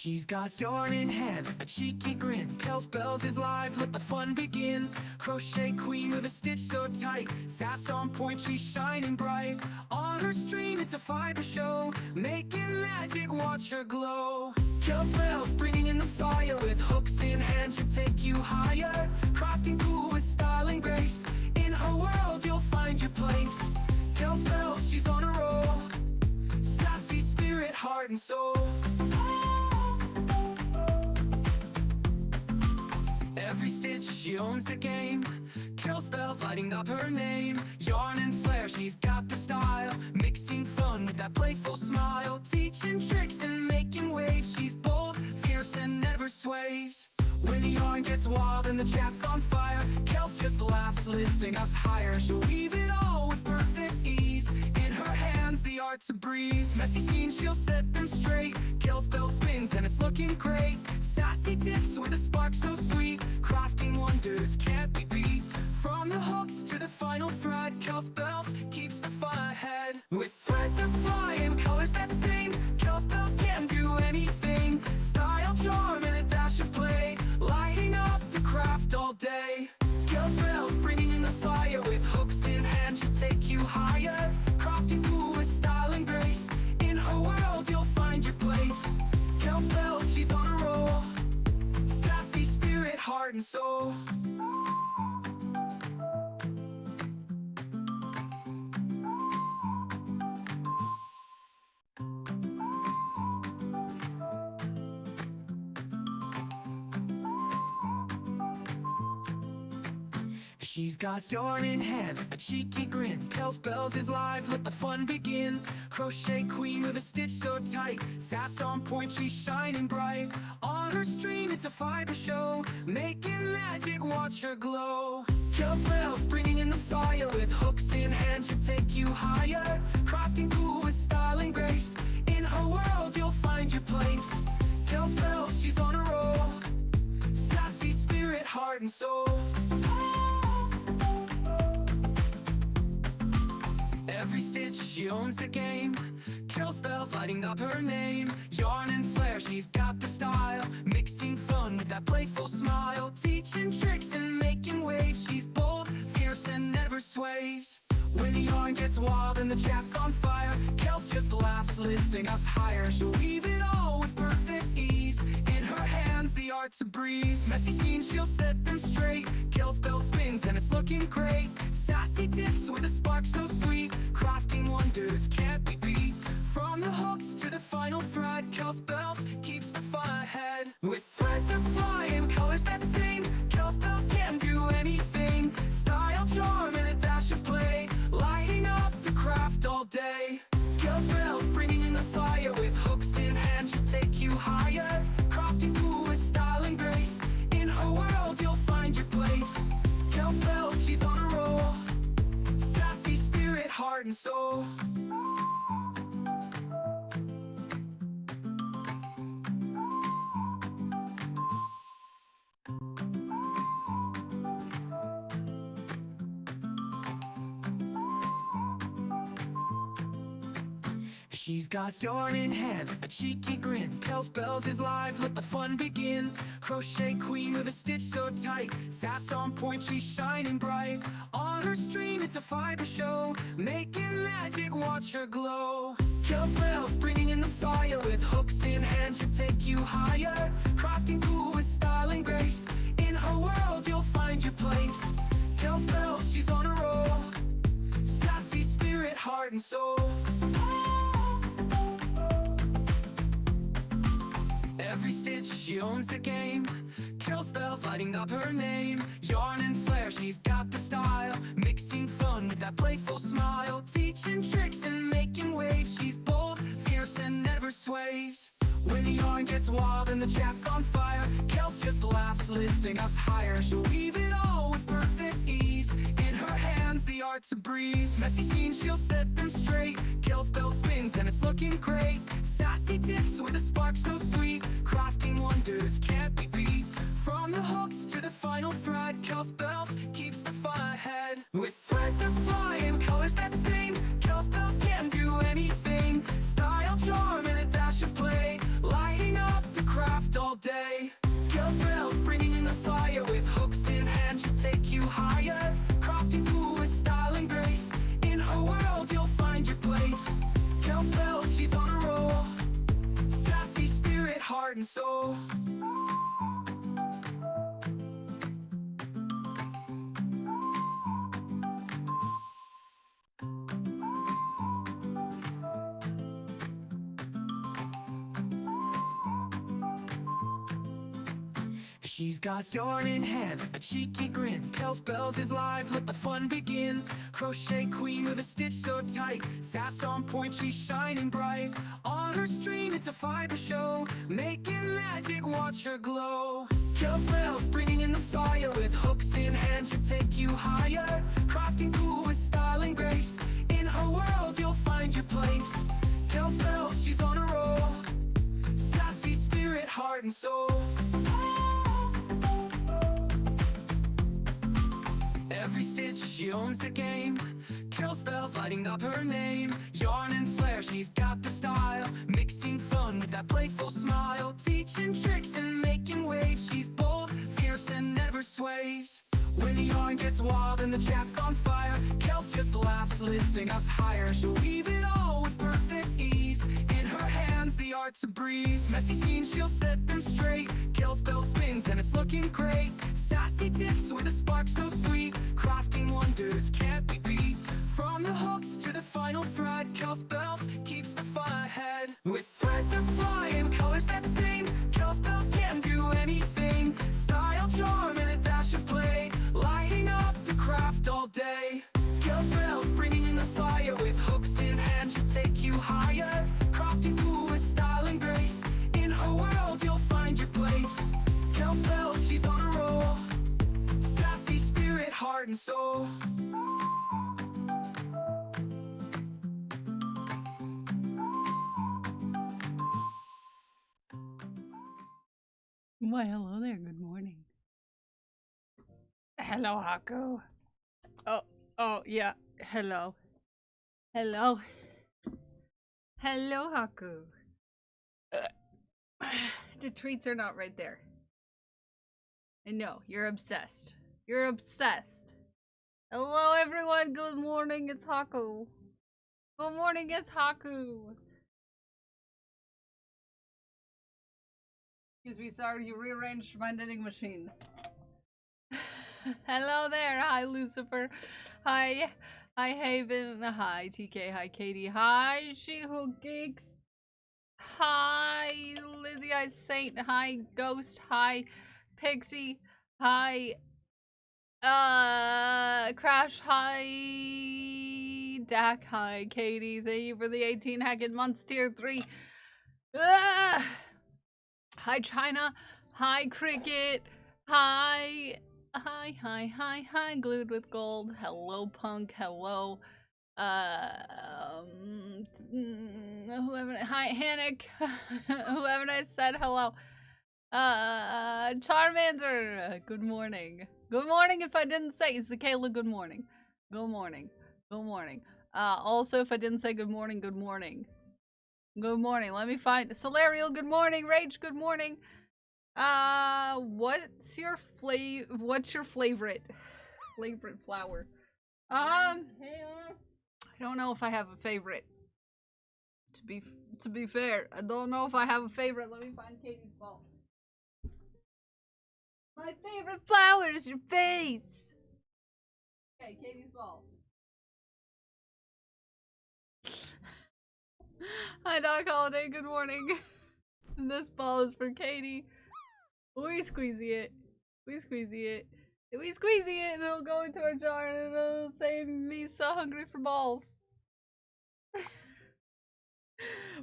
She's got yarn in hand, a cheeky grin. Kel's Bells is live, let the fun begin. Crochet queen with a stitch so tight, sass on point, she's shining bright. On her stream, it's a fiber show, making magic, watch her glow. Kel's Bells bringing in the fire, with hooks in hand, she'll take you higher. Crafting cool with style and grace, in her world you'll find your place. Kel's Bells, she's on a roll, sassy spirit, heart and soul. Every stitch, she owns the game. Kel's Bells lighting up her name. Yarn and flair, she's got the style, mixing fun with that playful smile. Teaching tricks and making waves, she's bold, fierce and never sways. When the yarn gets wild and the chat's on fire, Kel's just laughs, lifting us higher. She'll weave it all with perfect ease, in her hands the art's a breeze. Messy scenes, she'll set them straight. Kel's Bells spins and it's looking great. Sassy tips with a spark so sweet, crafting wonders can't be beat. From the hooks to the final thread, Kel's Bells keeps the fun ahead. With threads that fly and colors that sing, Kel's Bells can do anything. Style, charm, and a dash of play, lighting up the craft all day. Kel's Bells bringing in the fire, with hooks in hand, she'll take you higher. Crafting cool with style and grace, in her world you'll find your place. Kel's Bells, she's on a roll, sassy spirit, heart and soul. She's got yarn in hand, a cheeky grin. Kel's Bells is live, let the fun begin. Crochet queen with a stitch so tight, sass on point, she's shining bright. On her stream, it's a fiber show, making magic, watch her glow. Kel's Bells bringing in the fire, with hooks in hand, she'll take you higher. Crafting cool with style and grace, in her world you'll find your place. Kel's Bells, she's on a roll, sassy spirit, heart and soul. Every stitch, she owns the game. Kel's Bells lighting up her name. Yarn and flair, she's got the style, mixing fun with that playful smile. Teaching tricks and making waves, she's bold, fierce and never sways. When the yarn gets wild and the chat's on fire, Kel's just laughs, lifting us higher. She'll weave it all with perfect ease, in her hands the art's a breeze. Messy scenes, she'll set them straight. Kel's Bells spins and it's looking great. Sassy tips with a spark so sweet, crafting wonders can't be beat. From the hooks to the final thread, Kel's Bells keeps the fun ahead. With threads that fly and colors that sing, Kel's Bells can do anything. Style, charm, and a dash of play, lighting up the craft all day. Kel's Bells bringing in the fire, with hooks in hand, she'll take you higher. Crafting cool with style and grace, in her world you'll find your place. Kel's Bells, she's on a roll, sassy spirit, heart and soul. She's got yarn in hand, a cheeky grin. Kel's Bells is live, let the fun begin. Crochet queen with a stitch so tight, sass on point, she's shining bright. On her stream, it's a fiber show, making magic, watch her glow. Kel's Bells bringing in the fire, with hooks in hand, she'll take you higher. Crafting cool with style and grace, in her world you'll find your place. Kel's Bells, she's on a roll, sassy spirit, heart and soul. Every stitch, she owns the game. Kel's Bells lighting up her name. Yarn and flair, she's got the style, mixing fun with that playful smile. Teaching tricks and making waves, she's bold, fierce and never sways. When the yarn gets wild and the chat's on fire, Kel's just laughs, lifting us higher. She'll weave it all with perfect ease, in her hands the art's a breeze. Messy scenes, she'll set them straight. Kel's Bells spins and it's looking great. Sassy tips with a spark so sweet, crafting wonders can't be beat. From the hooks to the final thread, Kel's Bells keeps the fun ahead. With threads that fly and colors that sing, Kel's Bells can do anything. Style, charm, and a dash of play, lighting up the crowd. and soul. She's got yarn in hand, a cheeky grin. Kels Bells is live, let the fun begin. Crochet queen with a stitch so tight, sass on point, she's shining bright. On her stream, it's a fiber show, making magic, watch her glow. Kels Bells bringing in the fire, with hooks in hand, she'll take you higher. Crafting cool with style and grace, in her world you'll find your place. Kels Bells, she's on a roll, sassy spirit, heart and soul. Every stitch, she owns the game. Kels Bells lighting up her name. Yarn and flair, she's got the style, mixing fun with that playful smile. Teaching tricks and making waves, she's bold, fierce and never sways. When the yarn gets wild and the chat's on fire, Kels just laughs, lifting us higher. She'll weave it all with perfect ease, in her hands the art's a breeze. Messy scenes, she'll set them straight. Kels Bells spins and it's looking great. Sassy tips with a spark so sweet, crafting wonders can't be beat. From the hooks to the final thread, Kels Bells keeps the fun ahead. With threads that fly and colors that sing, Kels Bells can do anything. Style, charm, and a dash of play, lighting up the craft all day. Kels Bells bringing in the fire, with hooks in hand, she'll take you higher. Crafting cool with style and grace, in her world you'll find your place. Kels Bells, she's on a roll, sassy spirit, heart and soul. Why, hello there, good morning. Hello, Haku. Oh, yeah, hello. Hello. Hello, Haku. The treats are not right there. I know, you're obsessed. You're obsessed. Hello, everyone, good morning, it's Haku. Good morning, it's Haku. Excuse me, sorry, you rearranged my knitting machine. Hello there, hi Lucifer, hi Haven, hi TK, hi Katie, hi She-Who Geeks, hi Lizzie, hi Saint, hi Ghost, hi Pixie, hi Crash, hi Dak, hi Katie, thank you for the 18 Hackett months, tier 3. Hi China, hi Cricket, hi Glued with Gold, hello Punk, hello, whoever, hi Hannick, whoever I said hello, Charmander, good morning, if I didn't say, Zakayla, good morning, also if I didn't say good morning, let me find, Solarial, good morning, Rage, good morning, what's your favorite flower? I don't know if I have a favorite. To be fair, I don't know if I have a favorite. Let me find Katie's ball. My favorite flower is your face. Okay, Katie's ball. Hi, Doc Holiday. Good morning. This ball is for Katie. We squeezy it. We squeezy it, and it'll go into our jar, and it'll say me so hungry for balls.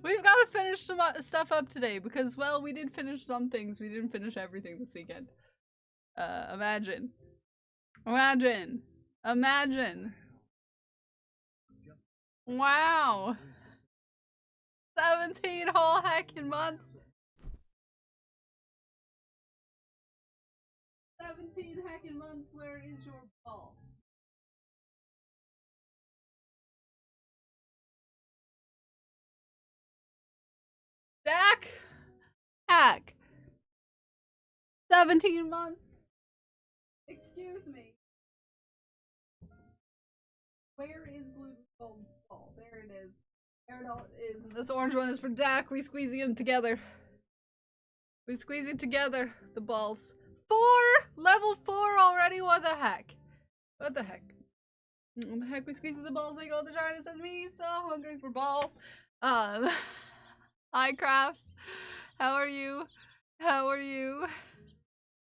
We've got to finish some stuff up today because, well, we did finish some things. We didn't finish everything this weekend. Imagine. Wow. 17 whole heckin' months. 17 heckin' months, where is your ball? Dak! Hack! 17 months? Excuse me. Where is Blue Gold's ball? There it is. There it all is. This orange one is for Dak. We squeezy them together. We squeeze it together, the balls. 4! Level 4 already? What the heck? What the heck? What the heck? We squeeze the balls, they go to China, says me, so hungry for balls. Hi, Crafts. How are you? How are you?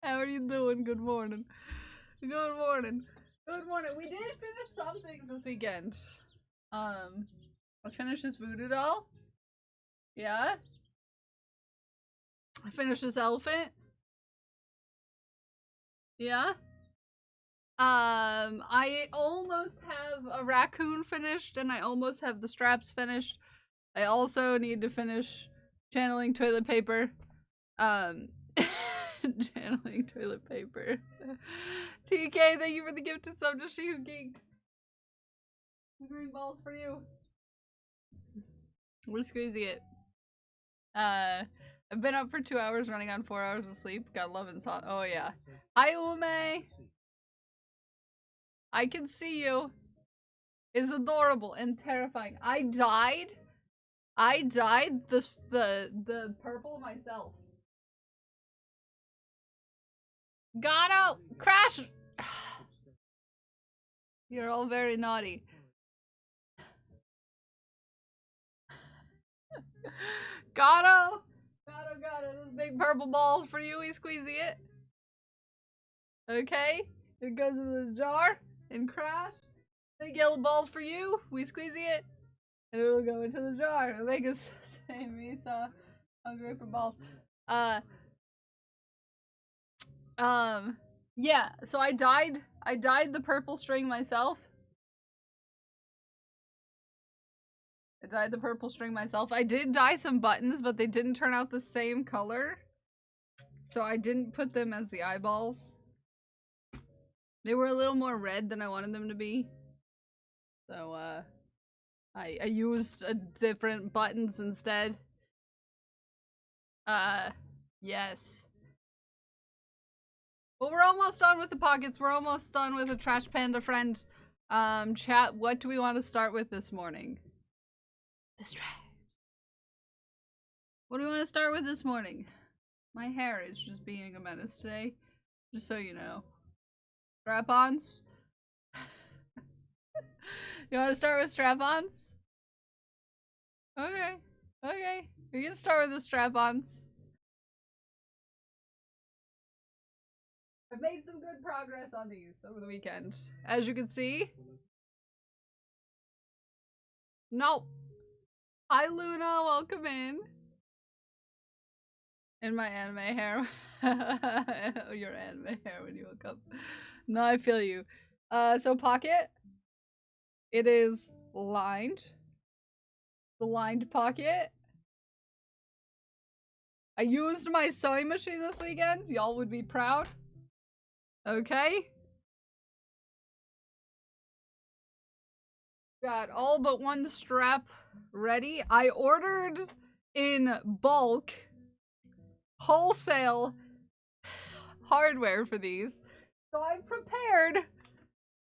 How are you doing? Good morning. Good morning. Good morning. We did finish some things this weekend. I finished this voodoo doll. Yeah. I finished this elephant. Yeah. I almost have a raccoon finished, and I almost have the straps finished. I also need to finish channeling toilet paper. Channeling toilet paper. TK, thank you for the gifted sub to She Who Geeks. Green balls for you. We're squeezing it. I've been up for 2 hours, running on 4 hours of sleep. Got love and salt. Oh yeah. Hi Ume. I can see you. It's adorable and terrifying. I dyed the purple myself. Gato! Crash! You're all very naughty. Gato! Gato, those big purple balls for you, we squeezy it. Okay, it goes in the jar and Crash. Big yellow balls for you, we squeezy it. And it'll go into the jar. It'll make us say me so hungry for balls. Yeah, so I dyed the purple string myself. I did dye some buttons, but they didn't turn out the same color. So I didn't put them as the eyeballs. They were a little more red than I wanted them to be. So, I used different buttons instead. Yes. Well, we're almost done with the pockets. We're almost done with a Trash Panda friend. Chat, what do we want to start with this morning? Distract. What do we want to start with this morning? My hair is just being a menace today. Just so you know. Strap-ons? You want to start with strap-ons? Okay. Okay. We can start with the strap-ons. I've made some good progress on these over the weekend. As you can see. No. Hi Luna, welcome in. In my anime hair. Your anime hair when you woke up. No, I feel you. So pocket. It is lined. The lined pocket. I used my sewing machine this weekend. Y'all would be proud. Okay. Got all but one strap ready. I ordered in bulk wholesale hardware for these. So I'm prepared.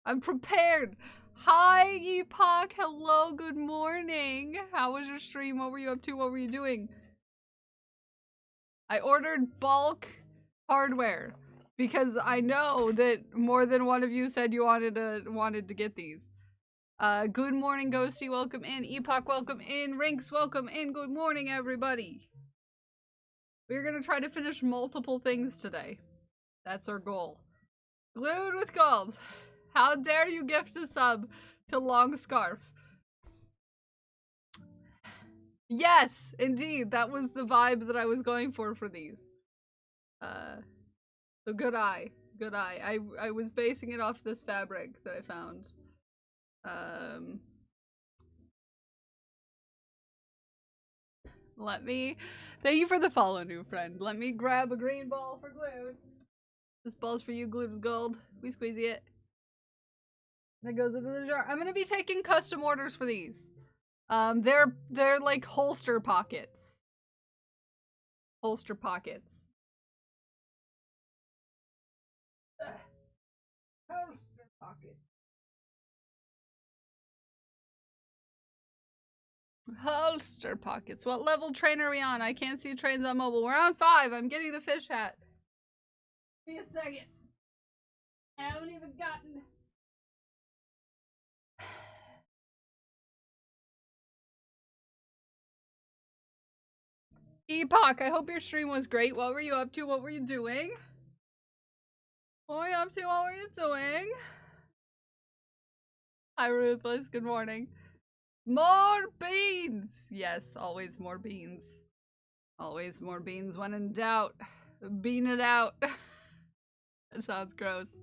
I'm prepared. Hi, Epoch. Hello, good morning. How was your stream? What were you up to? What were you doing? I ordered bulk hardware because I know that more than one of you said you wanted to get these. Good morning, Ghosty. Welcome in. Epoch, welcome in. Rinks, welcome in. Good morning, everybody. We're gonna try to finish multiple things today. That's our goal. Glued with gold. How dare you gift a sub to Long Scarf? Yes, indeed. That was the vibe that I was going for these. So good eye. Good eye. I was basing it off this fabric that I found. Let me... Thank you for the follow, new friend. Let me grab a green ball for Glued. This ball's for you, Glued with gold. We squeezy it. That goes into the jar. I'm gonna be taking custom orders for these. They're like holster pockets. Holster pockets. Holster pockets. Holster pockets. What level train are we on? I can't see trains on mobile. We're on 5. I'm getting the fish hat. Give me a second. I haven't even gotten... Epoch, I hope your stream was great. What were you up to? What were you doing? What were you up to? What were you doing? Hi, Ruthless. Good morning. More beans! Yes, always more beans. Always more beans when in doubt. Bean it out. That sounds gross.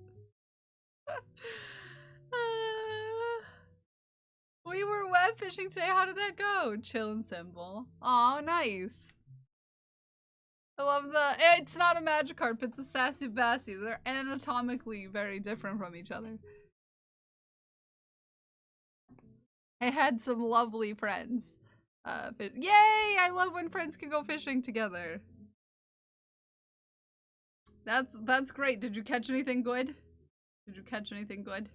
We were web fishing today. How did that go? Chill and simple. Aw, nice. I love the... It's not a Magikarp, it's a Sassy Bassy. They're anatomically very different from each other. I had some lovely friends. Yay! I love when friends can go fishing together. That's great. Did you catch anything good? Did you catch anything good?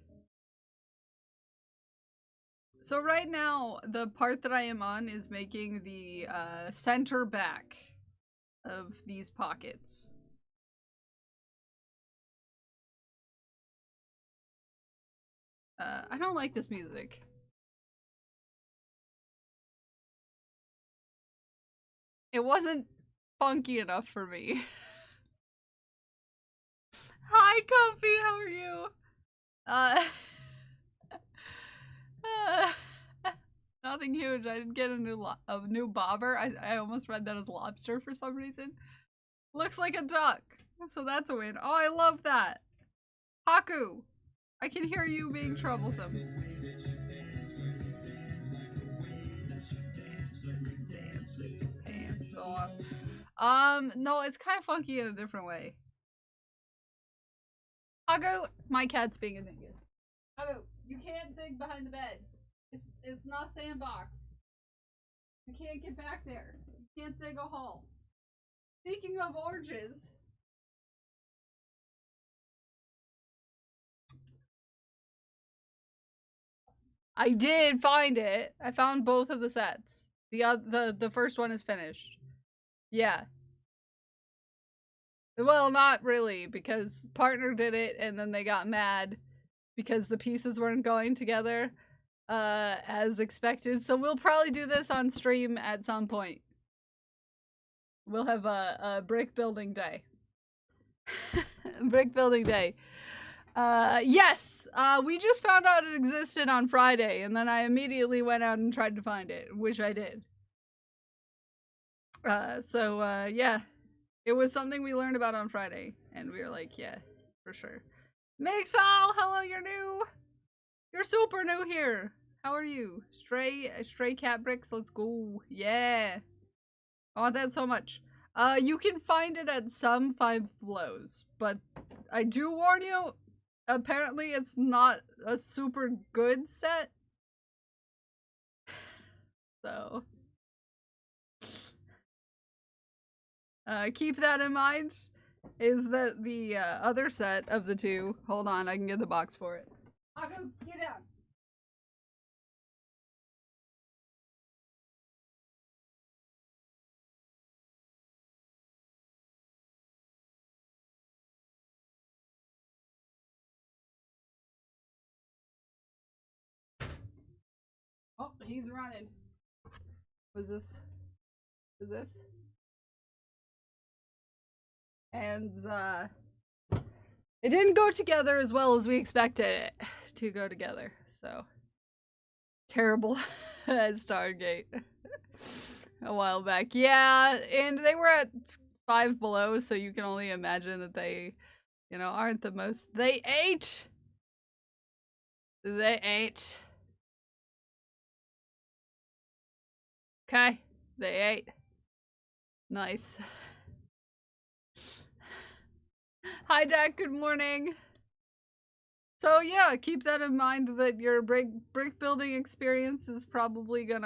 So right now, the part that I am on is making the center back of these pockets. I don't like this music. It wasn't funky enough for me. Hi, Comfy, how are you? Nothing huge. I didn't get a new bobber. I almost read that as lobster for some reason. Looks like a duck, so that's a win. Oh, I love that. Haku, I can hear you being troublesome. Dance with your pants off. No, it's kind of funky in a different way. Haku, my cat's being a dingus. Haku, you can't dig behind the bed. It's not sandbox. You can't get back there. You can't dig a hole. Speaking of oranges, I did find it. I found both of the sets. The first one is finished. Yeah. Well, not really, because partner did it and then they got mad because the pieces weren't going together as expected. So we'll probably do this on stream at some point. We'll have a brick building day. Brick building day. Yes, we just found out it existed on Friday, and then I immediately went out and tried to find it, which I did. Yeah. It was something we learned about on Friday, and we were like, yeah, for sure. Mixfowl, hello, you're new! You're super new here! How are you? Stray cat bricks, let's go. Yeah! I want that so much. You can find it at some Five Belows, but I do warn you, apparently it's not a super good set. So keep that in mind, is that the other set of the two, hold on, I can get the box for it. I'll go get down. Oh, he's running. Was this? And, it didn't go together as well as we expected it to go together, so. Terrible as Stargate a while back. Yeah, and they were at Five Below, so you can only imagine that they, you know, aren't the most. They ate! They ate. Okay, they ate. Nice. Hi, Dak, good morning. So yeah, keep that in mind that your brick building experience is probably going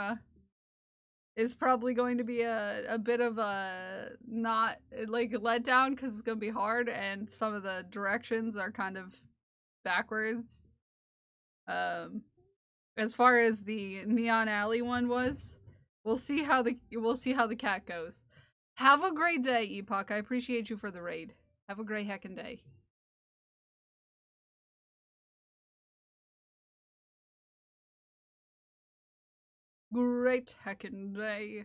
to be a bit of a not like letdown because it's gonna be hard and some of the directions are kind of backwards. As far as the Neon Alley one was, We'll see how the cat goes. Have a great day, Epoch. I appreciate you for the raid. Have a great heckin' day. Great heckin' day.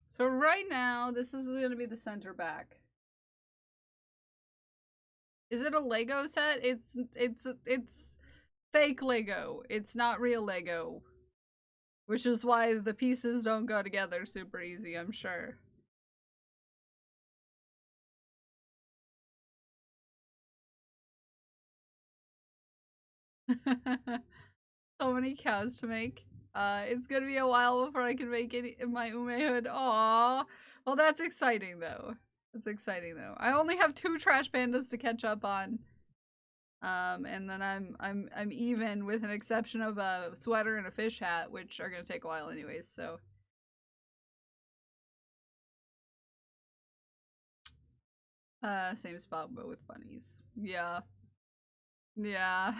So right now, this is gonna be the center back. Is it a Lego set? It's fake Lego. It's not real Lego. Which is why the pieces don't go together super easy, I'm sure. So many cows to make. It's gonna be a while before I can make my Ume hood. Aww. Well, that's exciting though. That's exciting though. I only have 2 trash pandas to catch up on. And then I'm even with an exception of a sweater and a fish hat, which are gonna take a while anyways, so. Same spot but with bunnies. Yeah. Yeah.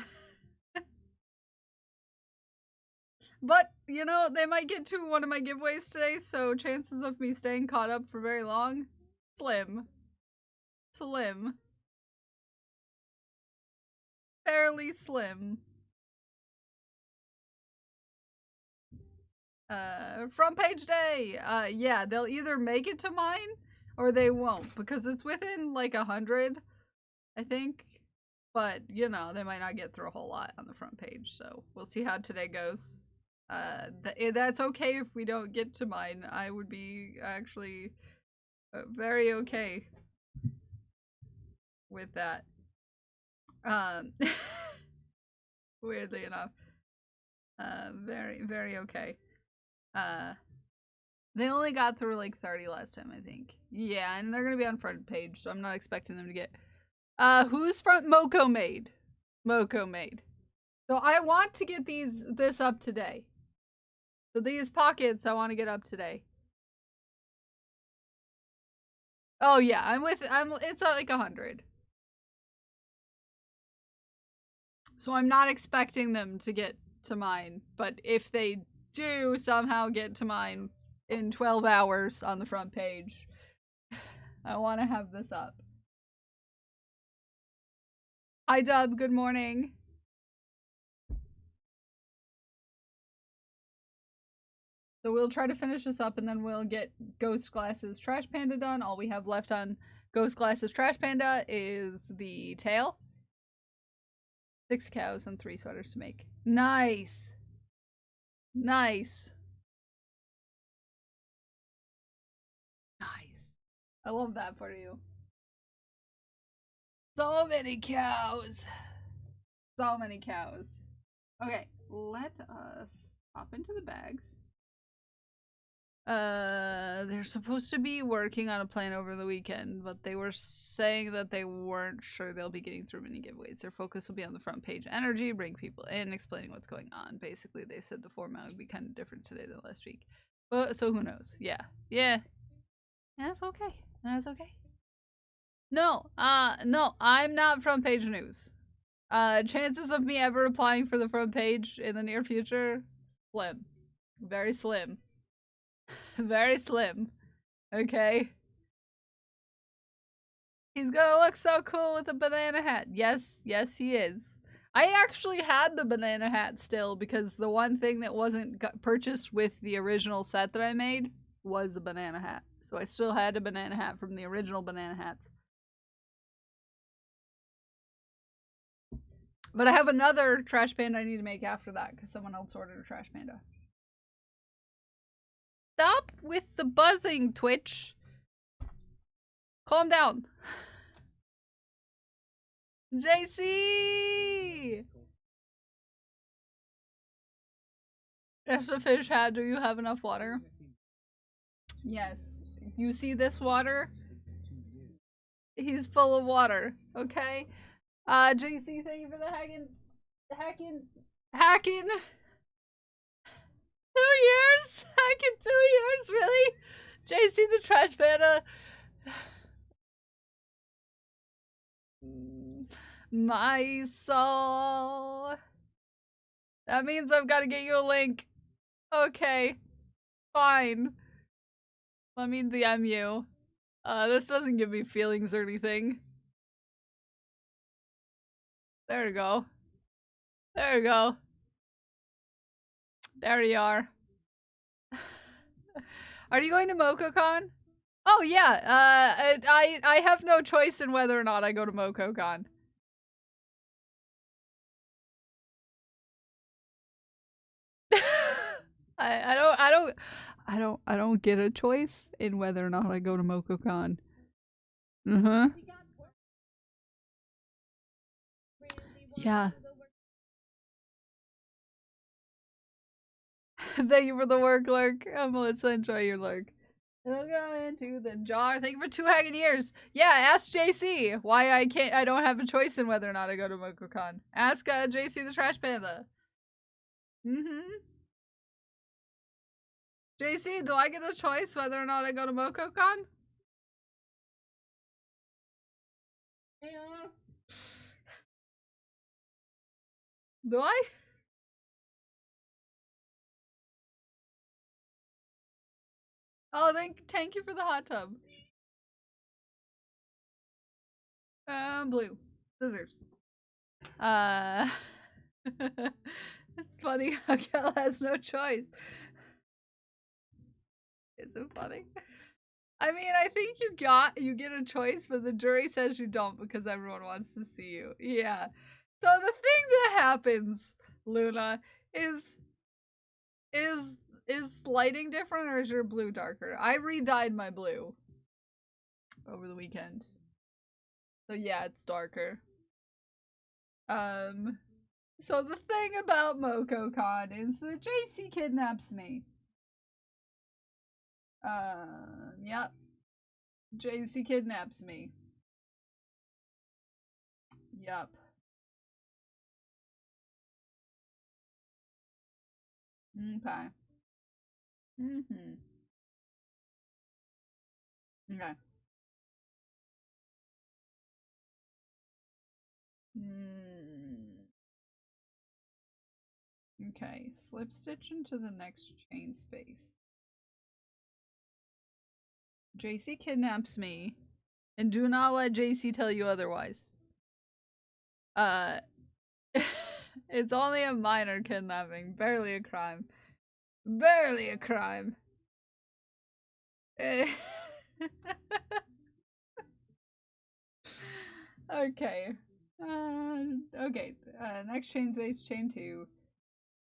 But, you know, they might get to one of my giveaways today, so chances of me staying caught up for very long, slim. Slim. Fairly slim. Front page day! Yeah, they'll either make it to mine, or they won't, because it's within, like, 100, I think. But, you know, they might not get through a whole lot on the front page, so we'll see how today goes. That's okay if we don't get to mine. I would be actually very okay with that. Weirdly enough. Very, very okay. They only got through like 30 last time, I think. Yeah, and they're gonna be on front page, so I'm not expecting them to get... who's front? Moko made. Moko made. So I want to get this up today. So these pockets I want to get up today. Oh yeah, it's like 100. So I'm not expecting them to get to mine, but if they do somehow get to mine in 12 hours on the front page, I want to have this up. Hi Dub, good morning. So we'll try to finish this up and then we'll get Ghost Glass's Trash Panda done. All we have left on Ghost Glass's Trash Panda is the tail. 6 cows and 3 sweaters to make. Nice! Nice. Nice. I love that for you. So many cows. So many cows. Okay, let us hop into the bags. They're supposed to be working on a plan over the weekend, but they were saying that they weren't sure they'll be getting through many giveaways. Their focus will be on the front page energy, bring people in, explaining what's going on. Basically, they said the format would be kind of different today than last week. But, so who knows? Yeah. Yeah. That's okay. That's okay. No, no, I'm not front page news. Chances of me ever applying for the front page in the near future, slim. Very slim. Very slim. Okay. He's gonna look so cool with a banana hat. Yes, yes he is. I actually had the banana hat still because the one thing that wasn't purchased with the original set that I made was a banana hat. So I still had a banana hat from the original banana hats. But I have another trash panda I need to make after that because someone else ordered a trash panda. Stop with the buzzing, Twitch. Calm down. JC! Just a fish hat. Do you have enough water? Yes. You see this water? He's full of water. Okay? JC, thank you for the hacking. 2 years? Hacking 2 years? Really? JC the trash panda. My soul. That means I've got to get you a link. Okay. Fine. Let me DM you. This doesn't give me feelings or anything. There we go. There we go. There you are. Are you going to MocoCon? Oh yeah, I have no choice in whether or not I go to MocoCon. I don't get a choice in whether or not I go to MocoCon. Yeah. Thank you for the work, Lurk. Melissa, enjoy your lurk. It'll go into the jar. Thank you for 2 hanging years. Yeah, ask JC why I don't have a choice in whether or not I go to MocoCon. Ask JC the Trash Panda. JC, do I get a choice whether or not I go to MocoCon? Do I? Oh, thank you for the hot tub. Blue. Scissors. It's funny how Kel has no choice. Is it funny? I mean, I think you get a choice, but the jury says you don't because everyone wants to see you. Yeah. So the thing that happens, Luna, is lighting different or is your blue darker? I re-dyed my blue over the weekend. So yeah, it's darker. So the thing about MocoCon is that JC kidnaps me. Yep. JC kidnaps me. Yep. Okay. Okay. Okay, slip stitch into the next chain space. JC kidnaps me, and do not let JC tell you otherwise. It's only a minor kidnapping, barely a crime. Barely a crime. Okay. Okay. Next chain space, chain 2.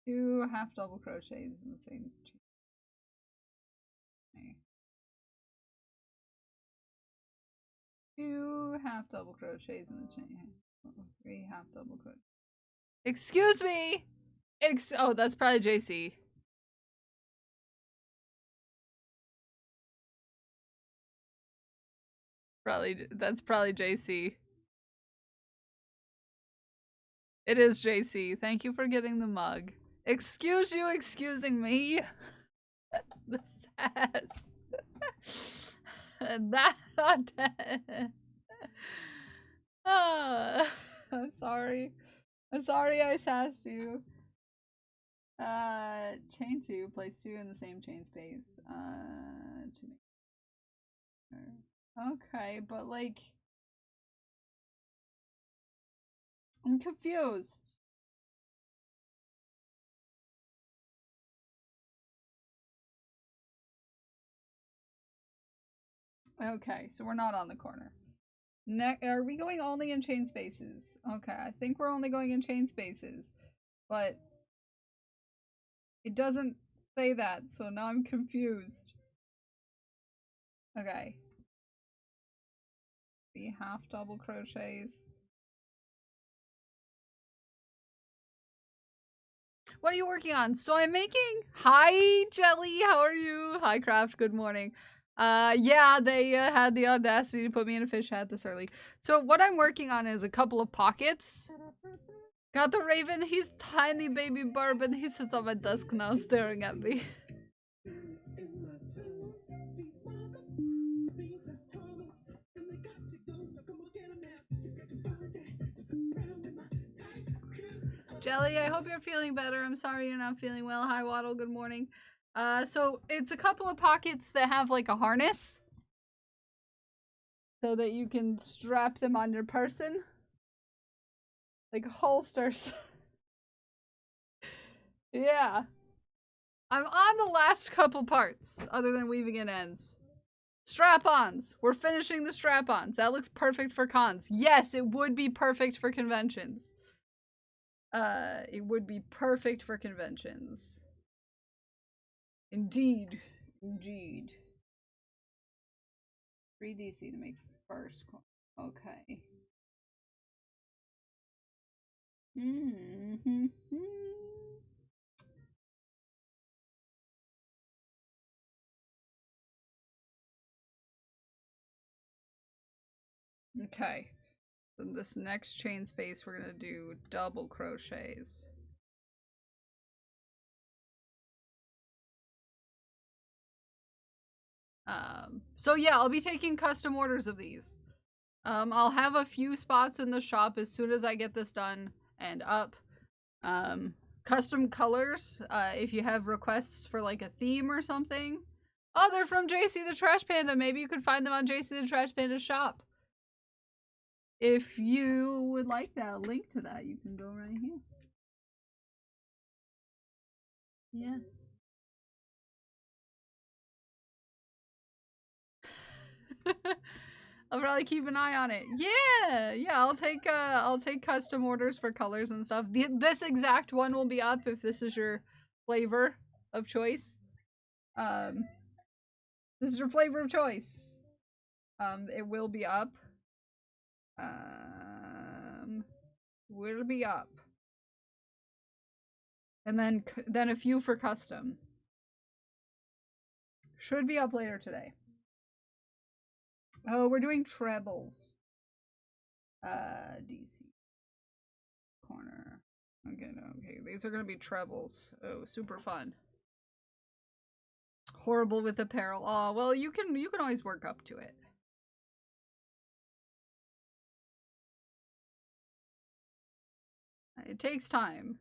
2 half double crochets in the same chain. Okay. 2 half double crochets in the chain. 3 half double crochets. Excuse me! Oh, that's probably JC. That's probably JC. It is JC. Thank you for getting the mug. Excuse you excusing me. The sass. That on 10. I'm sorry. I'm sorry I sassed you. Chain 2, place 2 in the same chain space. To make sure. Okay, but like I'm confused. Okay, so we're not on the corner. Are we going only in chain spaces? Okay, I think we're only going in chain spaces. But it doesn't say that, so now I'm confused. Okay. 3 half double crochets. What are you working on? So I'm making... Hi, Jelly, how are you? Hi, Craft, good morning. Yeah, they had the audacity to put me in a fish hat this early. So what I'm working on is a couple of pockets. Got the raven, he's tiny baby Barb, and he sits on my desk now staring at me. Jelly, I hope you're feeling better. I'm sorry you're not feeling well. Hi, Waddle. Good morning. So it's a couple of pockets that have like a harness so that you can strap them on your person. Like holsters. Yeah. I'm on the last couple parts, other than weaving in ends. Strap-ons. We're finishing the strap-ons. That looks perfect for cons. Yes, it would be perfect for conventions. It would be perfect for conventions. Indeed. Indeed. 3DC to make first. Okay. Mm-hmm. Okay. So this next chain space, we're gonna do double crochets. So yeah, I'll be taking custom orders of these. I'll have a few spots in the shop as soon as I get this done and up. Custom colors, if you have requests for like a theme or something. Oh, they're from JC the Trash Panda. Maybe you could find them on JC the Trash Panda's shop. If you would like that, link to that, you can go right here. Yeah. I'll probably keep an eye on it. Yeah, I'll take custom orders for colors and stuff. This exact one will be up if this is your flavor of choice. This is your flavor of choice. It will be up. Will be up. And then a few for custom. Should be up later today. Oh, we're doing trebles. DC. Corner. Okay, these are gonna be trebles. Oh, super fun. Horrible with apparel. Oh, well, you can always work up to it. It takes time.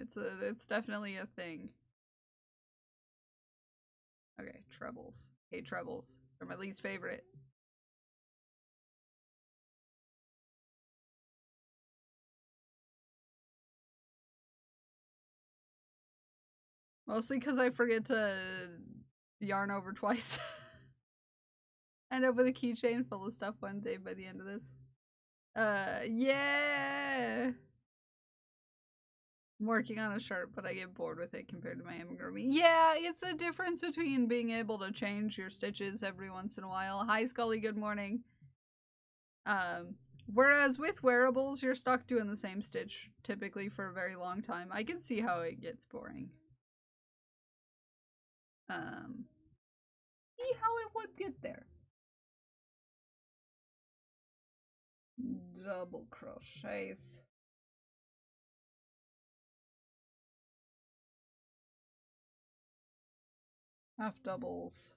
It's definitely a thing. Okay, trebles. Hate trebles. They're my least favorite. Mostly because I forget to yarn over twice. End up with a keychain full of stuff one day by the end of this. Yeah! I'm working on a shirt, but I get bored with it compared to my amigurumi. Yeah, it's a difference between being able to change your stitches every once in a while. Hi, Scully, good morning. Whereas with wearables, you're stuck doing the same stitch typically for a very long time. I can see how it gets boring. See how it would get there. Double crochets. Half doubles.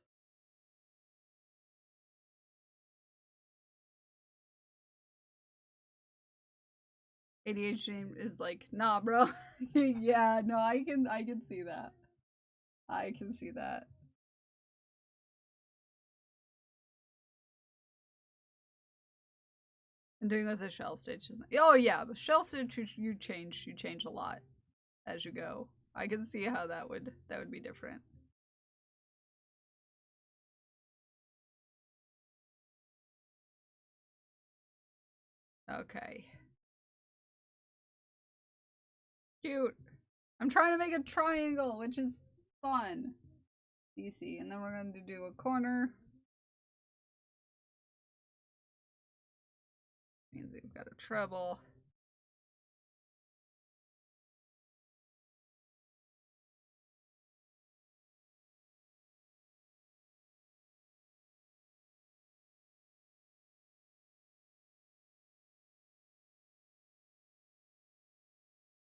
ADHD is like, nah, bro. Yeah, no, I can see that. I can see that. And doing with the shell stitch is, oh yeah, but shell stitch you change a lot as you go. I can see how that would be different. Okay. Cute. I'm trying to make a triangle, which is fun. DC, and then we're going to do a corner. Means we've got a treble.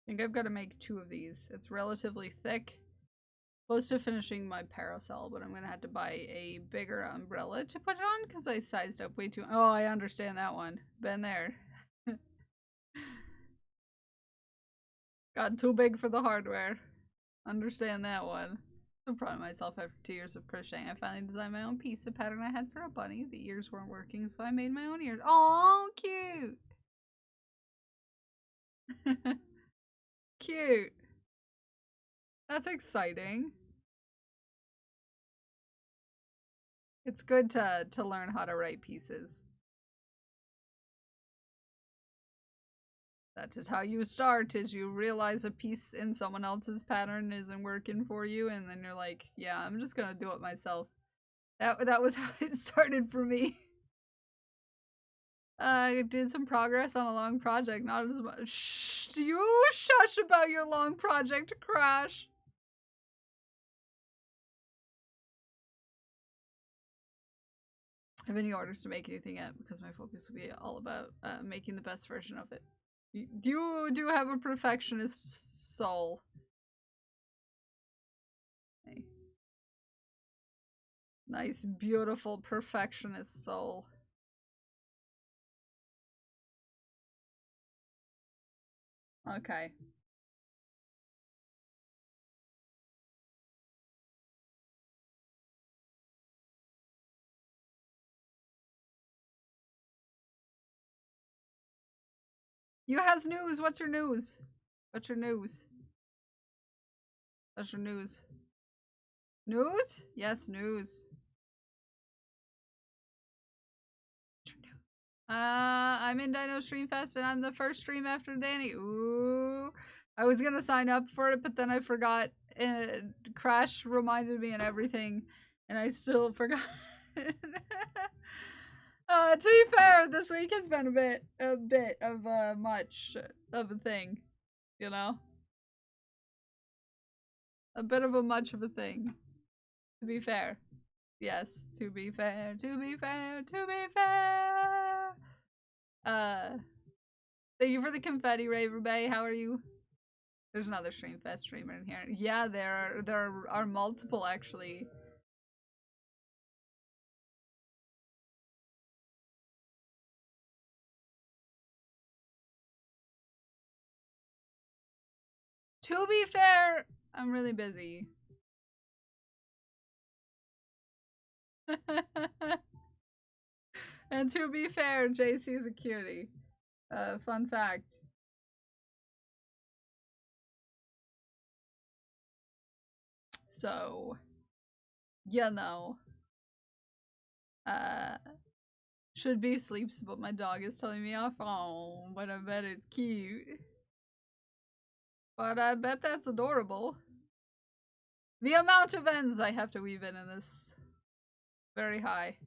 I think I've got to make 2 of these. It's relatively thick. Close to finishing my parasol, but I'm gonna have to buy a bigger umbrella to put it on because I sized up way too. Oh, I understand that one. Been there. Got too big for the hardware. Understand that one. I'm proud of myself after 2 years of crocheting. I finally designed my own piece, the pattern I had for a bunny. The ears weren't working, so I made my own ears. Oh, cute! Cute. That's exciting. It's good to learn how to write pieces. That is how you start, is you realize a piece in someone else's pattern isn't working for you, and then you're like, yeah, I'm just gonna do it myself. That was how it started for me. I did some progress on a long project, not as much. Shh! You shush about your long project, Crash! I have any orders to make anything yet, because my focus will be all about making the best version of it. You do have a perfectionist soul. Okay. Nice, beautiful, perfectionist soul. Okay. You has news. What's your news? What's your news? What's your news? News? Yes, news. I'm in Dino Stream Fest and I'm the first stream after Danny. Ooh. I was gonna sign up for it, but then I forgot. Crash reminded me and everything, and I still forgot. To be fair, this week has been a bit of much of a thing, you know? A bit of a much of a thing. To be fair. Yes, to be fair, to be fair, to be fair. Thank you for the confetti, Raver Bay. How are you? There's another Streamfest streamer in here. Yeah, there are multiple actually. To be fair, I'm really busy. And to be fair, JC is a cutie. Fun fact. So, you know. Should be asleep, but my dog is telling me off. Oh, but I bet it's cute. But I bet that's adorable. The amount of ends I have to weave in this. Very high.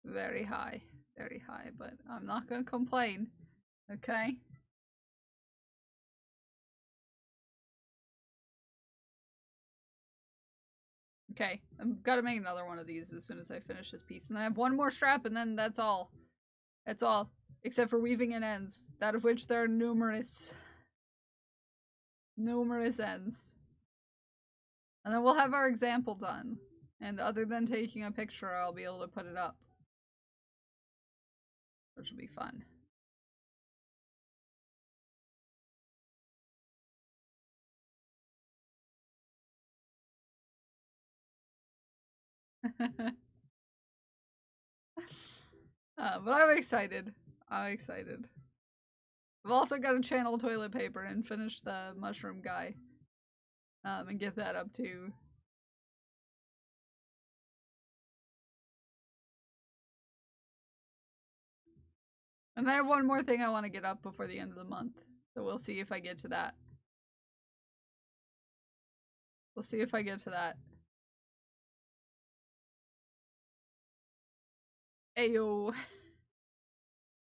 Very high. Very high, but I'm not gonna complain. Okay? Okay, I've got to make another one of these as soon as I finish this piece. And then I have one more strap, and then that's all. That's all. Except for weaving in ends, that of which there are numerous. Numerous ends. And then we'll have our example done. And other than taking a picture, I'll be able to put it up. Which will be fun. But I'm excited. I'm excited. I've also got to channel toilet paper and finish the mushroom guy. And get that up too. And I have one more thing I want to get up before the end of the month. So we'll see if I get to that. We'll see if I get to that. Ayo.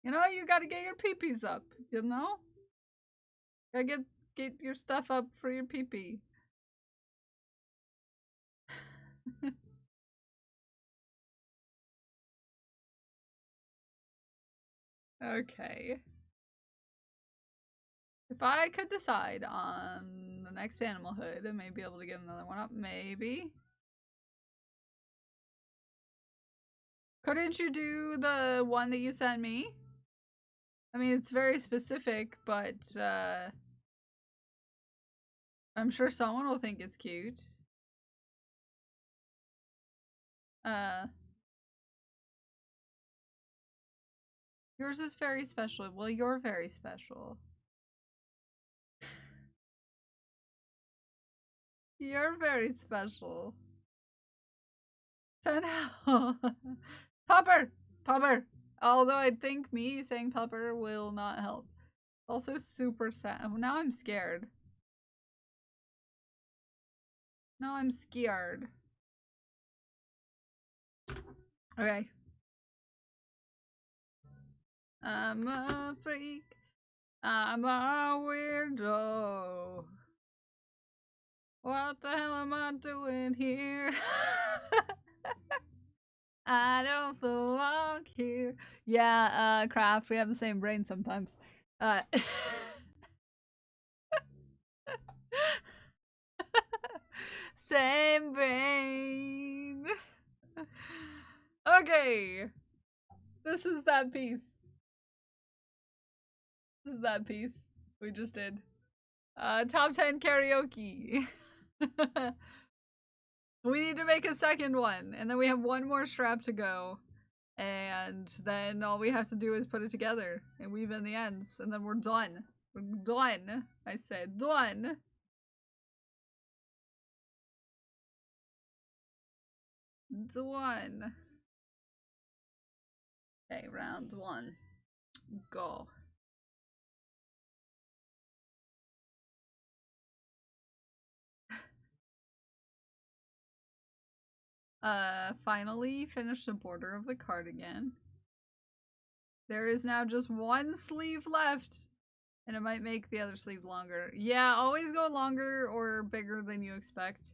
You know, you gotta get your peepees up, you know? Gotta get your stuff up for your peepee. Okay. If I could decide on the next Animal Hood, I may be able to get another one up. Maybe. Couldn't you do the one that you sent me? I mean, it's very specific, but, I'm sure someone will think it's cute. Yours is very special. Well, you're very special. You're very special. Pupper! Pupper! Although I think me saying pupper will not help. Also super sad. Oh, now I'm scared. Now I'm scared. Okay. I'm a freak. I'm a weirdo. What the hell am I doing here? I don't belong here. Yeah, Craft, we have the same brain sometimes. Same brain. Okay. This is that piece. This is that piece we just did. Top 10 karaoke. We need to make a second one, and then we have one more strap to go. And then all we have to do is put it together and weave in the ends, and then we're done. We're done. I said done. Done. Okay, round one. Go. Finally finish the border of the cardigan. There is now just one sleeve left, and it might make the other sleeve longer. Yeah, always go longer or bigger than you expect,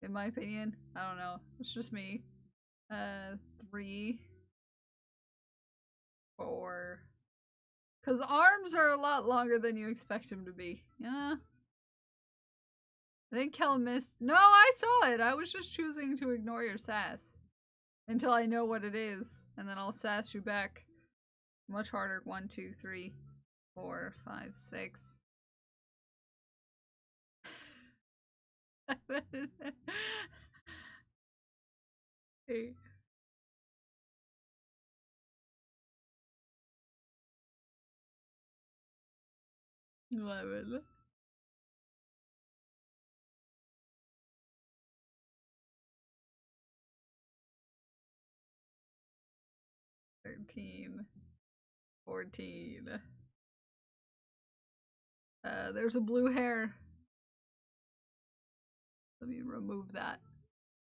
in my opinion. I don't know. It's just me. 3, 4. Because arms are a lot longer than you expect them to be. Yeah. I think Kel missed. No, I saw it. I was just choosing to ignore your sass until I know what it is, and then I'll sass you back. Much harder. 1, 2, 3, 4, 5, 6. 8. 11. 13. 14. There's a blue hair. Let me remove that.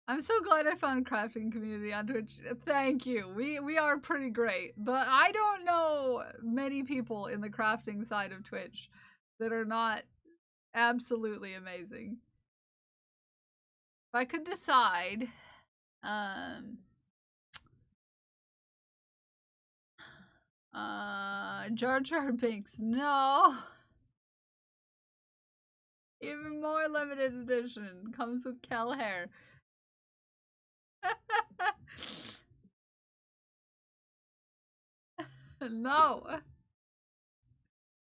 I'm so glad I found a crafting community on Twitch. Thank you. We are pretty great. But I don't know many people in the crafting side of Twitch that are not absolutely amazing. If I could decide, Jar Jar Binks. No. Even more limited edition comes with Kel hair. No.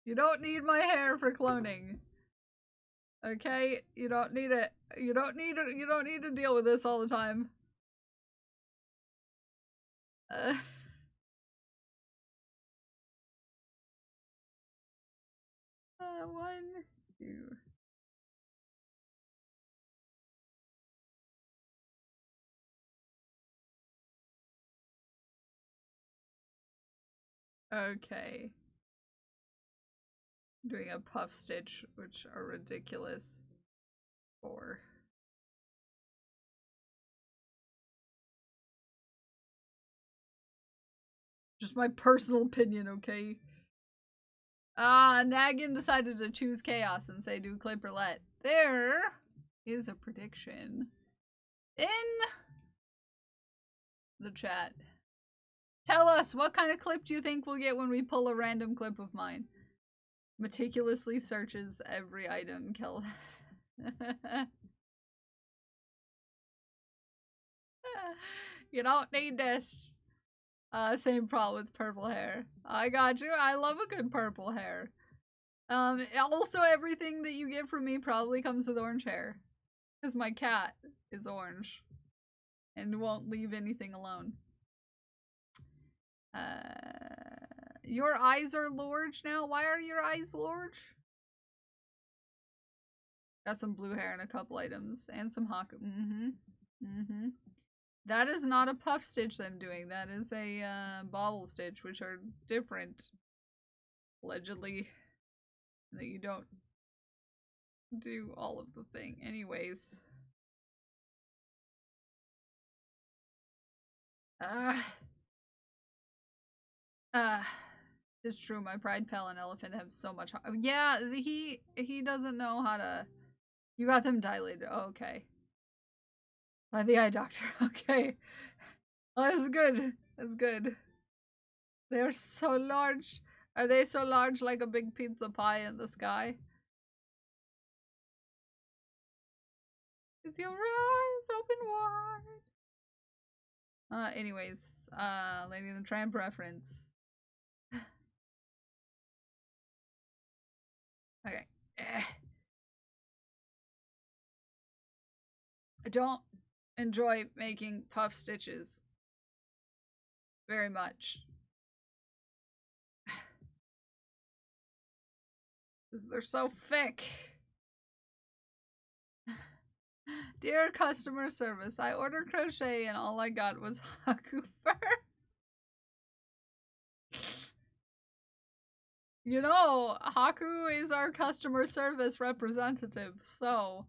You don't need my hair for cloning. Okay? You don't need it. You don't need to deal with this all the time. 1, 2. Okay. I'm doing a puff stitch, which are ridiculous. 4. Just my personal opinion, okay? Nagin decided to choose chaos and say do clip roulette. There is a prediction in the chat. Tell us, what kind of clip do you think we'll get when we pull a random clip of mine? Meticulously searches every item. Kel. You don't need this. Same problem with purple hair. I got you. I love a good purple hair. Also everything that you get from me probably comes with orange hair. Because my cat is orange. And won't leave anything alone. Your eyes are large now? Why are your eyes large? Got some blue hair and a couple items. And some Haku. That is not a puff stitch I'm doing. That is a bobble stitch, which are different. Allegedly. That you don't do all of the thing. Anyways. It's true. My pride pal and elephant have so much. Yeah, he doesn't know how to. You got them dilated. Oh, okay. By the eye doctor. Okay. Oh, that's good. That's good. They're so large. Are they so large like a big pizza pie in the sky? With your eyes open wide. Anyways, Lady in the Tramp reference. Okay. I don't enjoy making puff stitches very much. Because they're so thick. Dear customer service, I ordered crochet and all I got was Haku fur. You know, Haku is our customer service representative, so...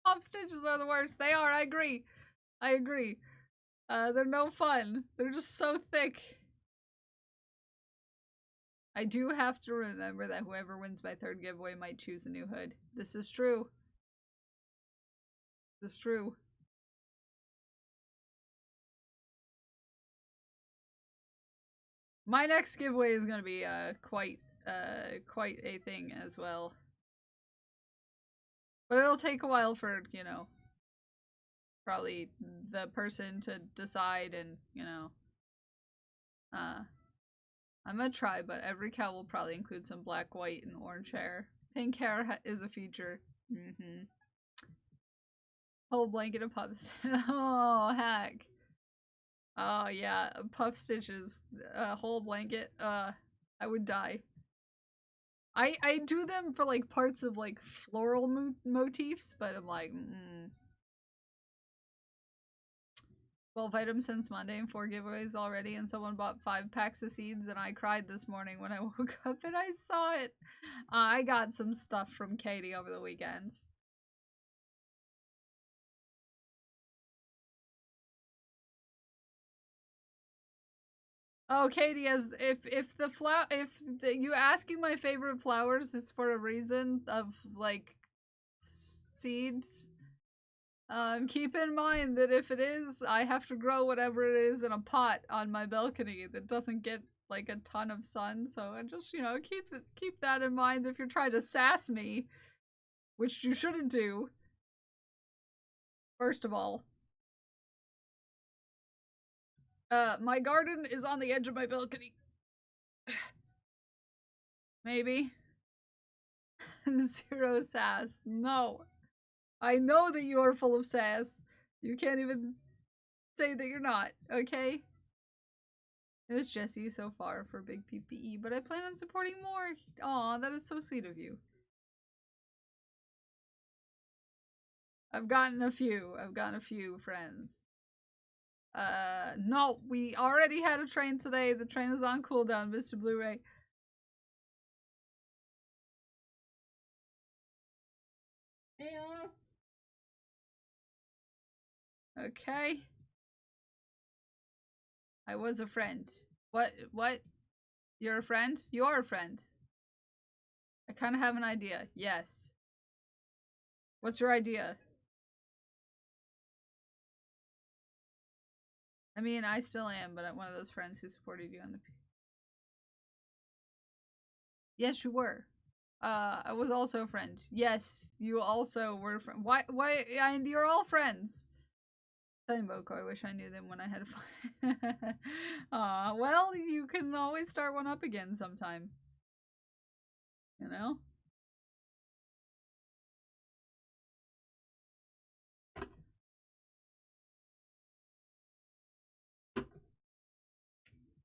Puff stitches are the worst. They are, I agree. I agree. They're no fun. They're just so thick. I do have to remember that whoever wins my third giveaway might choose a new hood. This is true. This is true. My next giveaway is gonna be quite a thing as well. But it'll take a while for, you know, probably the person to decide and, you know, I'm gonna try, but every cow will probably include some black, white, and orange hair. Pink hair is a feature. Whole blanket of puffs. Oh, heck. Oh, yeah. Puff stitches. A whole blanket. I would die. I do them for, like, parts of, like, floral motifs, but I'm like, 12 items since Monday and 4 giveaways already, and someone bought 5 packs of seeds, and I cried this morning when I woke up and I saw it. I got some stuff from Katie over the weekend. Oh, Katie, if you asking my favorite flowers is for a reason of like seeds, keep in mind that if it is, I have to grow whatever it is in a pot on my balcony that doesn't get like a ton of sun. So I just, you know, keep that in mind if you're trying to sass me, which you shouldn't do. First of all. My garden is on the edge of my balcony. Maybe. 0 sass. No. I know that you are full of sass. You can't even say that you're not, okay? It was Jesse so far for Big PPE, but I plan on supporting more. Aw, that is so sweet of you. I've gotten a few. I've gotten a few friends. No, we already had a train today. The train is on cooldown, Mr. Blu-ray. Yeah. Okay. I was a friend. What? You're a friend? You are a friend. I kind of have an idea. Yes. What's your idea? I mean, I still am, but I'm one of those friends who supported you on the... Yes, you were. I was also a friend. Yes, you also were a friend. Why, and you're all friends. Telling Boko, I wish I knew them when I had a fire. Aw, well, you can always start one up again sometime. You know?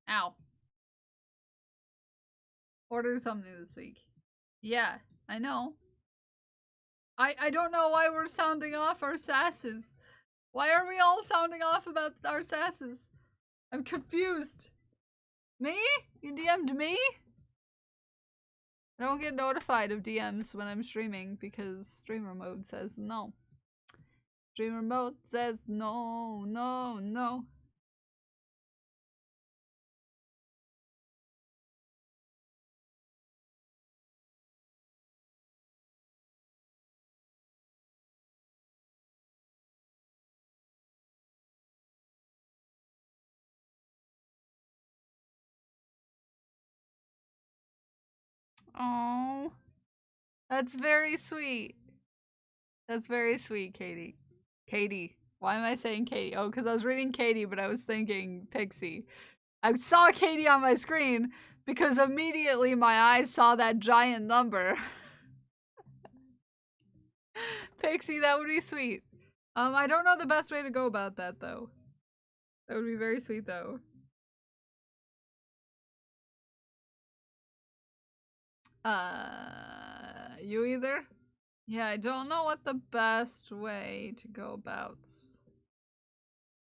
Ow. Order something this week. Yeah, I know. I don't know why we're sounding off our sasses. Why are we all sounding off about our sasses? I'm confused. Me? You DM'd me? I don't get notified of DMs when I'm streaming because streamer mode says no. Streamer mode says no, no, no. Oh, that's very sweet. That's very sweet, Katie. Katie. Why am I saying Katie? Oh, because I was reading Katie, but I was thinking Pixie. I saw Katie on my screen because immediately my eyes saw that giant number. Pixie, that would be sweet. I don't know the best way to go about that, though. That would be very sweet, though. You either? Yeah, I don't know what the best way to go about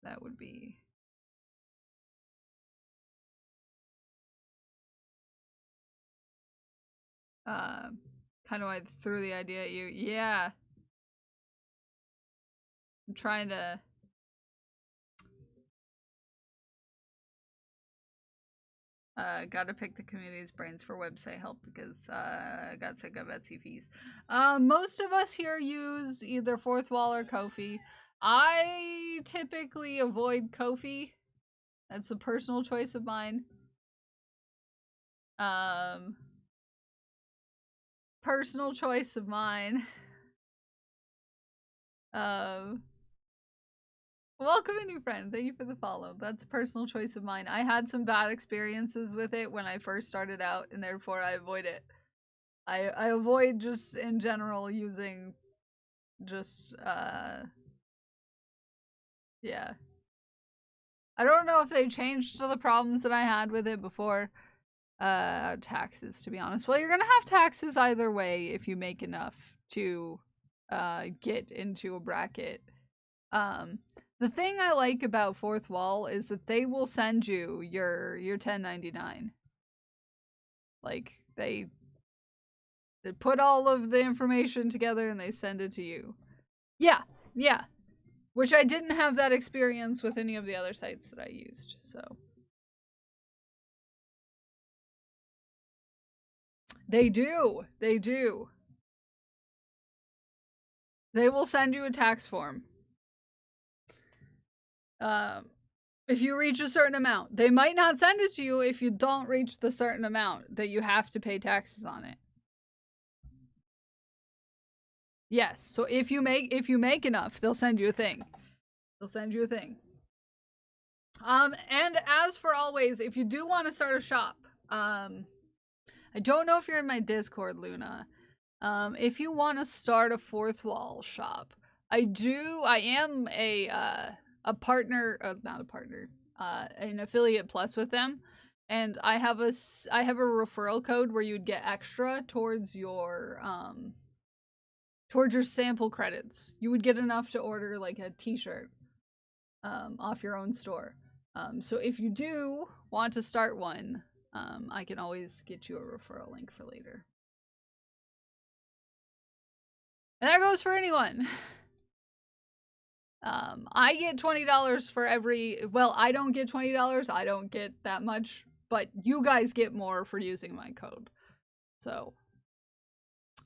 that would be. Kind of I threw the idea at you. Yeah. I'm trying to... gotta pick the community's brains for website help because I got sick of Etsy fees. Most of us here use either Fourth Wall or Ko-fi. I typically avoid Ko-fi. That's a personal choice of mine. Personal choice of mine. Welcome a new friend. Thank you for the follow. That's a personal choice of mine. I had some bad experiences with it when I first started out, and therefore I avoid it. I avoid just in general using just yeah. I don't know if they changed the problems that I had with it before. Taxes, to be honest. Well, you're gonna have taxes either way if you make enough to get into a bracket. The thing I like about Fourth Wall is that they will send you your 1099. Like they put all of the information together and they send it to you. Yeah, yeah. Which I didn't have that experience with any of the other sites that I used, so. They do. They do. They will send you a tax form. If you reach a certain amount. They might not send it to you if you don't reach the certain amount that you have to pay taxes on it. Yes, so if you make enough, they'll send you a thing. They'll send you a thing. And as for always, if you do want to start a shop, I don't know if you're in my Discord, Luna. If you want to start a Fourth Wall shop, I am a partner, not a partner, an affiliate plus with them, and I have a referral code where you'd get extra towards your sample credits. You would get enough to order like a t-shirt off your own store. So if you do want to start one, I can always get you a referral link for later. And that goes for anyone. I get $20 for every, well, I don't get $20, I don't get that much, but you guys get more for using my code. So,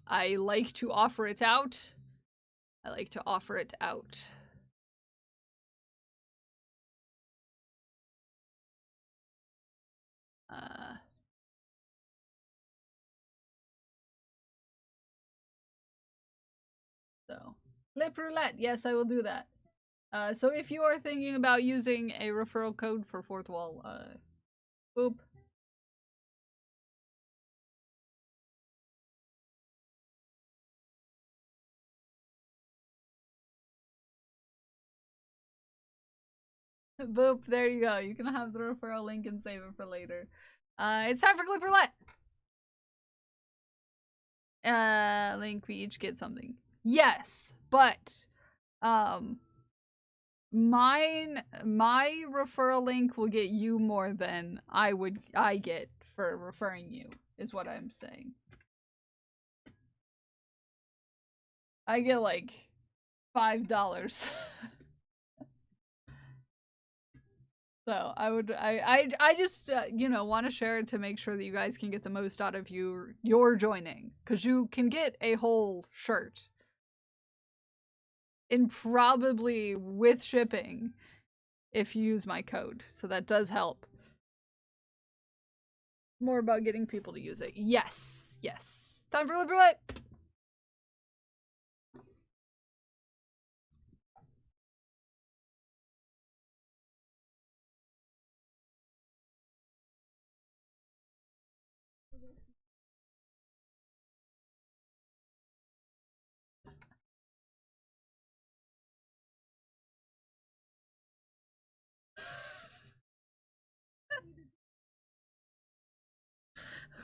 I like to offer it out. I like to offer it out. So, lip roulette, yes, I will do that. So if you are thinking about using a referral code for Fourth Wall, boop. Boop, there you go. You can have the referral link and save it for later. It's time for Clip Roulette. Link, we each get something. Yes, but, my referral link will get you more than I get for referring you, is what I'm saying. I get like $5. So I just you know, want to share it to make sure that you guys can get the most out of your joining, because you can get a whole shirt, and probably with shipping if you use my code. So that does help. More about getting people to use it. Yes, yes. Time for Liberate.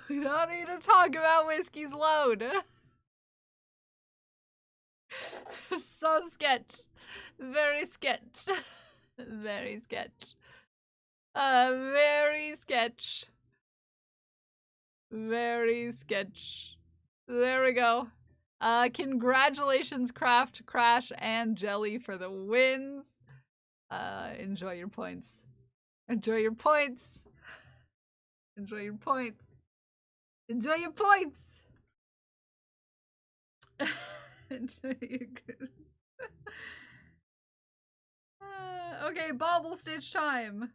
We don't need to talk about Whiskey's load. So sketch. Very sketch. Very sketch. Very sketch. Very sketch. There we go. Congratulations, Craft, Crash, and Jelly for the wins. Enjoy your points. Enjoy your points. Enjoy your points. Enjoy your points. Enjoy your good. Okay, Bobble Stitch time.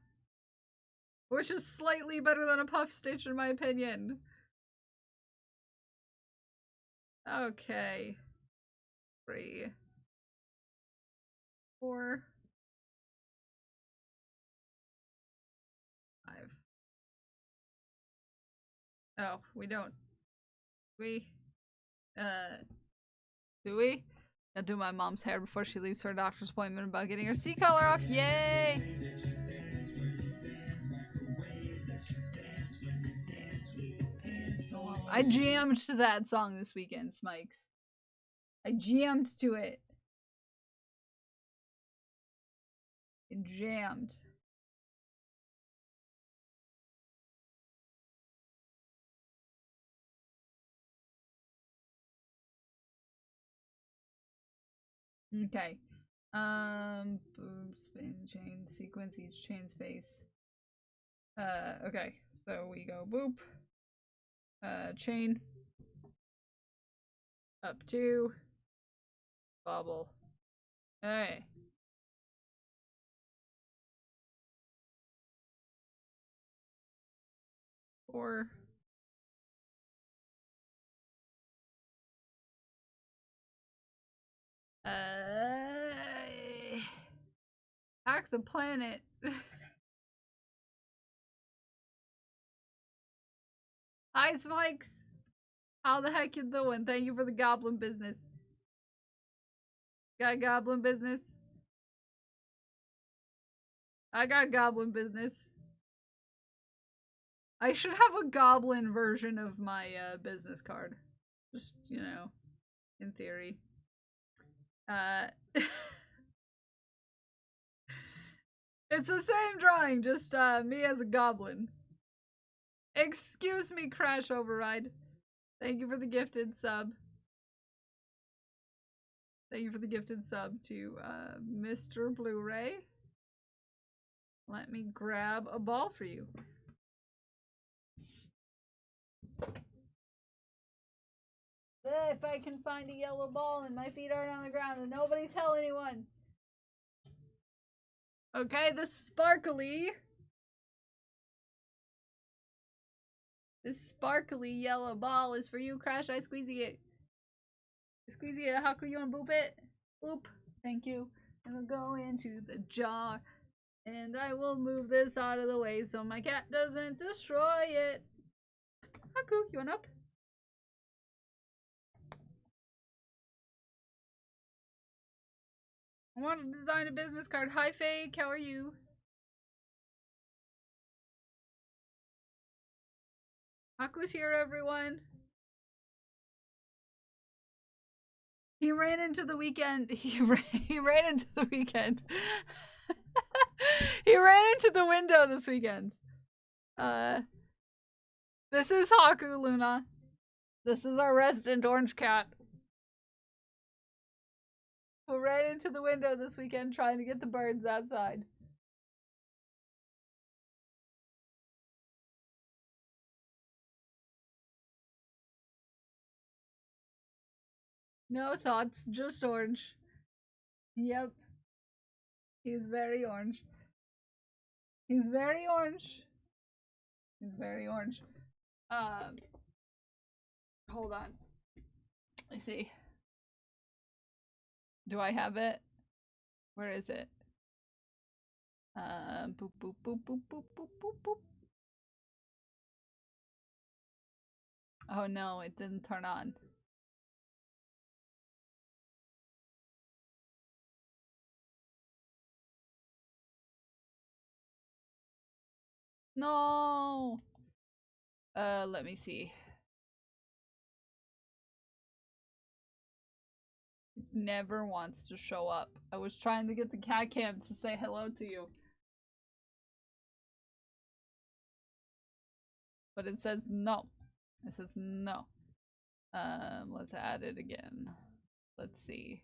Which is slightly better than a Puff Stitch in my opinion. Okay. 3, 4, 5. Oh, we don't. Do we? I'll do my mom's hair before she leaves for a doctor's appointment about getting her C-color off. Yay! I jammed to that song this weekend, Smikes. I jammed to it. It jammed. Okay. Spin, chain, sequence each chain space. Okay. So we go boop. Chain. Up 2. Bobble. Hey. Four. Hack the planet. Hi, Spikes. How the heck you doing? Thank you for the goblin business. Got goblin business? I got goblin business. I should have a goblin version of my business card. Just, you know, in theory. It's the same drawing, just me as a goblin. Excuse me, Crash Override. Thank you for the gifted sub. Thank you for the gifted sub to Mr. Blu-ray. Let me grab a ball for you. If I can find a yellow ball and my feet aren't on the ground, and nobody tell anyone. Okay, this sparkly yellow ball is for you, Crash. I squeezy it. Squeezy it. Haku, you wanna boop it? Boop. Thank you. It'll go into the jar. And I will move this out of the way so my cat doesn't destroy it. Haku, you want up? I want to design a business card. Hi, Fake. How are you? Haku's here, everyone. He ran into the weekend. He ran into the weekend. He ran into the window this weekend. This is Haku, Luna. This is our resident orange cat. Who ran into the window this weekend trying to get the birds outside. No thoughts, just orange. Yep. He's very orange. He's very orange. He's very orange. Hold on. Let's see. Do I have it? Where is it? Boop, boop, boop, boop, boop, boop, boop, boop. Oh no, it didn't turn on. No! Let me see. It never wants to show up. I was trying to get the cat cam to say hello to you. But it says no. It says no. Let's add it again. Let's see.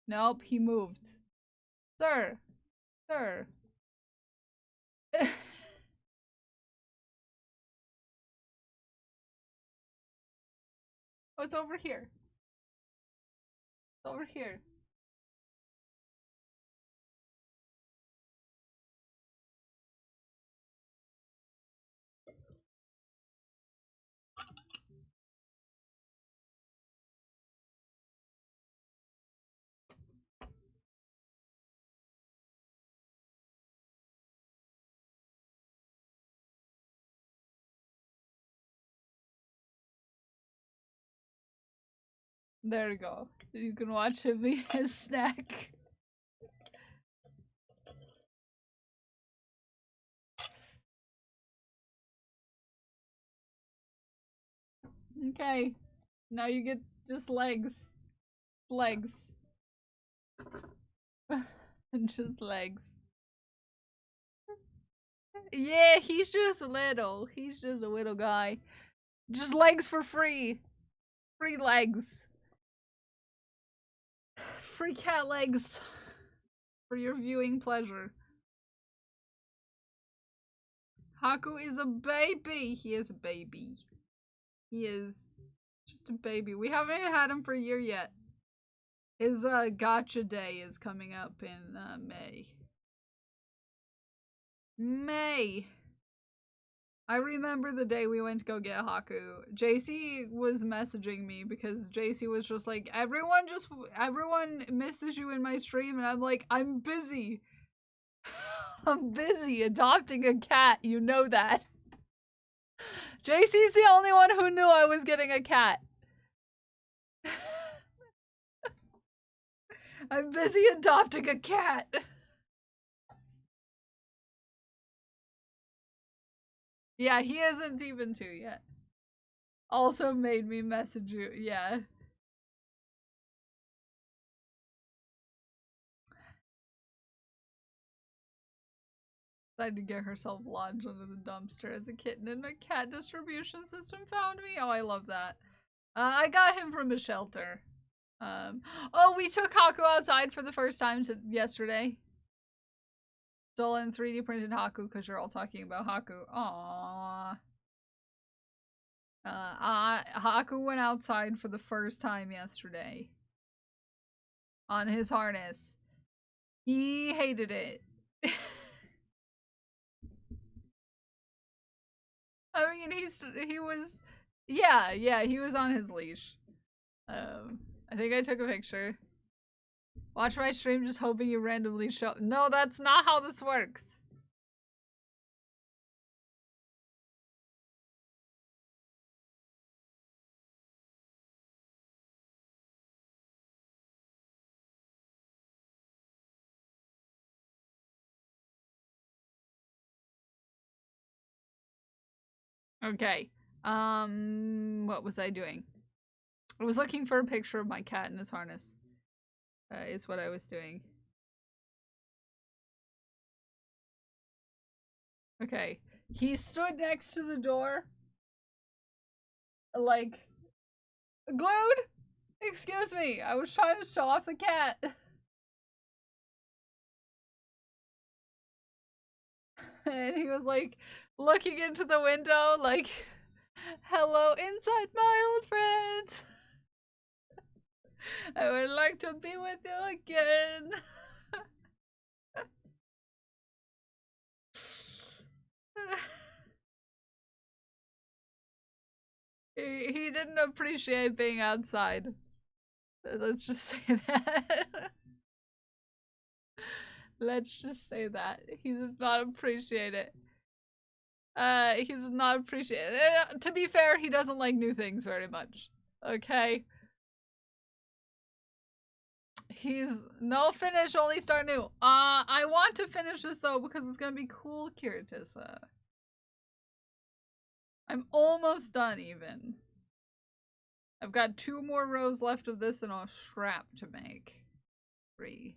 Nope, he moved. Sir! Sir! Oh, it's over here. It's over here. There we go. You can watch him eat his snack. Okay. Now you get just legs. Legs. And just legs. Yeah, he's just little. He's just a little guy. Just legs for free. Free legs. Free cat legs. For your viewing pleasure. Haku is a baby. He is a baby. He is just a baby. We haven't even had him for a year yet. His gotcha day is coming up in May. May. I remember the day we went to go get Haku. JC was messaging me because JC was just like, everyone misses you in my stream, and I'm like, I'm busy. I'm busy adopting a cat, you know that. JC's the only one who knew I was getting a cat. I'm busy adopting a cat. Yeah, he isn't even 2 yet. Also made me message you, yeah. Decided to get herself lodged under the dumpster as a kitten, and a cat distribution system found me. Oh, I love that. I got him from a shelter. Oh, we took Haku outside for the first time yesterday. Stolen 3D printed Haku because you're all talking about Haku. Aww. Haku went outside for the first time yesterday. On his harness. He hated it. I mean, he was Yeah, he was on his leash. I think I took a picture. Watch my stream just hoping you randomly show. No, that's not how this works. Okay. What was I doing? I was looking for a picture of my cat in his harness. Is what I was doing. Okay. He stood next to the door. Like, glued? Excuse me. I was trying to show off the cat. And he was like looking into the window like, hello inside my old friends. I would like to be with you again. He didn't appreciate being outside. Let's just say that. Let's just say that. He does not appreciate it. He does not appreciate it. To be fair, he doesn't like new things very much. Okay? He's no finish, only start new. I want to finish this though because it's gonna be cool, Kiritis. I'm almost done even. I've got 2 more rows left of this and a strap to make. 3.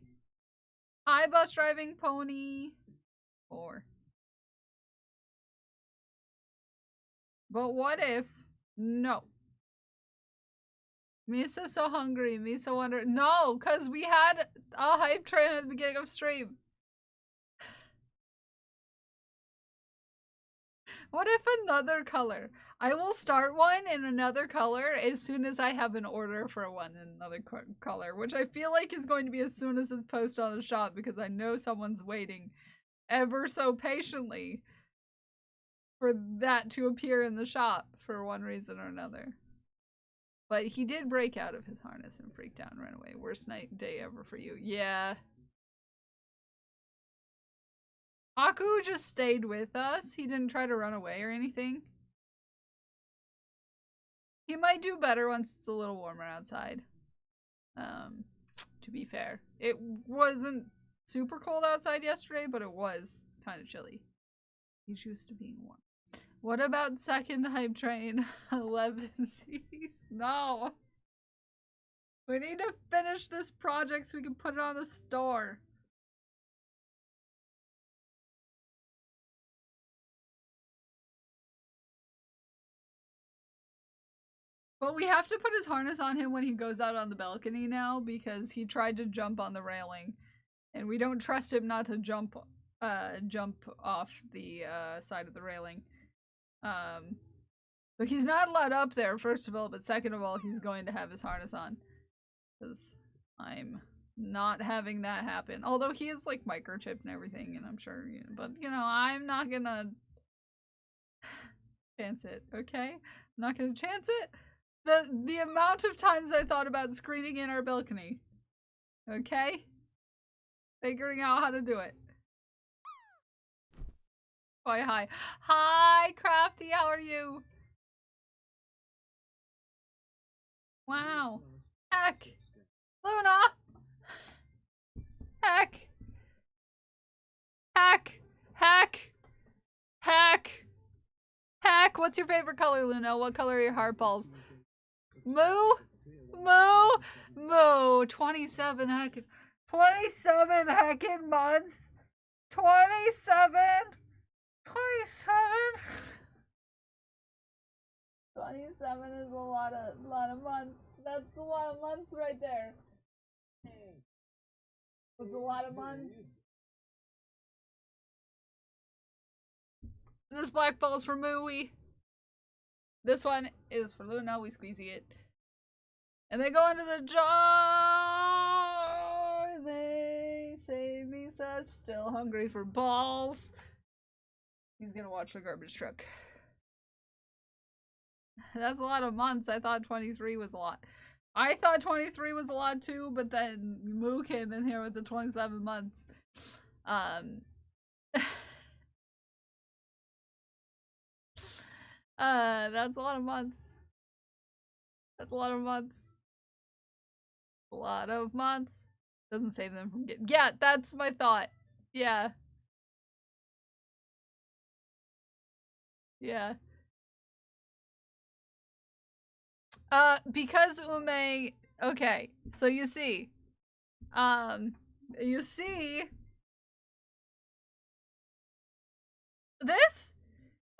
Hi, bus driving pony. 4. But what if? No. Misa's so hungry. Misa wonder. No, because we had a hype train at the beginning of stream. What if another color? I will start one in another color as soon as I have an order for one in another color, which I feel like is going to be as soon as it's posted on the shop because I know someone's waiting ever so patiently for that to appear in the shop for one reason or another. But he did break out of his harness and freaked out and ran away. Worst day ever for you. Yeah. Aku just stayed with us. He didn't try to run away or anything. He might do better once it's a little warmer outside. To be fair. It wasn't super cold outside yesterday, but it was kind of chilly. He's used to being warm. What about second hype train? 11 C's? No. We need to finish this project so we can put it on the store. But we have to put his harness on him when he goes out on the balcony now because he tried to jump on the railing. And we don't trust him not to jump off the side of the railing. But he's not allowed up there, first of all, but second of all, he's going to have his harness on. Because I'm not having that happen. Although he is like microchipped and everything, and I'm sure, you know, but you know, I'm not gonna chance it, okay? I'm not gonna chance it. The amount of times I thought about screening in our balcony. Okay? Figuring out how to do it. Hi, hi. Hi, Crafty, how are you? Wow. Heck. Luna! Heck. Heck. Heck. Heck. Heck. What's your favorite color, Luna? What color are your heart balls? Moo? Moo? Moo. 27 heckin'. 27 heckin' months? 27? 27? 27 is a lot of months. That's a lot of months right there. That's a lot of months. This black ball's for Mooey. This one is for Luna. We squeezy it. And they go into the jar. They say Misa's still hungry for balls. He's gonna watch the garbage truck. That's a lot of months. I thought 23 was a lot. I thought 23 was a lot too, but then Moo came in here with the 27 months. That's a lot of months. That's a lot of months. A lot of months. Doesn't save them from getting. Yeah, that's my thought. Yeah. Yeah. Because Ume. Okay, so you see. You see. This?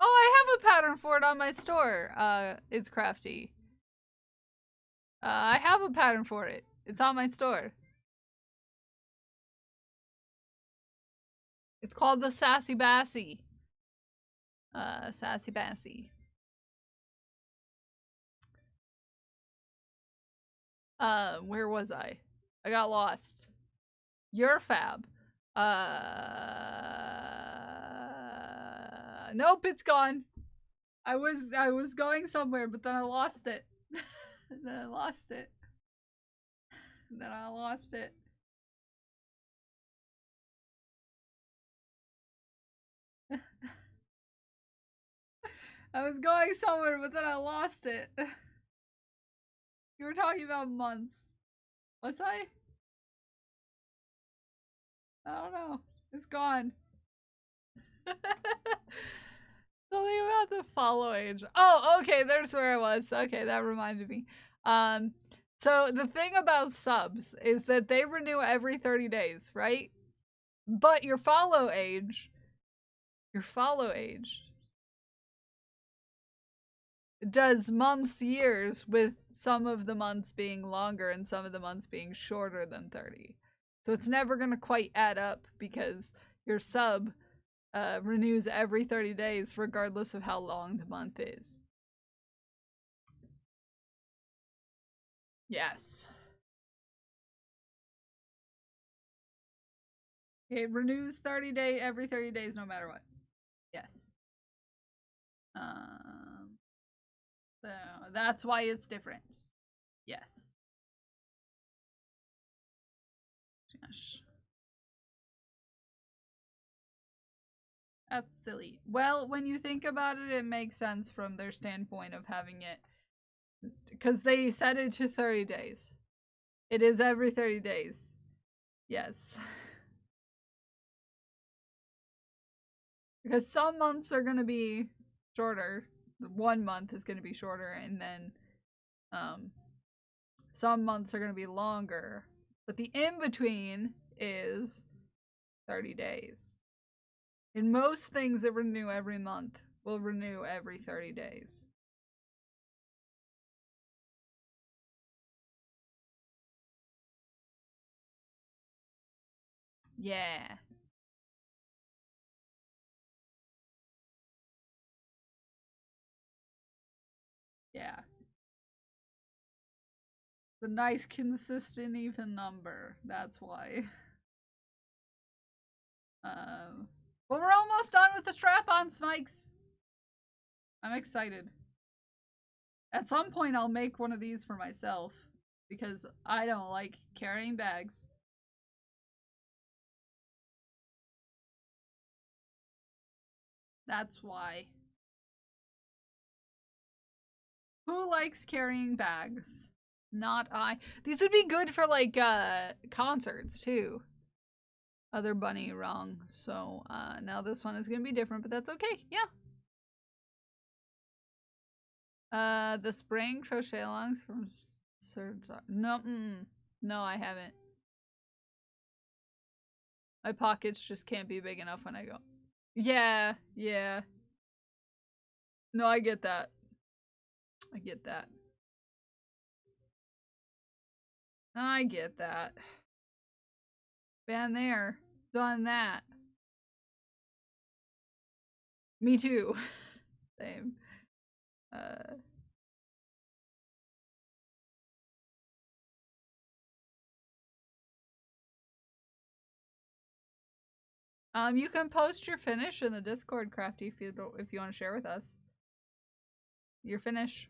Oh, I have a pattern for it on my store. It's crafty. I have a pattern for it. It's on my store. It's called the Sassy Bassy. Sassy Bassy. Where was I? I got lost. Your fab. Nope, it's gone. I was going somewhere, but then I lost it. Then I lost it. Then I lost it. I was going somewhere, but then I lost it. You were talking about months. Was I? I don't know. It's gone. Something about the follow age. Oh, okay, there's where I was. Okay, that reminded me. So the thing about subs is that they renew every 30 days, right? But your follow age does months, years, with some of the months being longer and some of the months being shorter than 30. So it's never going to quite add up because your sub renews every 30 days regardless of how long the month is. Yes. It renews every 30 days no matter what. Yes. So that's why it's different. Yes. Gosh. That's silly. Well, when you think about it, it makes sense from their standpoint of having it. Because they set it to 30 days. It is every 30 days. Yes. Because some months are going to be shorter. 1 month is going to be shorter, and then some months are going to be longer. But the in-between is 30 days. And most things that renew every month will renew every 30 days. Yeah. Yeah. The nice, consistent, even number. That's why. Well, we're almost done with the strap-on smikes. I'm excited. At some point, I'll make one of these for myself because I don't like carrying bags. That's why. Who likes carrying bags? Not I. These would be good for like concerts too. Other bunny wrong. So now this one is gonna be different, but that's okay. Yeah. The spring crochet alongs from no, no, I haven't. My pockets just can't be big enough when I go. Yeah, yeah. No, I get that. I get that. I get that. Been there, done that. Me too. Same. You can post your finish in the Discord, Crafty, if you want to share with us. You're finished?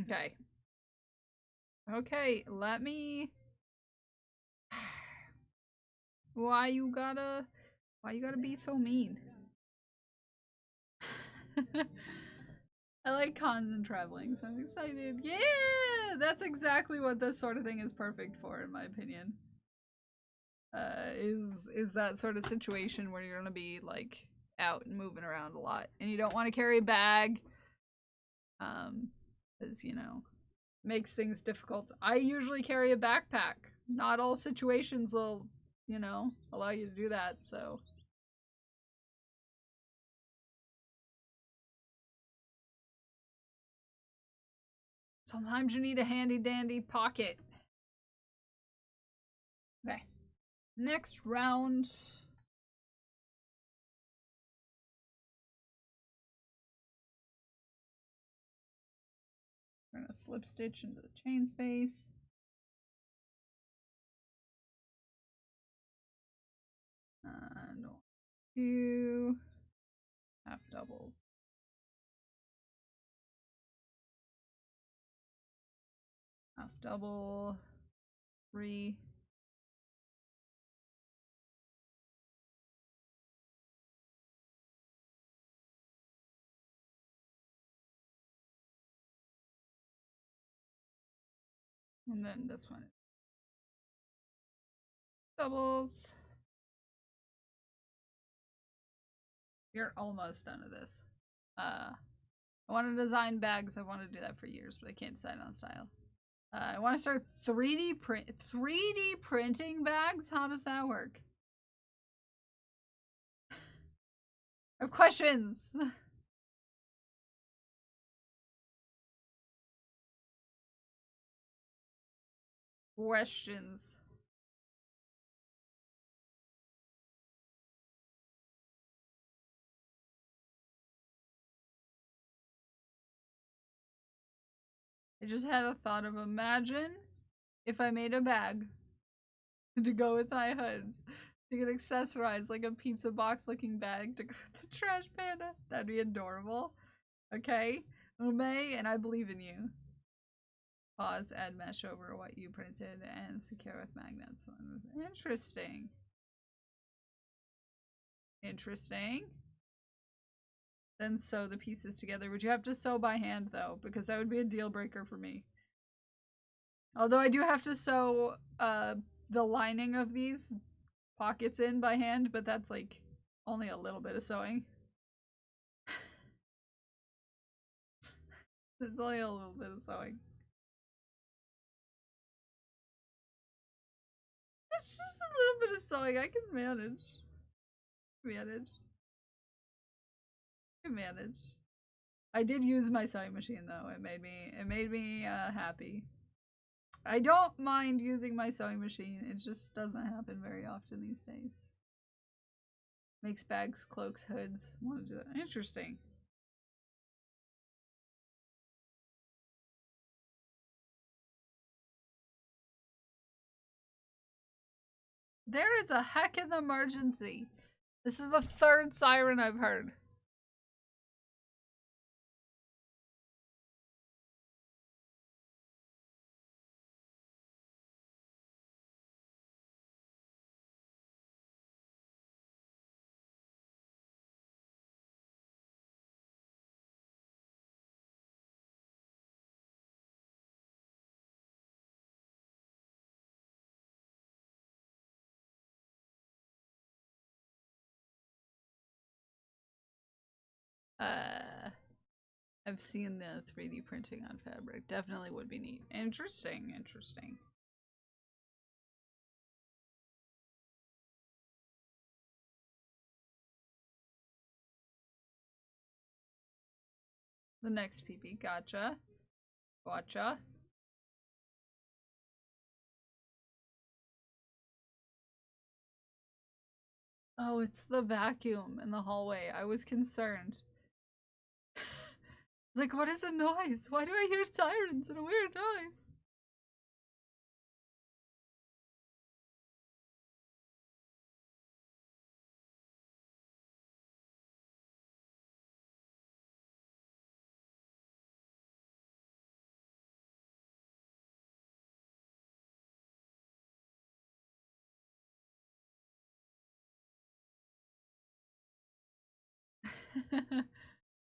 Okay. Okay, let me... Why you gotta be so mean? I like cons and traveling, so I'm excited. Yeah! That's exactly what this sort of thing is perfect for, in my opinion. Is that sort of situation where you're gonna be, like, out and moving around a lot, and you don't want to carry a bag. Because, you know, makes things difficult. I usually carry a backpack. Not all situations will, you know, allow you to do that, so... Sometimes you need a handy dandy pocket. Okay. Next round. We're gonna slip stitch into the chain space. And 1, 2 half doubles. Half double. 3. And then this one. Doubles. You're almost done with this. I want to design bags. I want to do that for years, but I can't decide on style. I want to start 3D printing bags. How does that work? I have questions. Questions. I just had a thought of, imagine if I made a bag to go with my hoods. To get accessorized like a pizza box looking bag to go with the trash panda. That'd be adorable. Okay? Ume, and I believe in you. Pause, add mesh over what you printed, and secure with magnets. Interesting. Interesting. Then sew the pieces together. Would you have to sew by hand, though? Because that would be a deal breaker for me. Although I do have to sew the lining of these pockets in by hand, but that's like only a little bit of sewing. It's only a little bit of sewing. It's just a little bit of sewing. I can manage. I did use my sewing machine though. It made me happy. I don't mind using my sewing machine. It just doesn't happen very often these days. Makes bags, cloaks, hoods. Want to do that? Interesting. There is a heck in the emergency. This is the 3rd siren I've heard. I've seen the 3D printing on fabric. Definitely would be neat. Interesting, interesting. The next PP, gotcha. Gotcha. Oh, it's the vacuum in the hallway. I was concerned. Like, what is the noise? Why do I hear sirens and a weird noise?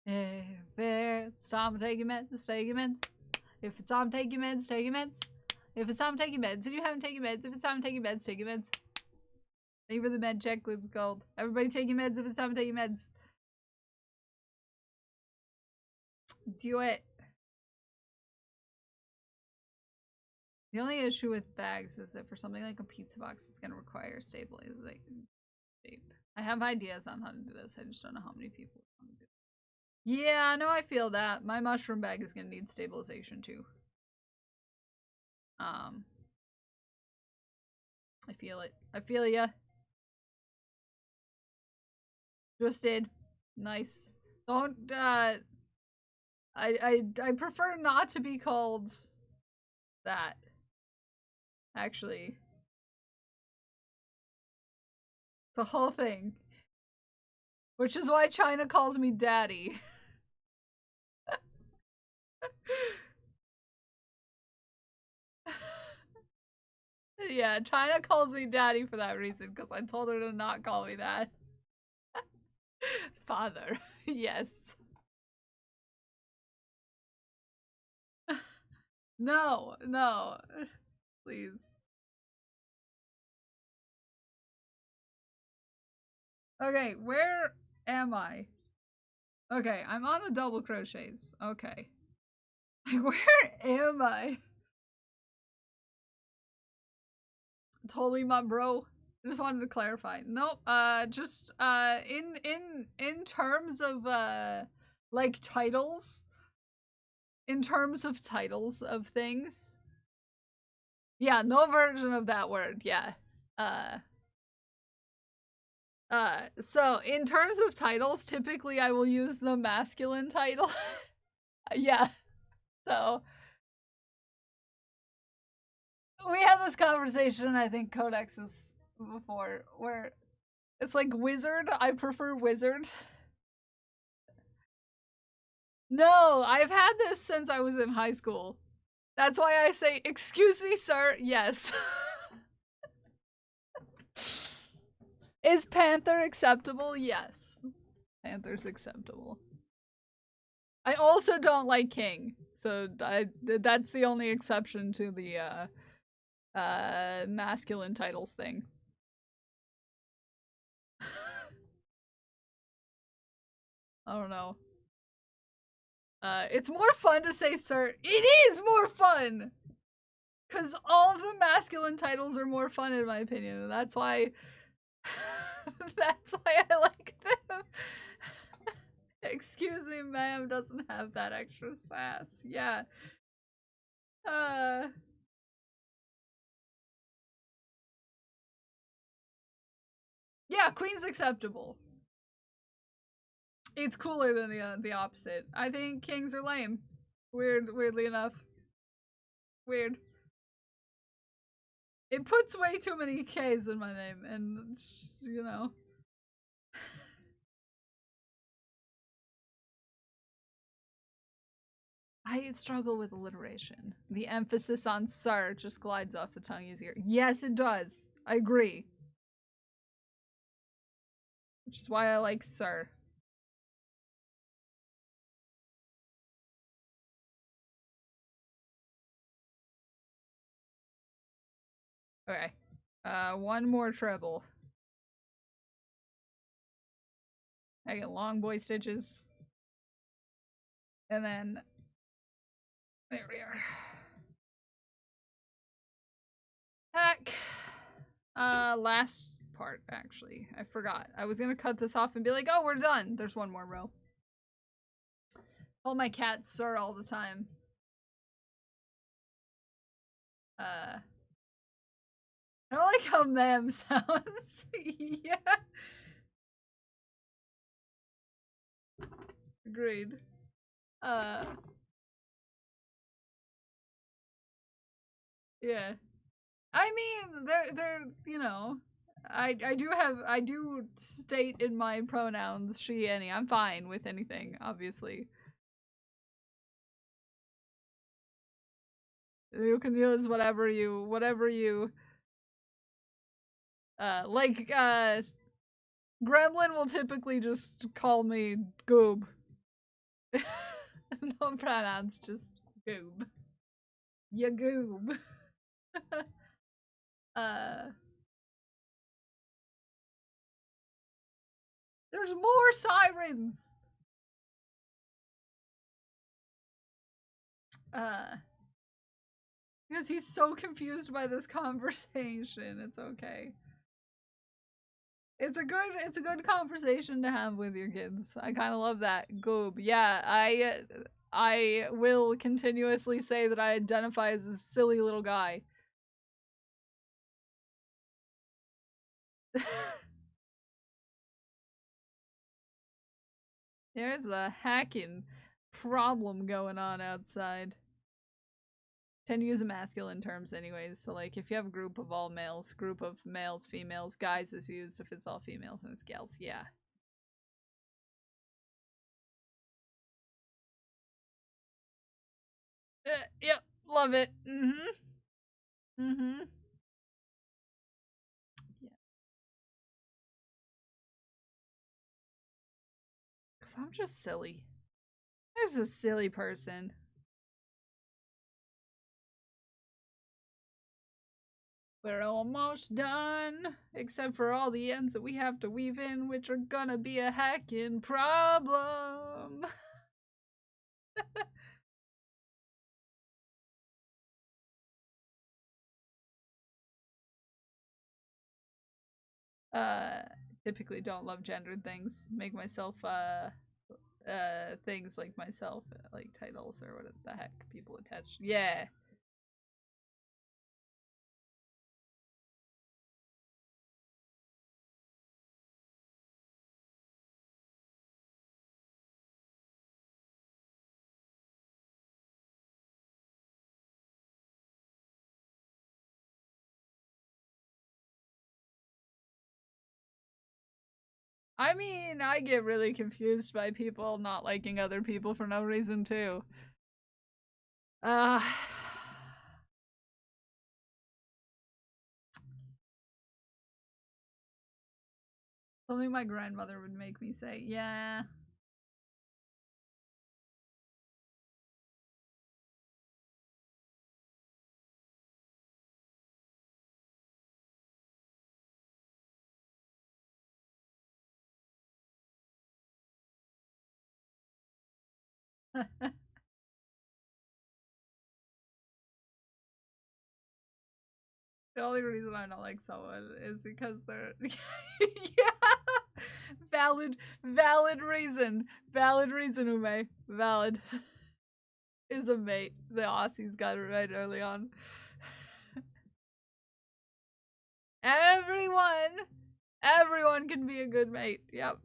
If it's time to take your meds, take your meds. If it's time to take your meds, take your meds. If it's time to take your meds and you haven't taken your meds, if it's time to take your meds, take your meds. Thank you for the med check, Loops Gold. Everybody take your meds if it's time to take your meds. Do it. The only issue with bags is that for something like a pizza box, it's going to require stabilization shape. I have ideas on how to do this. I just don't know how many people want to do it. Yeah, no, I feel that. My mushroom bag is going to need stabilization too. I feel it. I feel ya. Just did. Nice. Don't, I prefer not to be called that. Actually. The whole thing. Which is why China calls me daddy. Yeah, China calls me daddy for that reason, because I told her to not call me that. Father. Yes. No, no. Please. Okay, where am I? Okay, I'm on the double crochets. Okay. Where am I? Totally my bro. I just wanted to clarify. Nope, just in terms of like titles. In terms of titles of things. Yeah, no version of that word, yeah. So in terms of titles, typically I will use the masculine title. Yeah. So we had this conversation, I think Codexes before, where it's like wizard. I prefer wizard. No, I've had this since I was in high school. That's why I say, excuse me, sir. Yes. Is Panther acceptable? Yes. Panther's acceptable. I also don't like King, so that's the only exception to the masculine titles thing. I don't know. It's more fun to say sir. It is more fun! Because all of the masculine titles are more fun in my opinion, and that's why that's why I like them. Excuse me, ma'am doesn't have that extra sass. Yeah. Yeah, Queen's acceptable. It's cooler than the opposite. I think Kings are lame. Weirdly enough. Weird. It puts way too many K's in my name, and you know. I struggle with alliteration. The emphasis on sir just glides off the tongue easier. Yes, it does. I agree. Which is why I like sir. Okay. One more treble. I get long boy stitches. And then there we are. Pack. Last part, actually. I forgot. I was gonna cut this off and be like, oh, we're done. There's one more row. Call my cat sir all the time. I don't like how ma'am sounds. Yeah. Agreed. Yeah. I mean, they're, you know, I do state in my pronouns she, any. I'm fine with anything, obviously. You can use whatever you, like, Gremlin will typically just call me Goob. No pronouns, just Goob. Ya Goob. There's more sirens! Because he's so confused by this conversation. It's okay. It's a good conversation to have with your kids. I kind of love that. Goob. Yeah, I will continuously say that I identify as a silly little guy. There's a hacking problem going on outside. Tend to use a masculine terms anyways, so like if you have a group of all males, group of males, females, guys is used if it's all females and it's gals, yeah. Yep, love it. Mm-hmm. Mm-hmm. Yeah. Cause I'm just silly. I'm just a silly person. We're almost done, except for all the ends that we have to weave in, which are gonna be a hacking problem. Typically don't love gendered things. Make myself, things like myself, like titles or what the heck people attach. Yeah. I mean, I get really confused by people not liking other people for no reason too. Something my grandmother would make me say, yeah. The only reason I don't like someone is because they're yeah. Valid reason. Valid reason, Ume. Valid. Is a mate. The Aussies got it right early on. Everyone can be a good mate. Yep.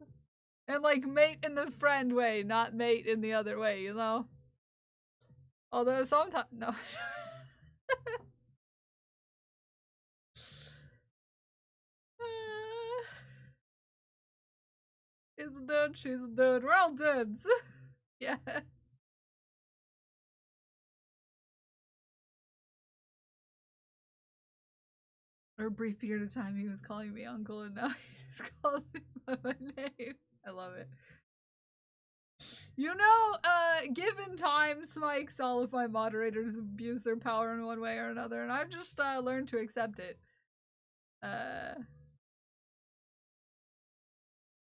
And like mate in the friend way, not mate in the other way, you know? Although sometimes no. He's a dude, she's a dude. We're all dudes. Yeah. For a brief period of time, he was calling me uncle, and now he just calls me by my name. I love it. You know, given time, Smikes, all of my moderators abuse their power in one way or another, and I've just learned to accept it.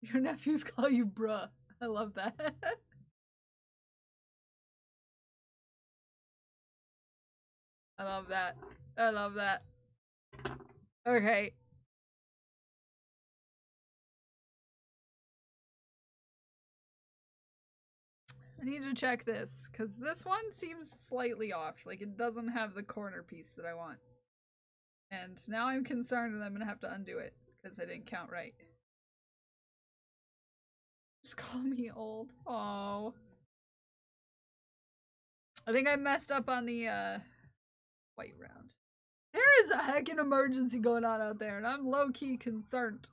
Your nephews call you bruh. I love that. I love that. I love that. Okay. I need to check this, because this one seems slightly off. Like, it doesn't have the corner piece that I want. And now I'm concerned that I'm gonna have to undo it, because I didn't count right. Just call me old. Oh. I think I messed up on the, white round. There is a heckin' emergency going on out there, and I'm low-key concerned.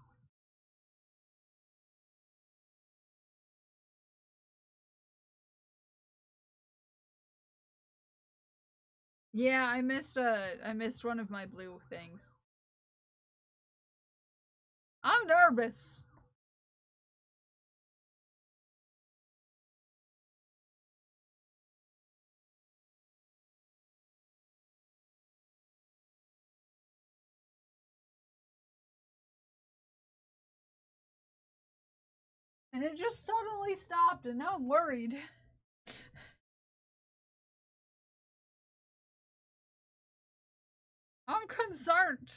Yeah, I missed one of my blue things. I'm nervous. And it just suddenly stopped, and now I'm worried. I'm concerned.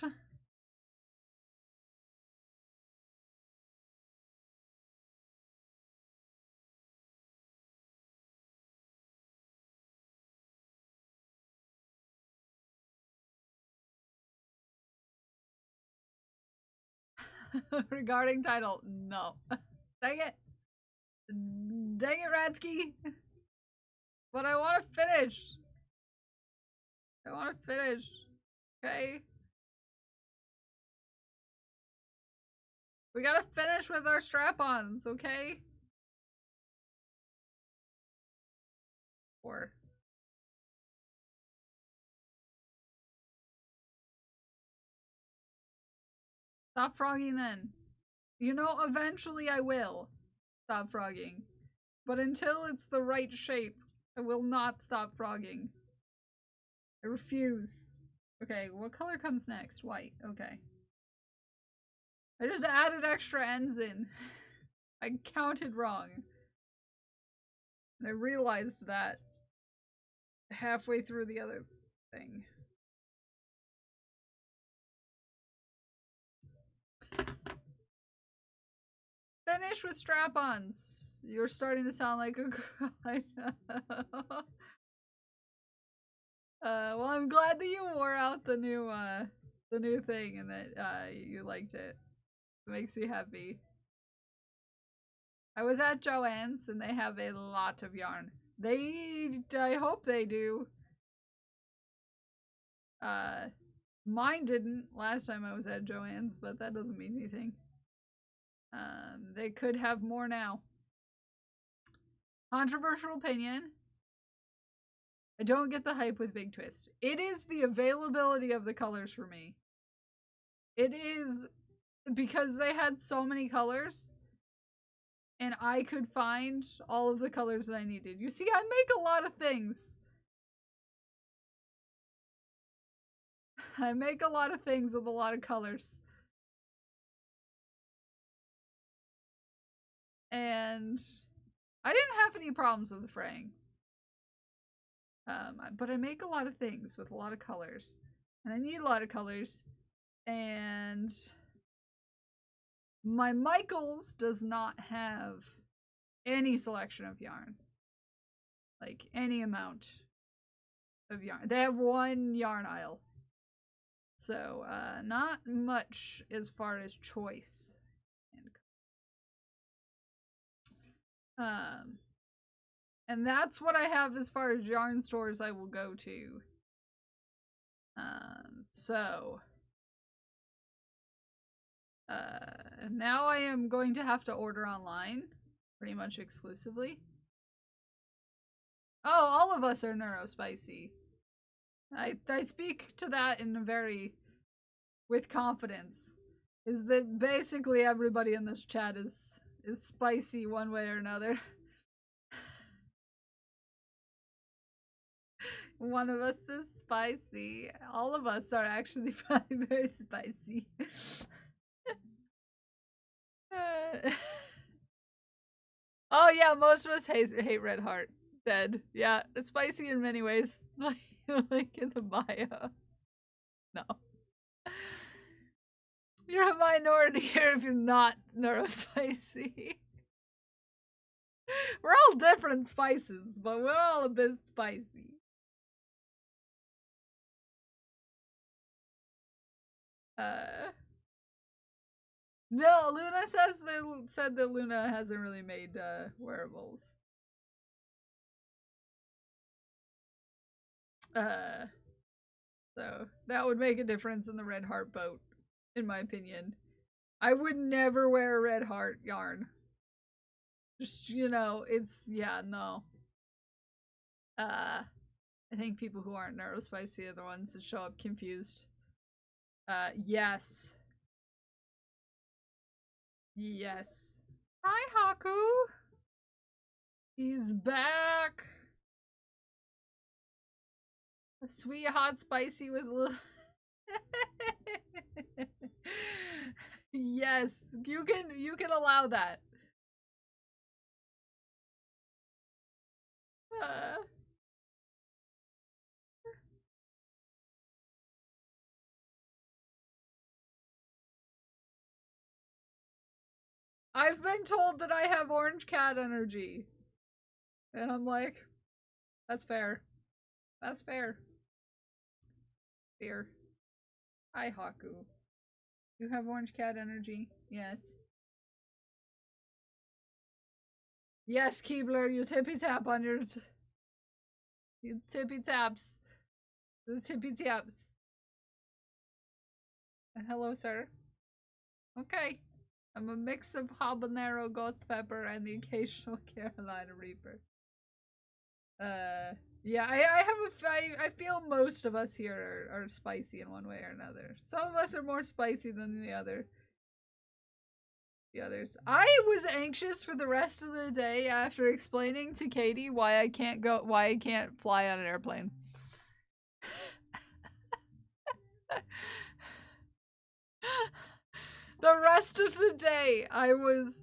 Regarding title, no. Dang it. Dang it, Radsky. But I want to finish. I want to finish. Okay? We gotta finish with our strap-ons, okay? Or... Stop frogging then. You know, eventually I will stop frogging. But until it's the right shape, I will not stop frogging. I refuse. Okay, what color comes next? White. Okay. I just added extra ends in. I counted wrong. And I realized that halfway through the other thing. Finish with strap-ons. You're starting to sound like a girl. Well, I'm glad that you wore out the new thing and that you liked it. It makes me happy. I was at Joann's and they have a lot of yarn. I hope they do. Mine didn't last time I was at Joann's, but that doesn't mean anything. They could have more now. Controversial opinion. I don't get the hype with Big Twist. It is the availability of the colors for me. It is because they had so many colors and I could find all of the colors that I needed. You see, I make a lot of things. I make a lot of things with a lot of colors. And I didn't have any problems with the fraying. But I make a lot of things with a lot of colors. And I need a lot of colors. And my Michaels does not have any selection of yarn. Like, any amount of yarn. They have one yarn aisle. So, not much as far as choice. And that's what I have as far as yarn stores I will go to. Now I am going to have to order online, pretty much exclusively. Oh, all of us are neurospicy. I speak to that in a very, with confidence. Is that basically everybody in this chat is spicy one way or another. One of us is spicy. All of us are actually probably very spicy. Oh yeah, most of us hate Red Heart. Dead. Yeah, it's spicy in many ways. Like in the bio. No. You're a minority here if you're not neurospicy. We're all different spices, but we're all a bit spicy. No, Luna said that Luna hasn't really made wearables. So that would make a difference in the Red Heart boat, in my opinion. I would never wear a Red Heart yarn. Just, you know, it's, yeah, no. I think people who aren't neurospicy are the ones that show up confused. Yes. Yes. Hi, Haku! He's back! A sweet, hot, spicy with little... Yes, you can allow that. I've been told that I have orange cat energy. And I'm like, that's fair. That's fair. Fair. Hi, Haku. You have orange cat energy? Yes. Yes, Keebler, you tippy tap on your... You tippy taps. The tippy taps. Hello, sir. Okay. I'm a mix of habanero, ghost pepper, and the occasional Carolina Reaper. Yeah, I feel most of us here are spicy in one way or another. Some of us are more spicy than the others. I was anxious for the rest of the day after explaining to Katie why I can't fly on an airplane. The rest of the day I was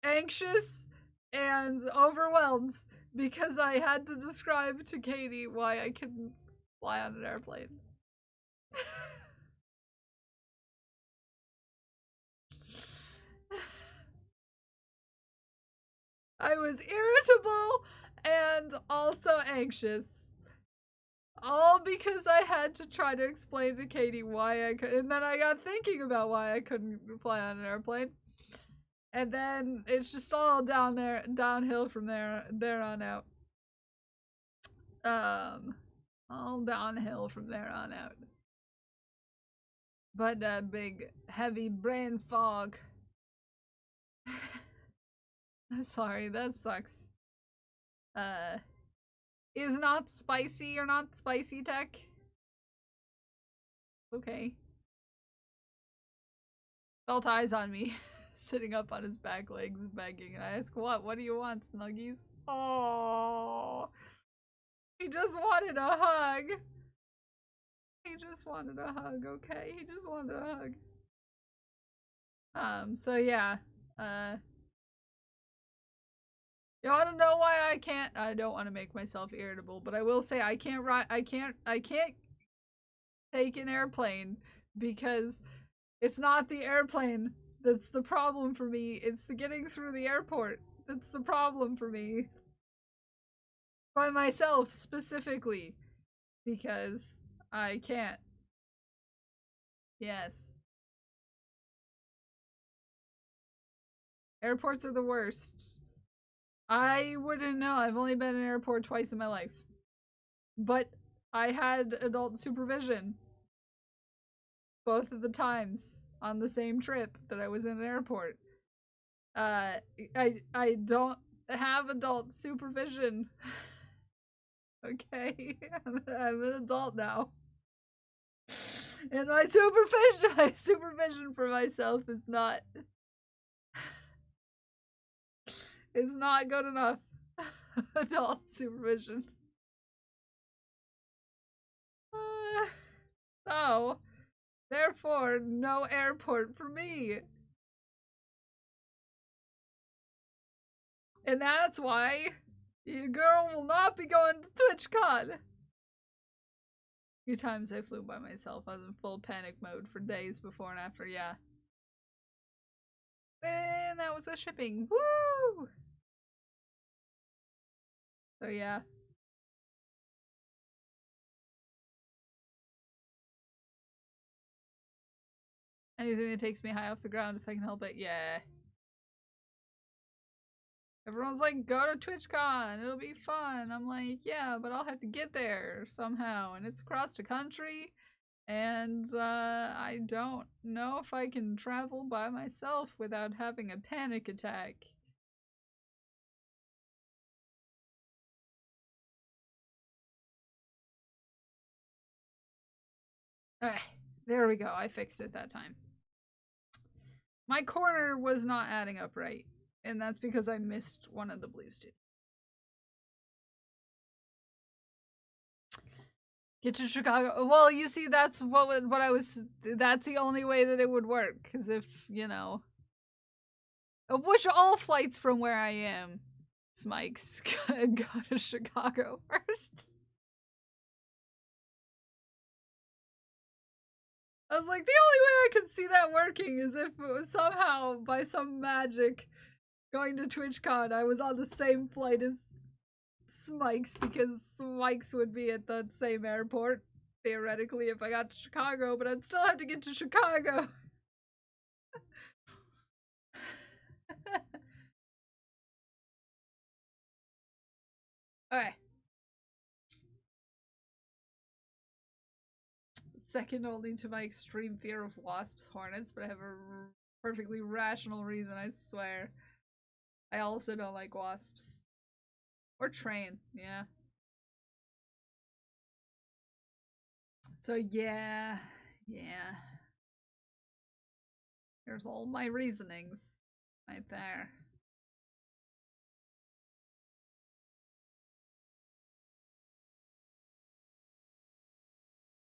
anxious and overwhelmed because I had to describe to Katie why I couldn't fly on an airplane. I was irritable and also anxious. All because I had to try to explain to Katie why I could, and then I got thinking about why I couldn't fly on an airplane. And then it's just all downhill from there on out. All downhill from there on out. But a big, heavy brain fog. Sorry, that sucks. Is not spicy or not spicy tech? Okay. Felt eyes on me, sitting up on his back legs, begging, and I ask, what? What do you want, Snuggies? Oh, he just wanted a hug. He just wanted a hug, okay? He just wanted a hug. So yeah, you wanna know why I can't? I don't want to make myself irritable, but I will say I can't take an airplane because it's not the airplane that's the problem for me. It's the getting through the airport that's the problem for me. By myself, specifically. Because I can't. Yes. Airports are the worst. I wouldn't know. I've only been in an airport twice in my life. But I had adult supervision. Both of the times on the same trip that I was in an airport. I don't have adult supervision. Okay, I'm an adult now. And my supervision for myself is not good enough. Adult supervision. So, therefore, no airport for me. And that's why your girl will not be going to TwitchCon. A few times I flew by myself. I was in full panic mode for days before and after, yeah. And that was with shipping. Woo! So yeah. Anything that takes me high off the ground if I can help it, yeah. Everyone's like, go to TwitchCon, it'll be fun. I'm like, yeah, but I'll have to get there somehow, and it's across the country, and I don't know if I can travel by myself without having a panic attack. There we go, I fixed it that time. My corner was not adding up right. And that's because I missed one of the blues too. Get to Chicago. Well, you see, that's what I was. That's the only way that it would work. Because if, you know. Of which all flights from where I am Smikes go to Chicago first. I was like, the only way I could see that working is if it was somehow, by some magic, going to TwitchCon, I was on the same flight as Smikes, because Smikes would be at the same airport, theoretically, if I got to Chicago, but I'd still have to get to Chicago. Alright. Second only to my extreme fear of wasps, hornets, but I have a perfectly rational reason, I swear. I also don't like wasps. Or train, yeah. So yeah. There's all my reasonings right there.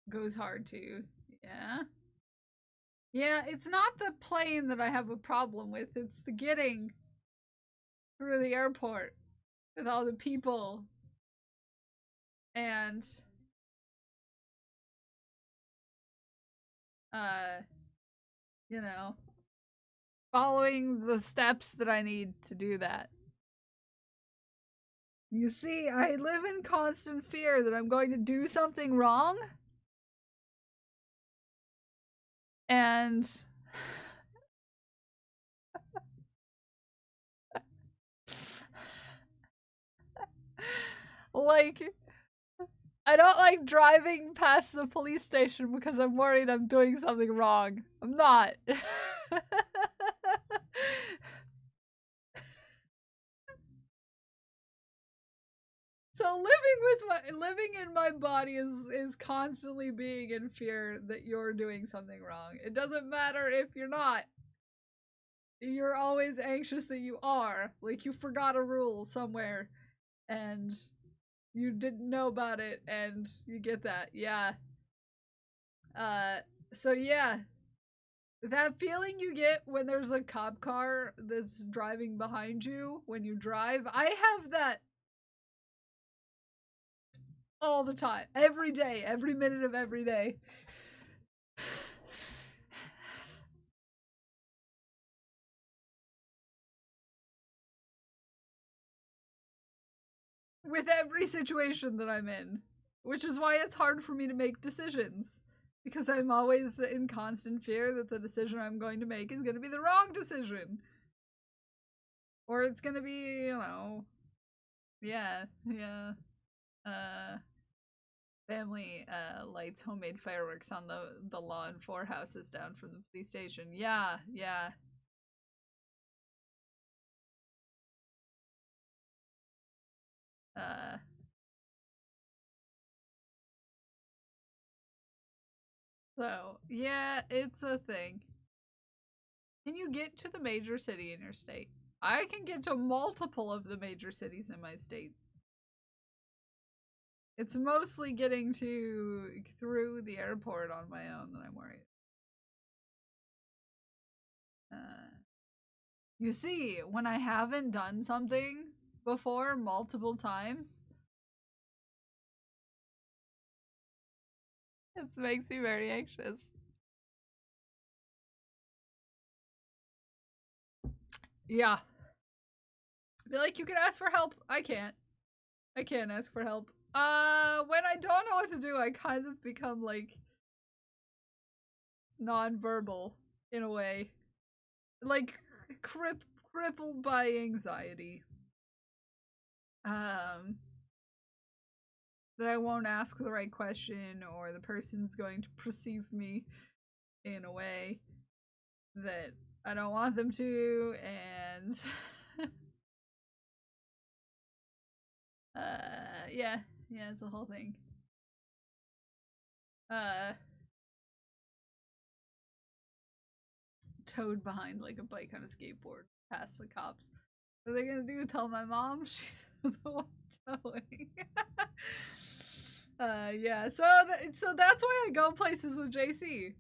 Goes hard too, yeah. Yeah, it's not the plane that I have a problem with, it's the getting through the airport with all the people and you know, following the steps that I need to do that. You see, I live in constant fear that I'm going to do something wrong. And like, I don't like driving past the police station because I'm worried I'm doing something wrong. I'm not. So living in my body is constantly being in fear that you're doing something wrong. It doesn't matter if you're not. You're always anxious that you are. Like you forgot a rule somewhere and you didn't know about it and you get that. Yeah. So yeah. That feeling you get when there's a cop car that's driving behind you when you drive, I have that all the time. Every day. Every minute of every day. With every situation that I'm in. Which is why it's hard for me to make decisions. Because I'm always in constant fear that the decision I'm going to make is going to be the wrong decision. Or it's going to be, you know... Yeah. Family lights homemade fireworks on the lawn 4 houses down from the police station. Yeah. So, yeah, it's a thing. Can you get to the major city in your state? I can get to multiple of the major cities in my state. It's mostly getting through the airport on my own that I'm worried. You see, when I haven't done something before multiple times, it makes me very anxious. Yeah. Be like, you can ask for help. I can't ask for help. When I don't know what to do, I kind of become like non-verbal in a way. Like crippled by anxiety. That I won't ask the right question or the person's going to perceive me in a way that I don't want them to, and yeah, it's a whole thing. Towed behind like a bike on a skateboard past the cops. What are they gonna do? Tell my mom she's the one towing? Yeah. So that's why I go places with JC.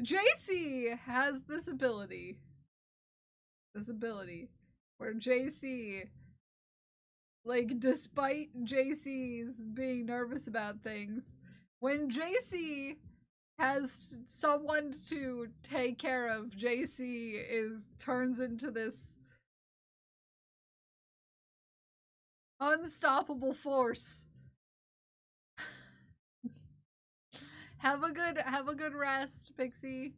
JC has this ability where JC Like, despite JC's being nervous about things, when JC has someone to take care of, JC turns into this unstoppable force. Have a good rest, Pixie.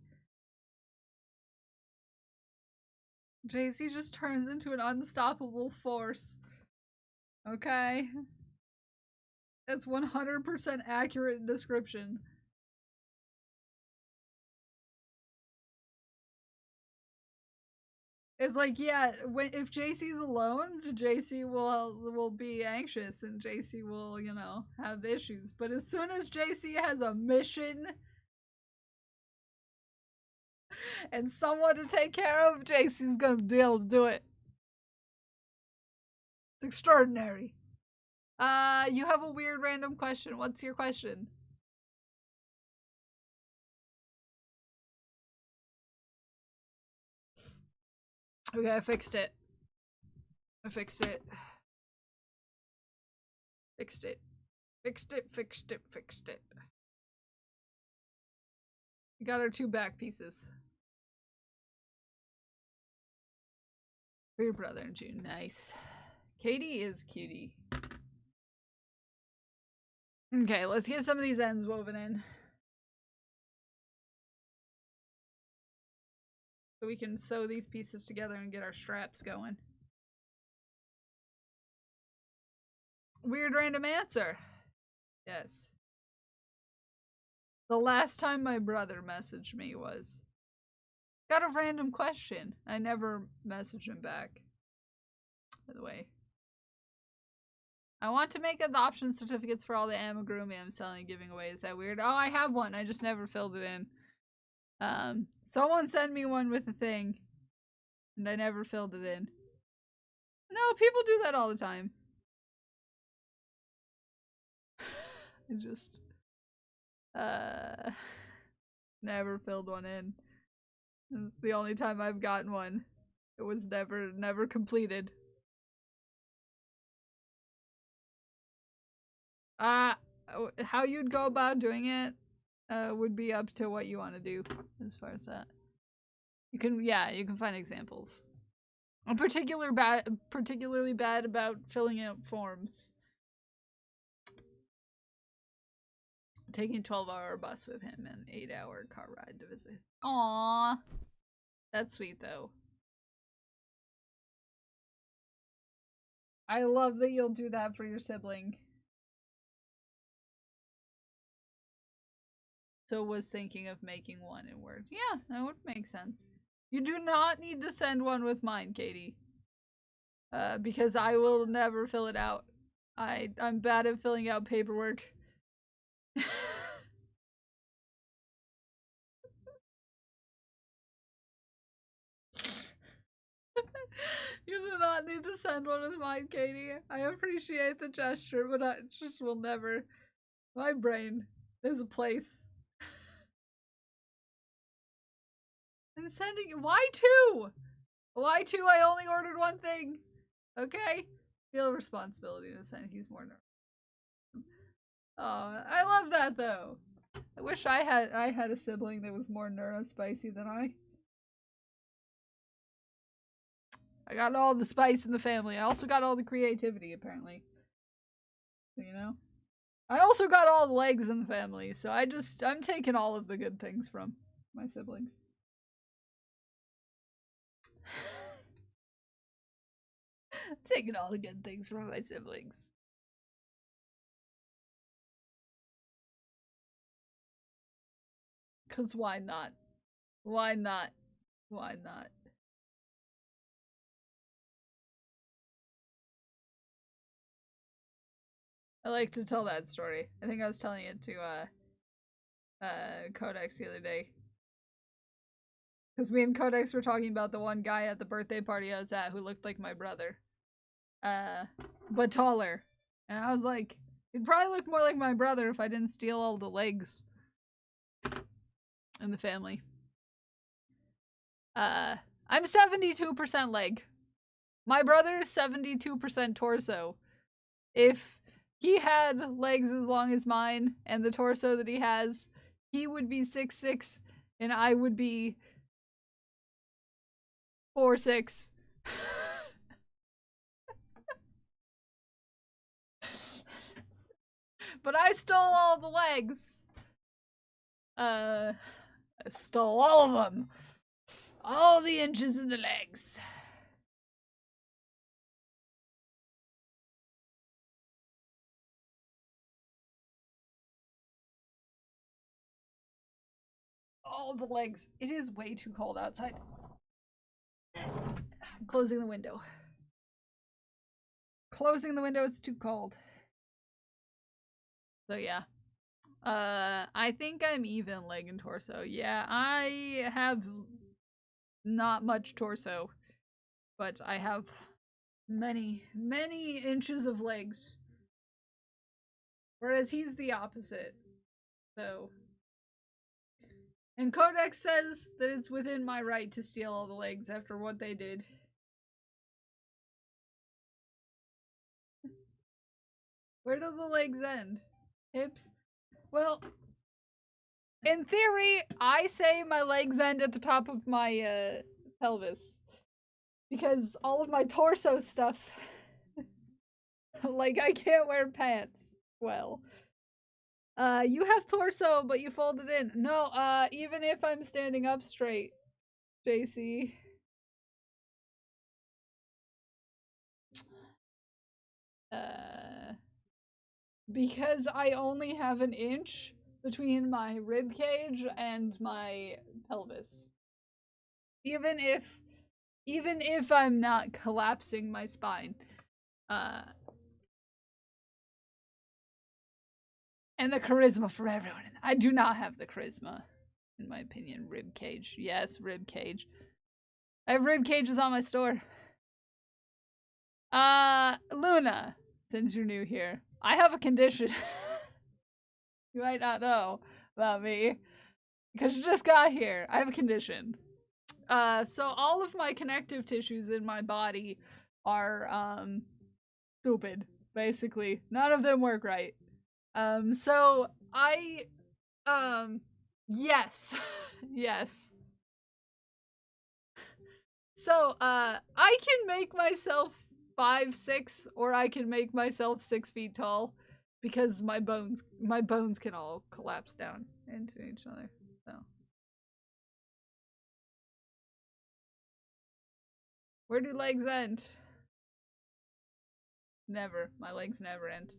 JC just turns into an unstoppable force. Okay? That's 100% accurate description. It's like, yeah, if JC's alone, JC will be anxious and JC will, you know, have issues. But as soon as JC has a mission and someone to take care of, JC's gonna be able to do it. It's extraordinary. You have a weird random question. What's your question? Okay, I fixed it. Fixed it. We got our 2 back pieces. For your brother in June. Nice. Katie is cutie. Okay, let's get some of these ends woven in. So we can sew these pieces together and get our straps going. Weird random answer. Yes. The last time my brother messaged me was, got a random question. I never messaged him back. By the way. I want to make adoption certificates for all the amigurumi I'm selling and giving away. Is that weird? Oh, I have one. I just never filled it in. Someone sent me one with a thing. And I never filled it in. No, people do that all the time. I just never filled one in. It's the only time I've gotten one. It was never completed. How you'd go about doing it would be up to what you want to do as far as that. You can find examples. I'm particularly bad about filling out forms. Taking a 12-hour bus with him and 8-hour car ride to visit. Aww. That's sweet though. I love that you'll do that for your sibling. So was thinking of making one in Word. Yeah, that would make sense. You do not need to send one with mine, Katie. Because I will never fill it out. I'm bad at filling out paperwork. You do not need to send one with mine, Katie. I appreciate the gesture, but I just will never. My brain is a place. I'm sending. Why 2? Why 2? I only ordered one thing. Okay? Feel responsibility to send. He's more nervous. Oh, I love that though. I wish I had a sibling that was more neurospicy than I. I got all the spice in the family. I also got all the creativity, apparently. You know? I also got all the legs in the family, so I'm taking all of the good things from my siblings. Taking all the good things from my siblings. Cause why not? Why not? Why not? I like to tell that story. I think I was telling it to Codex the other day. Because me and Codex were talking about the one guy at the birthday party I was at who looked like my brother. But taller. And I was like, he'd probably look more like my brother if I didn't steal all the legs in the family. I'm 72% leg. My brother is 72% torso. if he had legs as long as mine and the torso that he has, he would be 6'6" and I would be 4'6". But I stole all the legs. I stole all of them. All the inches in the legs. All the legs. It is way too cold outside. I'm closing the window. Closing the window, it's too cold. So yeah. I think I'm even leg and torso. Yeah, I have not much torso, but I have many, many inches of legs. Whereas he's the opposite. So. And Codex says that it's within my right to steal all the legs after what they did. Where do the legs end? Hips? Well, in theory, I say my legs end at the top of my pelvis. Because all of my torso stuff, like I can't wear pants well. You have torso, but you fold it in. No, even if I'm standing up straight, JC. Because I only have an inch between my rib cage and my pelvis. Even if I'm not collapsing my spine. And the charisma for everyone. I do not have the charisma, in my opinion. Rib cage. Yes, rib cage. I have rib cages on my store. Luna, since you're new here, I have a condition. You might not know about me, because you just got here. I have a condition. So all of my connective tissues in my body are, stupid, basically. None of them work right. So I, yes. Yes. So, I can make myself 5'6", or I can make myself 6 feet tall, because my bones can all collapse down into each other, so. Where do legs end? Never. My legs never end.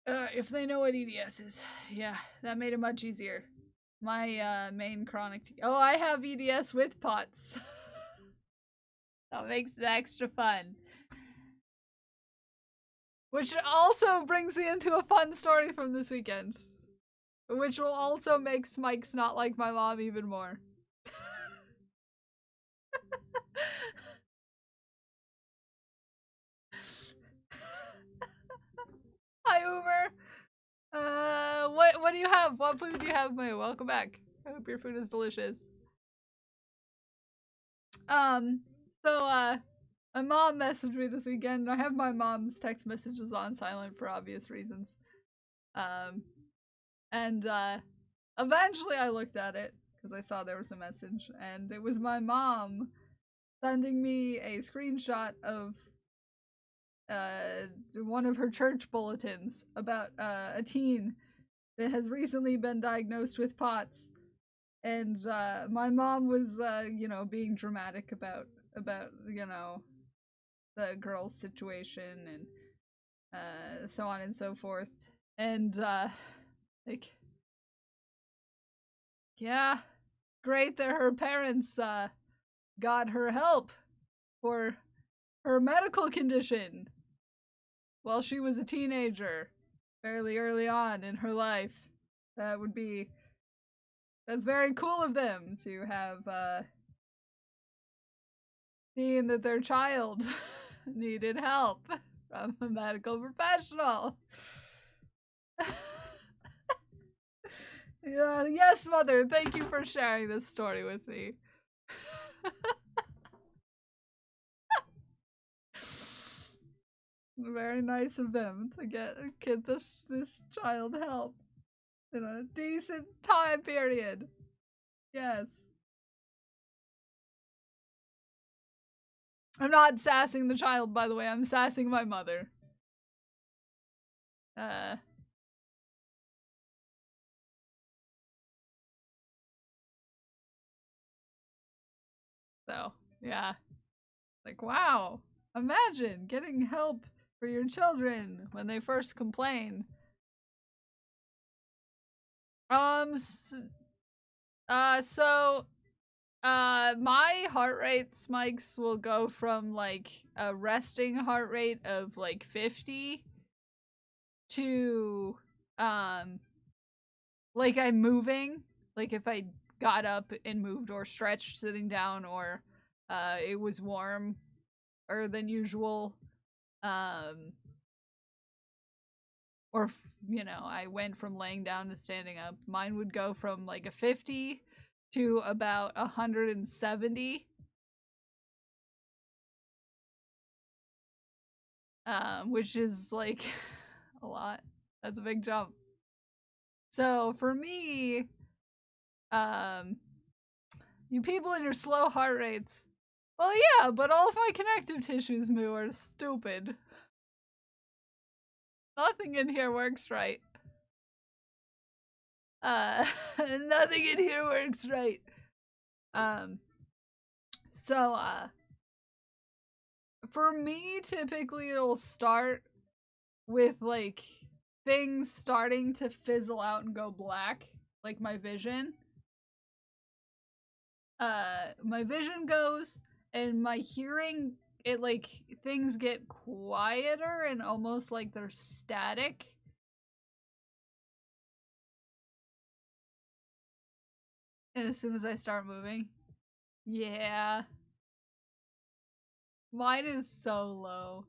If they know what EDS is. Yeah, that made it much easier. My, main chronic oh, I have EDS with POTS. That makes it extra fun. Which also brings me into a fun story from this weekend. Which will also make Smikes not like my mom even more. Hi, Uber. What do you have? What food do you have, Moo? Welcome back. I hope your food is delicious. My mom messaged me this weekend. I have my mom's text messages on silent for obvious reasons. Eventually I looked at it, because I saw there was a message, and it was my mom sending me a screenshot of one of her church bulletins about a teen that has recently been diagnosed with POTS, and my mom was being dramatic about the girl's situation and so on and so forth, and like, yeah, great that her parents got her help for her medical condition while she was a teenager, fairly early on in her life. That's very cool of them to have seen that their child needed help from a medical professional. Yes, Mother, thank you for sharing this story with me. Very nice of them to get this child help in a decent time period. Yes. I'm not sassing the child, by the way. I'm sassing my mother. So, yeah. Like, wow. Imagine getting help for your children when they first complain. My heart rate spikes will go from like a resting heart rate of like 50 to like I'm moving, like if I got up and moved or stretched sitting down, or it was warmer than usual, or you know, I went from laying down to standing up, mine would go from like a 50 to about 170. Which is like a lot. That's a big jump. So for me, you people in your slow heart rates, well, yeah, but all of my connective tissues move are stupid. Nothing in here works right. Nothing in here works right. So, for me, typically it'll start with, like, things starting to fizzle out and go black, like my vision. My vision goes, and my hearing, it, like, things get quieter and almost like they're static. And as soon as I start moving, yeah. Mine is so low.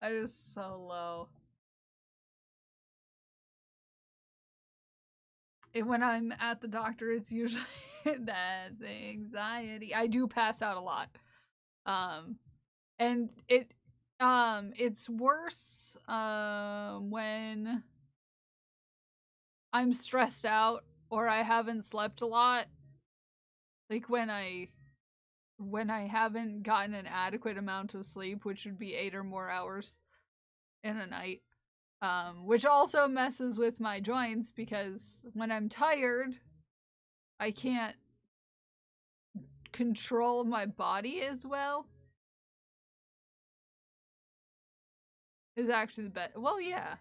It is so low. And when I'm at the doctor, it's usually that's anxiety. I do pass out a lot. And it's worse when I'm stressed out or I haven't slept a lot. Like when I haven't gotten an adequate amount of sleep, which would be 8 or more hours in a night. Which also messes with my joints because when I'm tired, I can't control my body as well. Is actually the best. Well, yeah.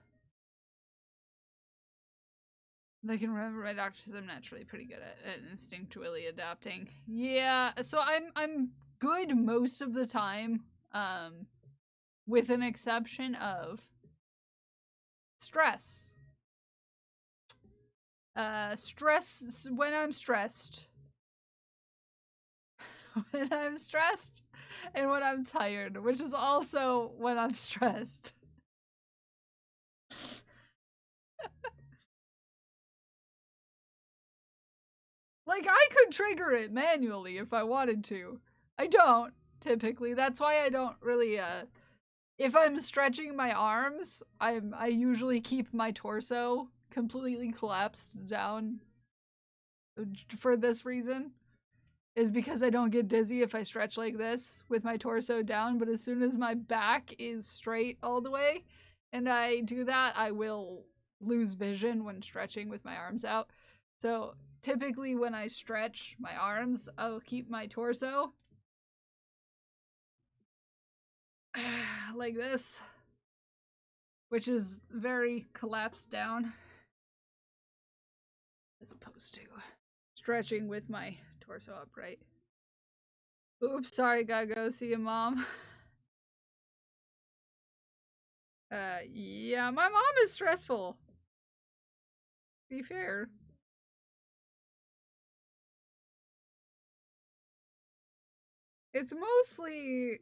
I can remember my doctor says I'm naturally pretty good at instinctually adapting. Yeah, so I'm good most of the time, with an exception of stress. Stress when I'm stressed. When I'm stressed and when I'm tired, which is also when I'm stressed. Like, I could trigger it manually if I wanted to. I don't, typically. That's why I don't really, if I'm stretching my arms, I usually keep my torso completely collapsed down for this reason. Is because I don't get dizzy if I stretch like this with my torso down, but as soon as my back is straight all the way and I do that, I will lose vision when stretching with my arms out. So typically when I stretch my arms, I'll keep my torso like this, which is very collapsed down, as opposed to stretching with my torso upright. Oops, sorry, gotta go see your mom. Yeah, my mom is stressful. To be fair. It's mostly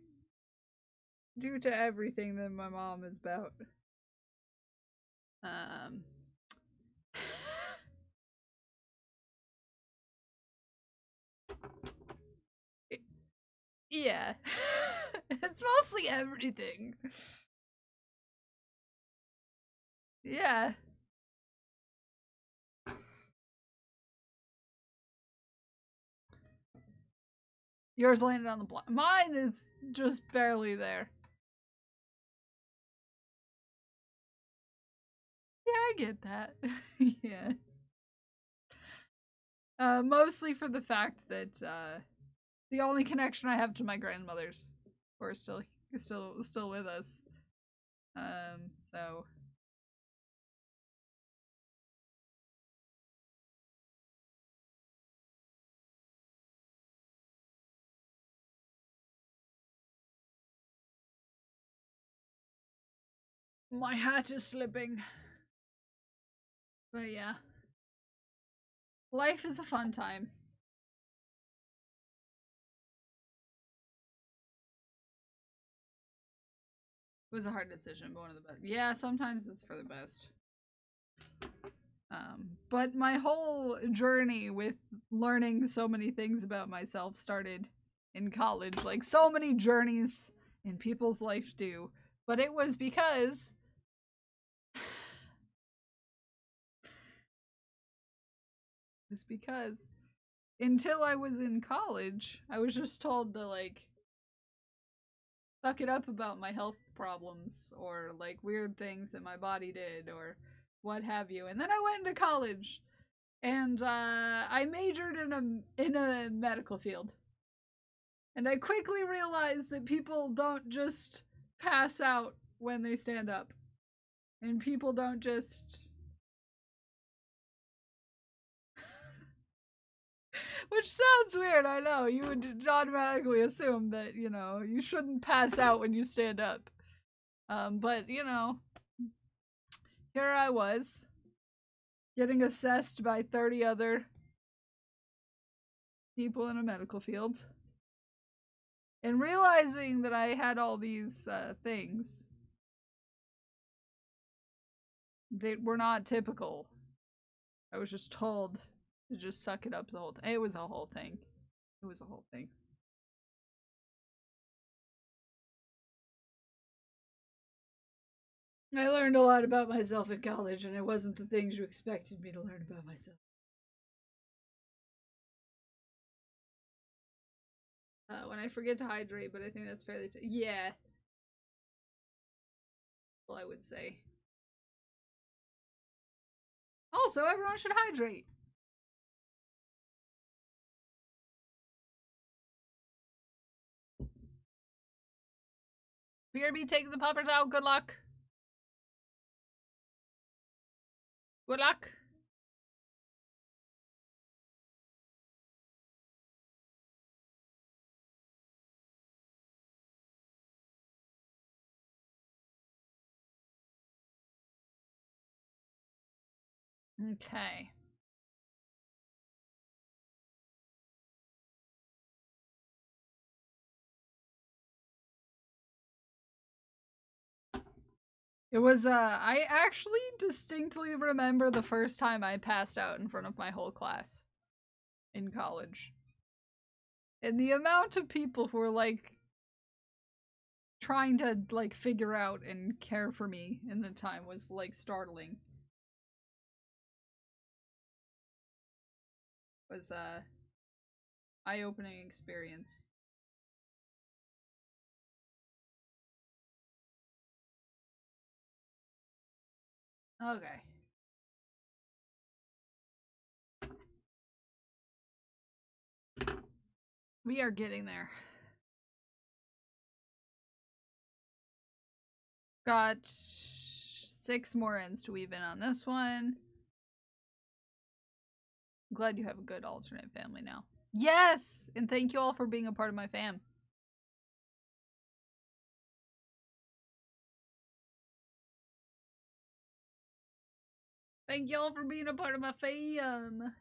due to everything that my mom is about. Yeah. It's mostly everything. Yeah. Yours landed on the block. Mine is just barely there. Yeah, I get that. Yeah. Mostly for the fact that the only connection I have to my grandmothers, who are still with us. So my hat is slipping. But yeah, life is a fun time. It was a hard decision, but one of the best. Yeah, sometimes it's for the best. But my whole journey with learning so many things about myself started in college. Like so many journeys in people's life do. But it was because until I was in college, I was just told to like suck it up about my health problems or like weird things that my body did or what have you. And then I went into college and I majored in a medical field. And I quickly realized that people don't just pass out when they stand up. And people don't just which sounds weird, I know. You would automatically assume that, you know, you shouldn't pass out when you stand up. But, you know, here I was, getting assessed by 30 other people in a medical field, and realizing that I had all these things that were not typical. I was just told to just suck it up the whole time. It was a whole thing. It was a whole thing. I learned a lot about myself in college, and it wasn't the things you expected me to learn about myself. When I forget to hydrate, but I think that's fairly yeah. Well, I would say. Also, everyone should hydrate. BRB taking the poppers out. Good luck. Good luck. Okay. It was, I actually distinctly remember the first time I passed out in front of my whole class in college. And the amount of people who were, like, trying to, like, figure out and care for me in the time was, like, startling. It was, eye-opening experience. Okay. We are getting there. Got 6 more ends to weave in on this one. I'm glad you have a good alternate family now. Yes! And thank you all for being a part of my fam. Thank y'all for being a part of my fam.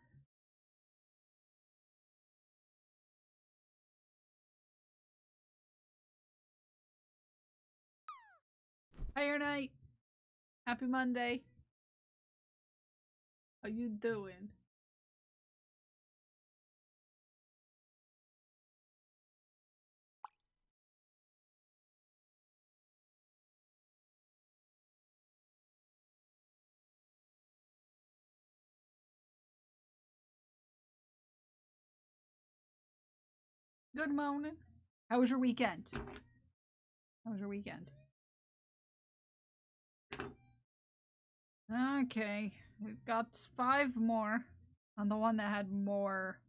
Hi, your night. Happy Monday. How you doing? Good morning. How was your weekend? How was your weekend? Okay, we've got 5 more on the one that had more.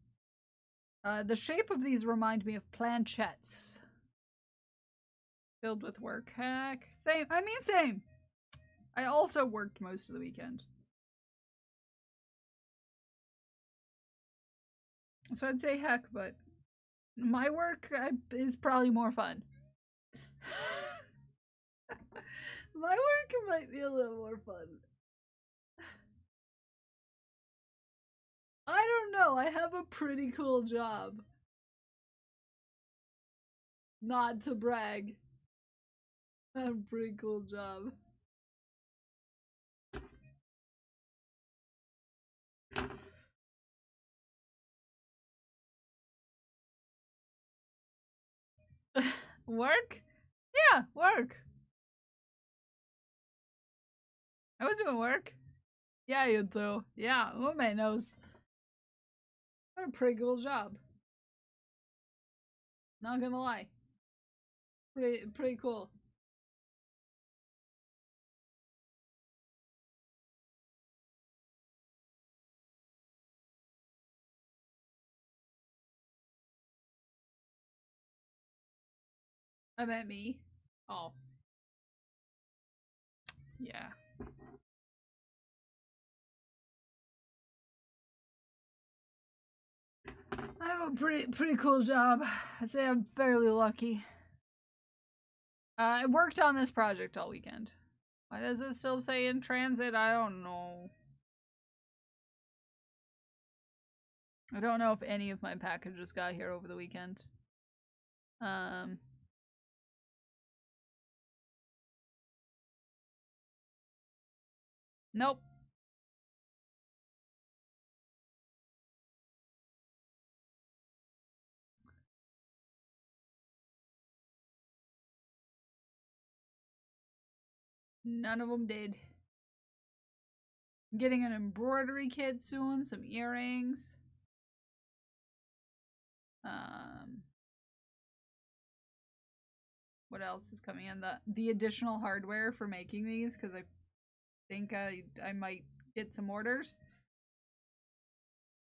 The shape of these remind me of planchettes. Filled with work. Heck. Same. I mean, same. I also worked most of the weekend. So I'd say heck, but my work is probably more fun. My work might be a little more fun. I don't know. I have a pretty cool job. Not to brag. I have a pretty cool job. Work? Yeah, work. I was doing work. Yeah, you do. Yeah, Ume knows. What a pretty cool job. Not gonna lie. Pretty cool. I meant me. Oh. Yeah. I have a pretty cool job. I'd say I'm fairly lucky. I worked on this project all weekend. Why does it still say in transit? I don't know. I don't know if any of my packages got here over the weekend. Nope. None of them did. I'm getting an embroidery kit soon, some earrings. What else is coming in? The additional hardware for making these, because I think I might get some orders.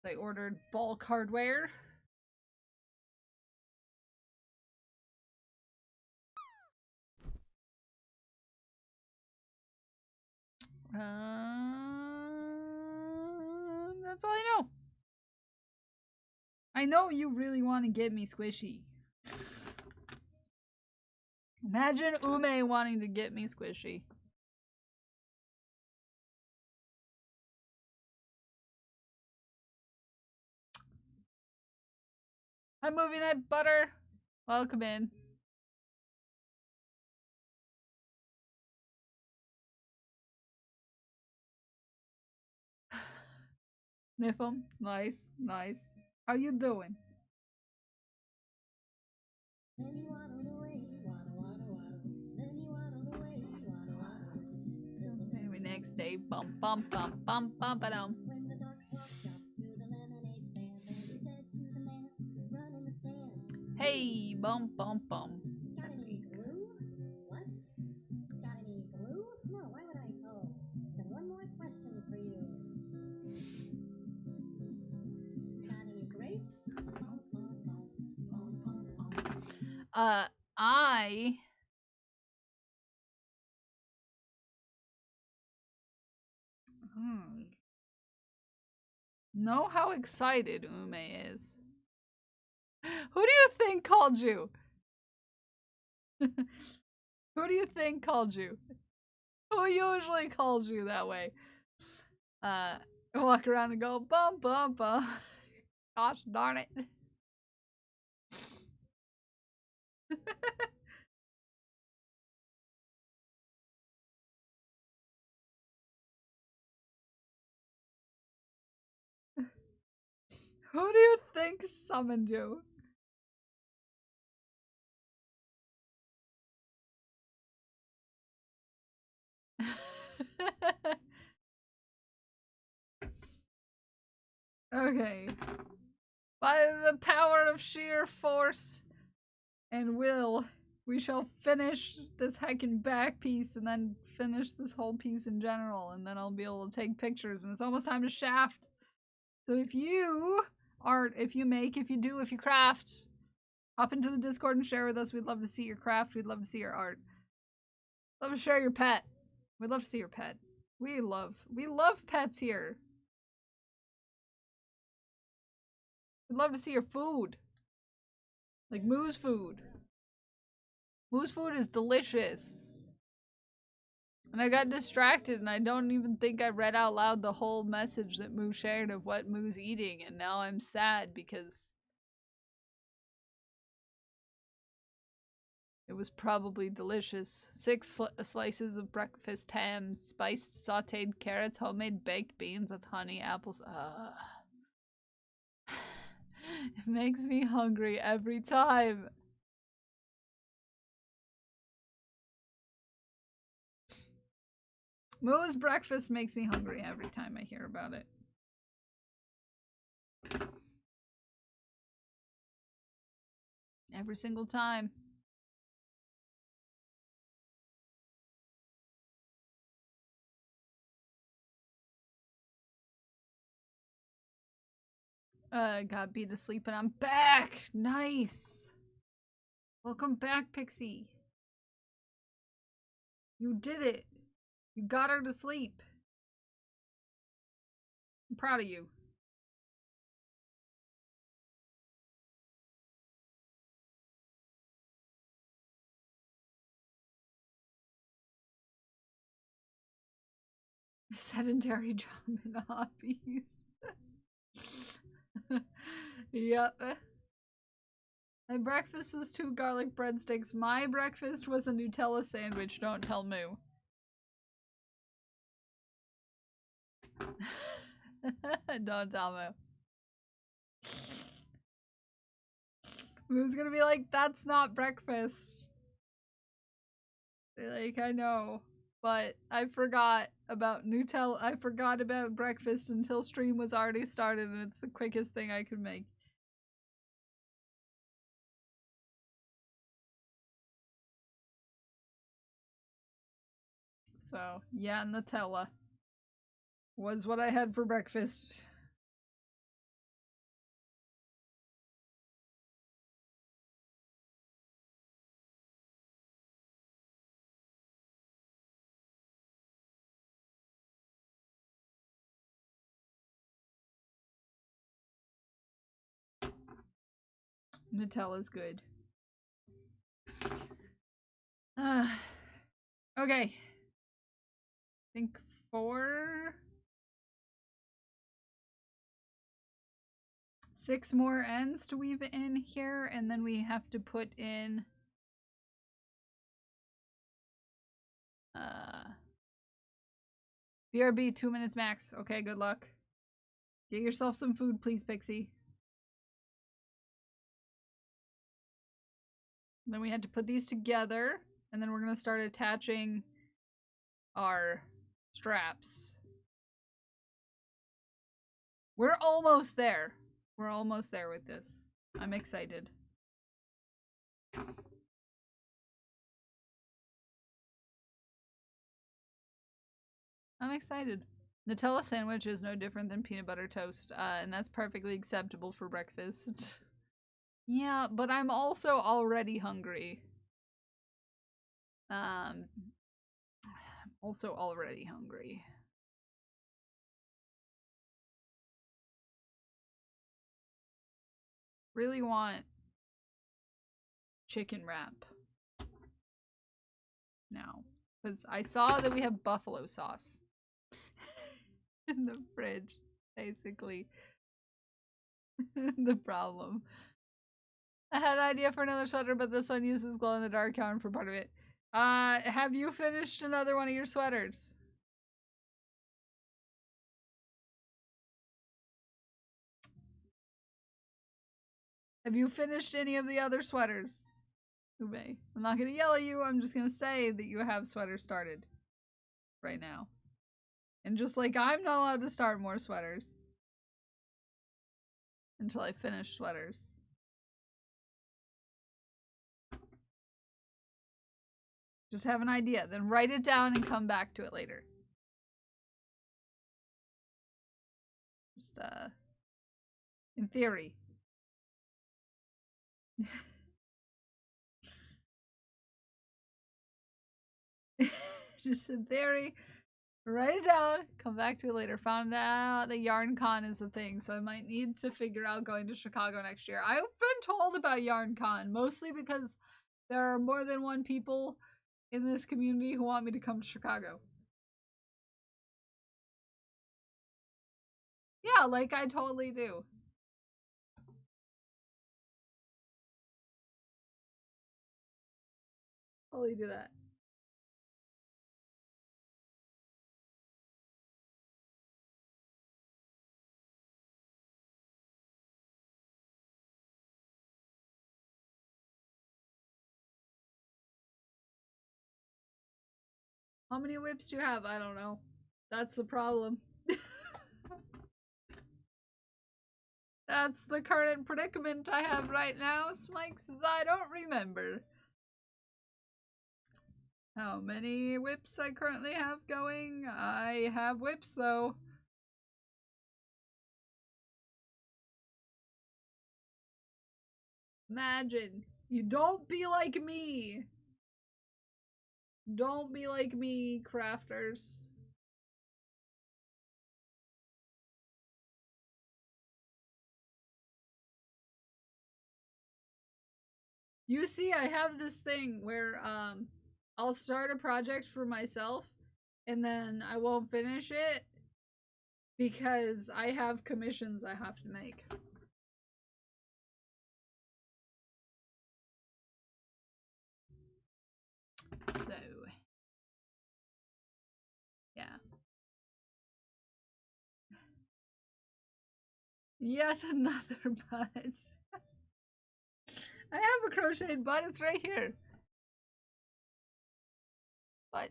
I ordered bulk hardware. That's all I know. I know you really want to get me squishy. Imagine Ume wanting to get me squishy. Hi, Movie Night Butter. Welcome in. Nifum. Nice, nice. How you doing? Maybe next day. Bum bum bum bum bum ba dum. Hey, bum bum bum. Got any glue? What? Got any glue? No, why would I? Oh, then one more question for you. Got any grapes? I know how excited Ume is. Who do you think called you? Who do you think called you? Who usually calls you that way? Walk around and go bum bum bum. Gosh darn it. Who do you think summoned you? Okay. By the power of sheer force and will, we shall finish this heckin' back piece and then finish this whole piece in general, and then I'll be able to take pictures, and it's almost time to shaft. So if you art, if you make, if you do, if you craft, hop into the Discord and share with us. We'd love to see your craft. We'd love to see your art. Love to share your pet. We'd love to see your pet. We love pets here. We'd love to see your food. Like Moo's food. Moo's food is delicious. And I got distracted and I don't even think I read out loud the whole message that Moo shared of what Moo's eating, and now I'm sad because it was probably delicious. 6 slices of breakfast ham, spiced sauteed carrots, homemade baked beans with honey, apples. It makes me hungry every time. Moo's breakfast makes me hungry every time I hear about it. Every single time. Got beat to sleep and I'm back! Nice! Welcome back, Pixie. You did it! You got her to sleep. I'm proud of you. Sedentary job and hobbies. Yep. My breakfast was 2 garlic breadsticks. My breakfast was a Nutella sandwich. Don't tell Moo. Don't tell Moo. Moo's gonna be like, that's not breakfast. Like, I know. But I forgot about Nutella. I forgot about breakfast until stream was already started, and it's the quickest thing I could make. So, yeah, Nutella was what I had for breakfast. Nutella's good. Okay. I think 4... 6 more ends to weave in here, and then we have to put in BRB 2 minutes max. Okay, good luck. Get yourself some food, please, Pixie. And then we had to put these together, and then we're gonna start attaching our straps. We're almost there. We're almost there with this. I'm excited. I'm excited. Nutella sandwich is no different than peanut butter toast, and that's perfectly acceptable for breakfast. Yeah, but I'm also already hungry. Also already hungry. Really want chicken wrap now, because I saw that we have buffalo sauce in the fridge, basically. The problem. I had an idea for another sweater, but this one uses glow-in-the-dark yarn for part of it. Have you finished another one of your sweaters? Have you finished any of the other sweaters? Ube. I'm not gonna yell at you, I'm just gonna say that you have sweaters started. Right now. And just like I'm not allowed to start more sweaters. until I finish sweaters. Just have an idea, then write it down and come back to it later. Just, in theory. Just in theory. Write it down, come back to it later. Found out that YarnCon is a thing, so I might need to figure out going to Chicago next year. I've been told about YarnCon, mostly because there are more than one people in this community who want me to come to Chicago. Yeah, like I totally do. Totally do that. How many whips do you have? I don't know. That's the problem. That's the current predicament I have right now, Smike says I don't remember how many whips I currently have going. I have whips though. Imagine. You don't be like me. Don't be like me, crafters. You see, I have this thing where I'll start a project for myself and then I won't finish it because I have commissions I have to make. So, yeah. Yet another butt. I have a crocheted butt, it's right here. But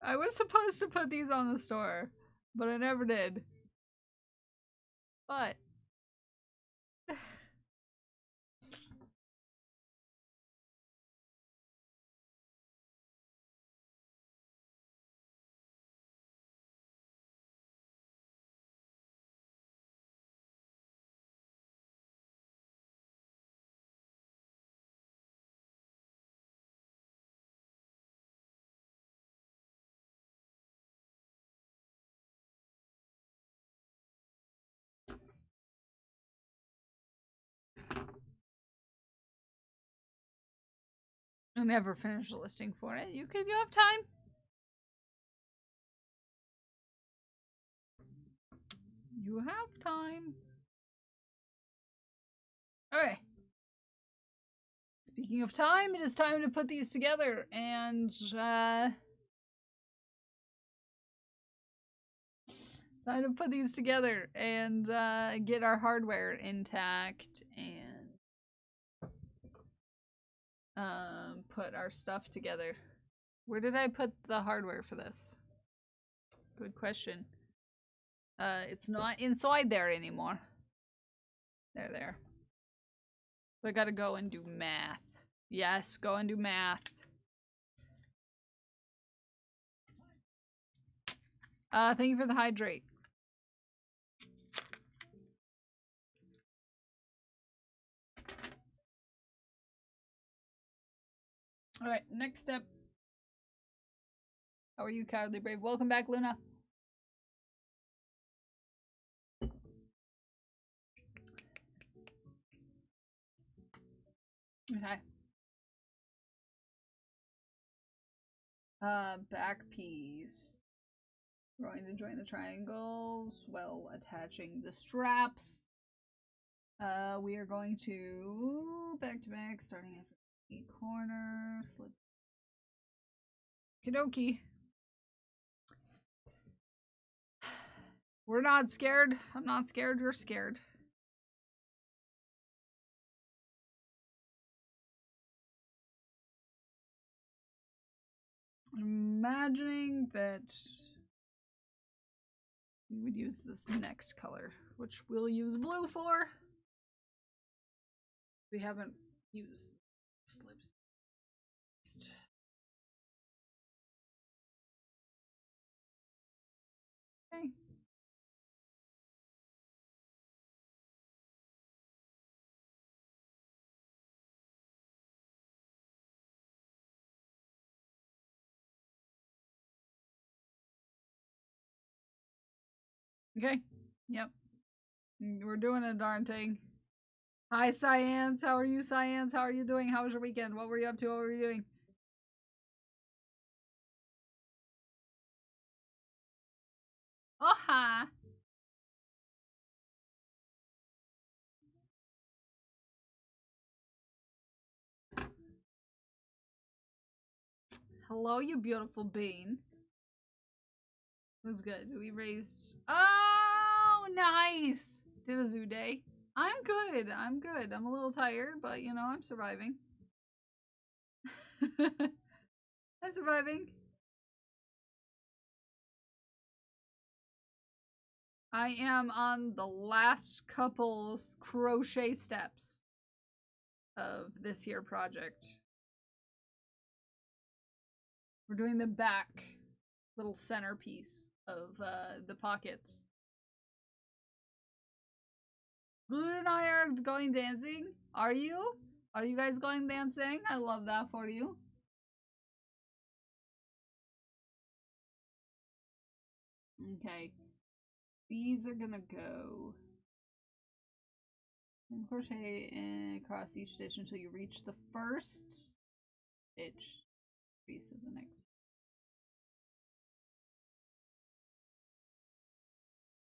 I was supposed to put these on the store, but I never did. But I never finished a listing for it. You have time. You have time. Alright. Speaking of time, it is time to put these together and time to put these together and get our hardware intact and put our stuff together. Where did I put the hardware for this? Good question. It's not inside there anymore. There. So I gotta go and do math. Yes, go and do math. Thank you for the hydrate. Alright, next step. How are you, Cowardly Brave? Welcome back, Luna. Okay. Back piece. Going to join the triangles while attaching the straps. We are going to back to back, starting after the corner, slip. Kidoki. We're not scared. I'm not scared. You're scared. imagining that we would use this next color, which we'll use blue for. We haven't used slips. Okay. Okay. Yep. We're doing a darn thing. Hi, Science. How are you, Science? How are you doing? How was your weekend? What were you up to? What were you doing? Oh, hi. Hello, you beautiful bean. It was good. We raised. Oh, nice. Did a zoo day. I'm good. I'm good. I'm a little tired, but you know, I'm surviving. I'm surviving. I am on the last couple crochet steps of this here project. We're doing the back little centerpiece of the pockets. Glute and I are going dancing. Are you? Are you guys going dancing? I love that for you. Okay. These are gonna go and crochet across each stitch until you reach the first stitch piece of the next.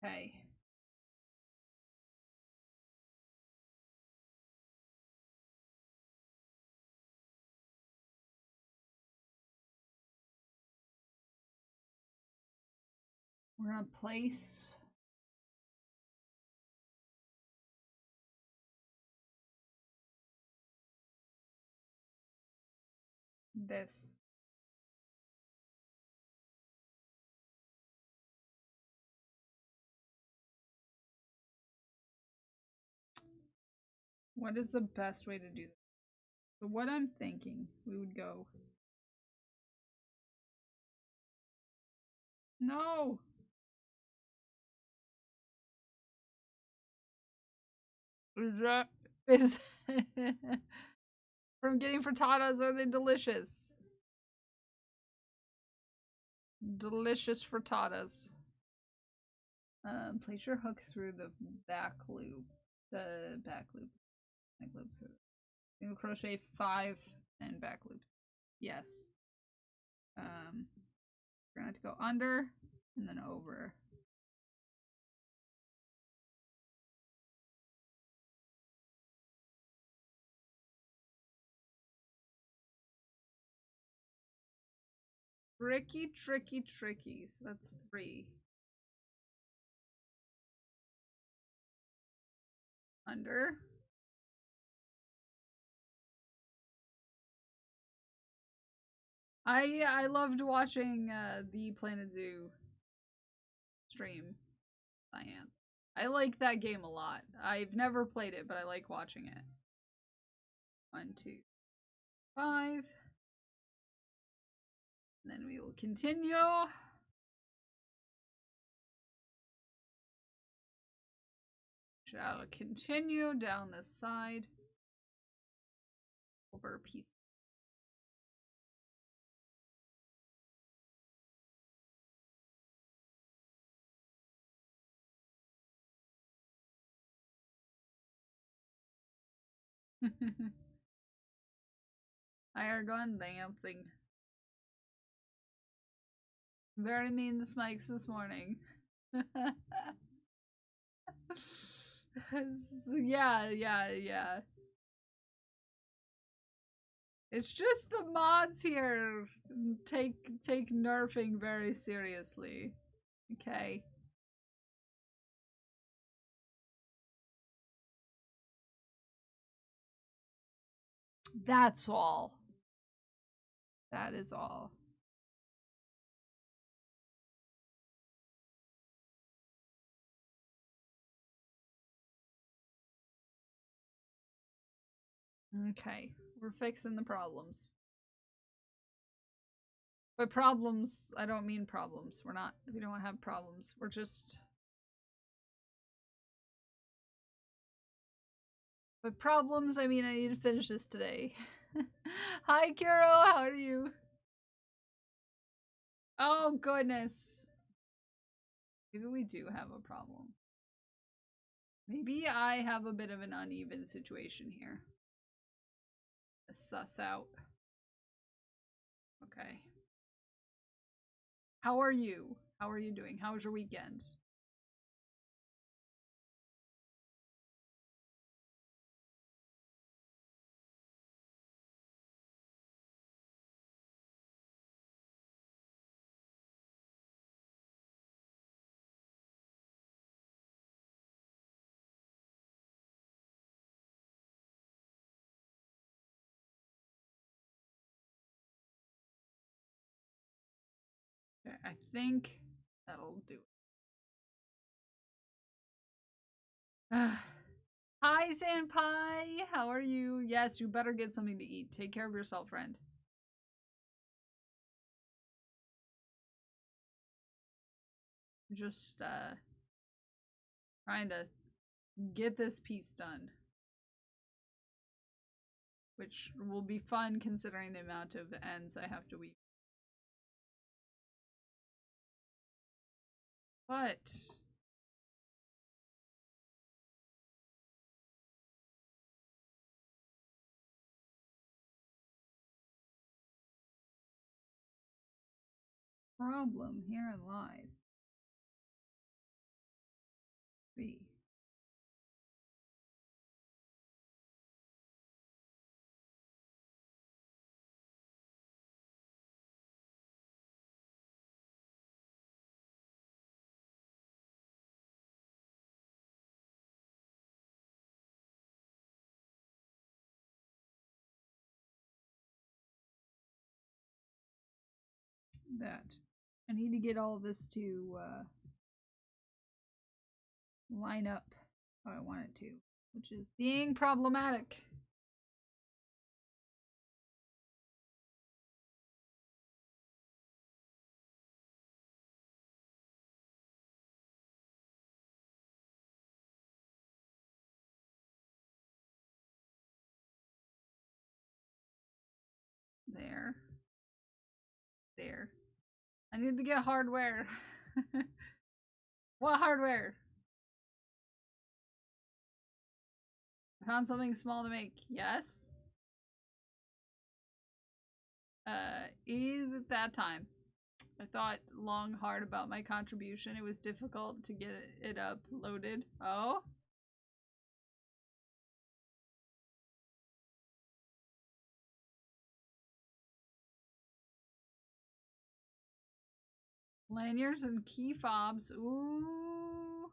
Okay. We're gonna place this. What is the best way to do this? So what I'm thinking, we would go. No! Is from getting frittatas, are they delicious? Delicious frittatas. Place your hook through the back loop. The back loop. Back loop through. Single crochet 5 and back loop. Yes. We're gonna have to go under and then over. Tricky, tricky, tricky. So that's 3. Under. I loved watching the Planet Zoo stream Science. I like that game a lot. I've never played it, but I like watching it. 1, 2, 5. And then we will continue. Shall continue down this side. Over a piece. I are going dancing. Very mean to Smikes this morning. Yeah. It's just the mods here take nerfing very seriously. Okay. That's all. That is all. Okay, we're fixing the problems. By problems, I don't mean problems. We don't have problems. We're just... By problems, I mean I need to finish this today. Hi, Kiro, how are you? Oh, goodness. Maybe we do have a problem. Maybe I have a bit of an uneven situation here. Let's suss out. Okay. How are you? How are you doing? How was your weekend? Okay, I think that'll do it. Hi, Senpai! How are you? Yes, you better get something to eat. Take care of yourself, friend. Just, trying to get this piece done. Which will be fun considering the amount of ends I have to weave. But... problem herein lies. 3. That. I need to get all of this to line up how I want it to, which is being problematic. There. There. I need to get hardware. What hardware? I found something small to make. Yes. Is it that time? I thought long hard about my contribution. It was difficult to get it uploaded. Oh? Lanyards and key fobs. Ooh.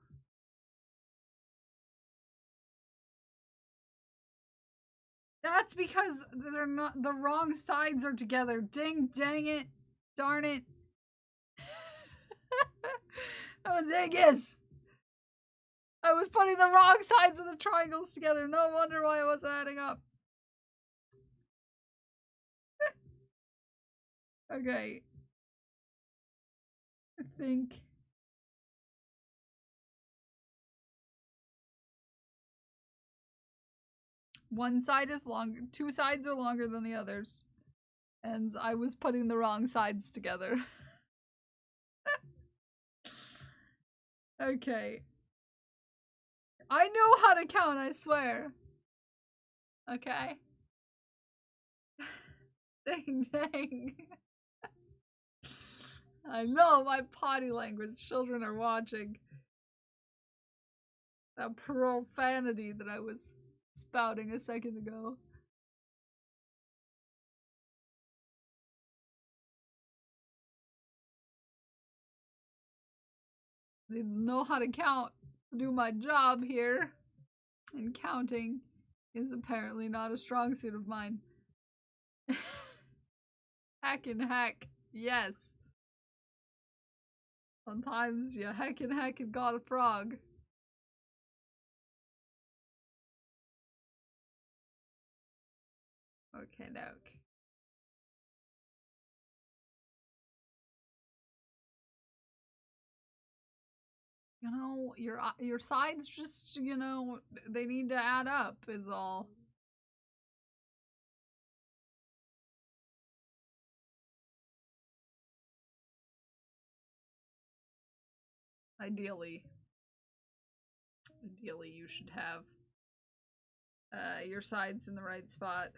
That's because they're not, the wrong sides are together. Dang it. Darn it. Oh, dingus! I was putting the wrong sides of the triangles together. No wonder why it wasn't adding up. Okay. I think... one side is longer. 2 sides are longer than the others. And I was putting the wrong sides together. Okay. I know how to count, I swear. Okay. Dang. I know my potty language. Children are watching. That profanity that I was spouting a second ago. They know how to count to do my job here. And counting is apparently not a strong suit of mine. Hack and hack, yes. Sometimes you hack and got a frog. Okay, doke. You know, your sides just, you know, they need to add up is all. Ideally you should have your sides in the right spot.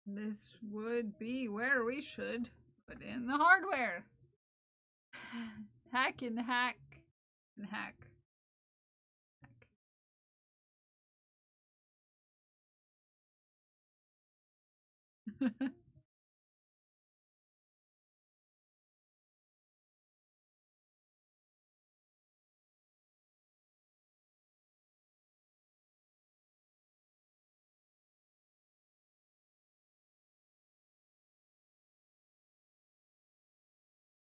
This would be where we should put in the hardware. Hack and hack and hack.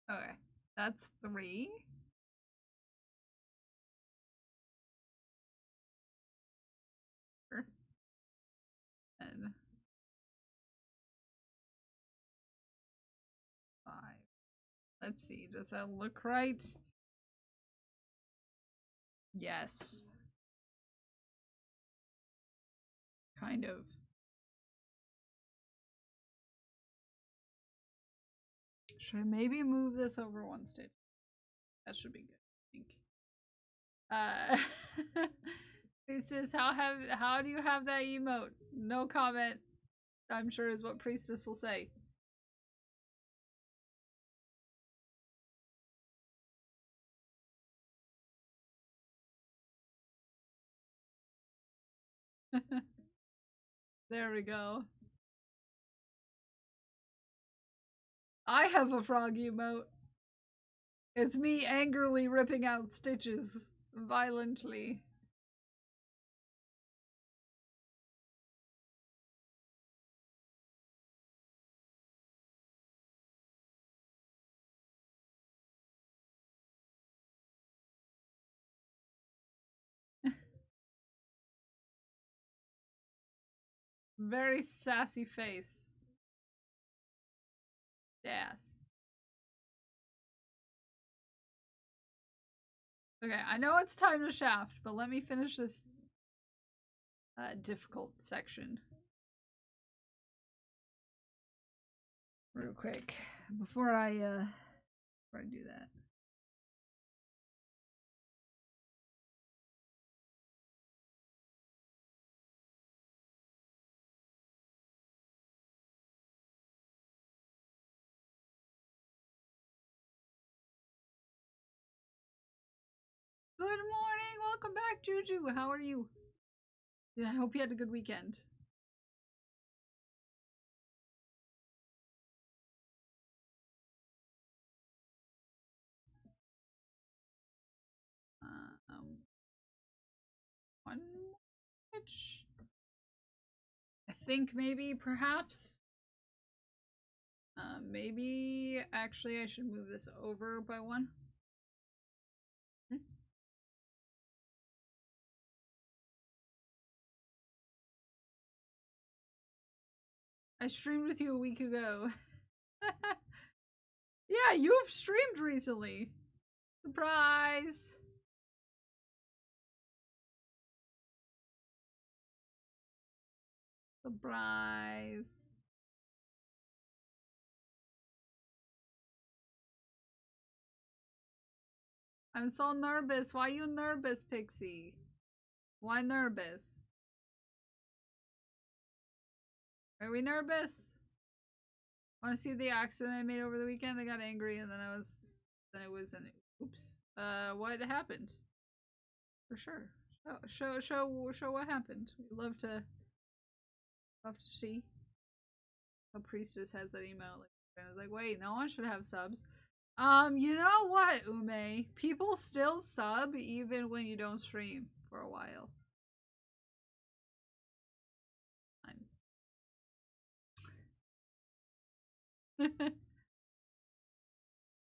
Okay, that's 3. And 5. Let's see, does that look right? Yes. Kind of. Should I maybe move this over 1 stitch? That should be good, I think. Priestess, how do you have that emote? No comment, I'm sure is what Priestess will say. There we go. I have a frog emote. It's me angrily ripping out stitches violently. Very sassy face. Yes. Okay, I know it's time to shaft, but let me finish this difficult section real quick before I do that. Good morning! Welcome back, Juju! How are you? Yeah, I hope you had a good weekend. One stitch. I think maybe, perhaps. Maybe, actually, I should move this over by 1. I streamed with you a week ago. Yeah, you've streamed recently. Surprise! Surprise! I'm so nervous. Why you nervous, Pixie? Why nervous? Are we nervous? Want to see the accident I made over the weekend? I got angry and then it was an oops. What happened? For sure. Show what happened. We'd love to see. A priestess has that email. And I was like, wait, no one should have subs. You know what, Ume? People still sub even when you don't stream for a while.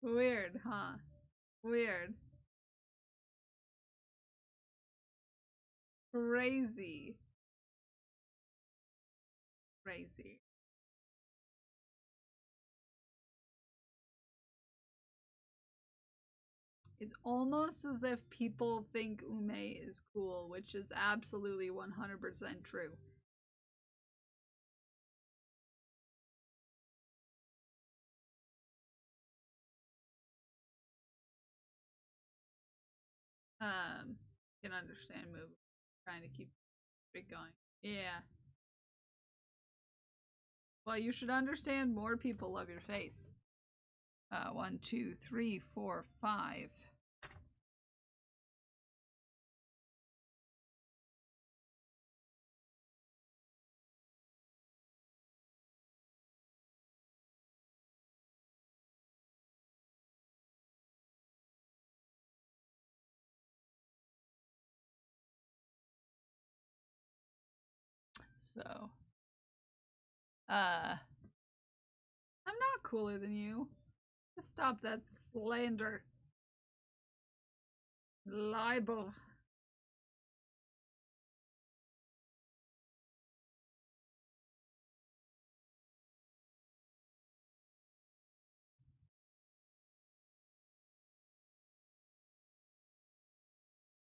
Weird, huh? Weird. Crazy. Crazy. It's almost as if people think Ume is cool, which is absolutely 100% true. Can understand move. Trying to keep it going. Yeah. Well, you should understand more people love your face. 1, 2, 3, 4, 5. So, I'm not cooler than you. Just stop that slander. Libel.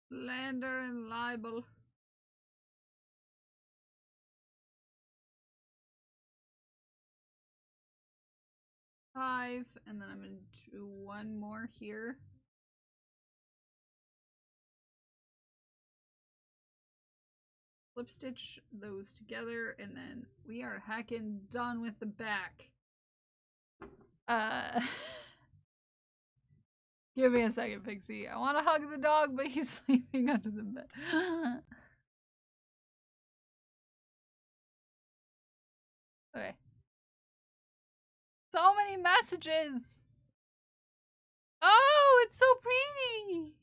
Slander and libel. Five, and then I'm gonna do one more here. Flip stitch those together, and then we are hacking done with the back. Give me a second, Pixie. I want to hug the dog, but he's sleeping under the bed. Okay. So many messages! Oh, it's so pretty!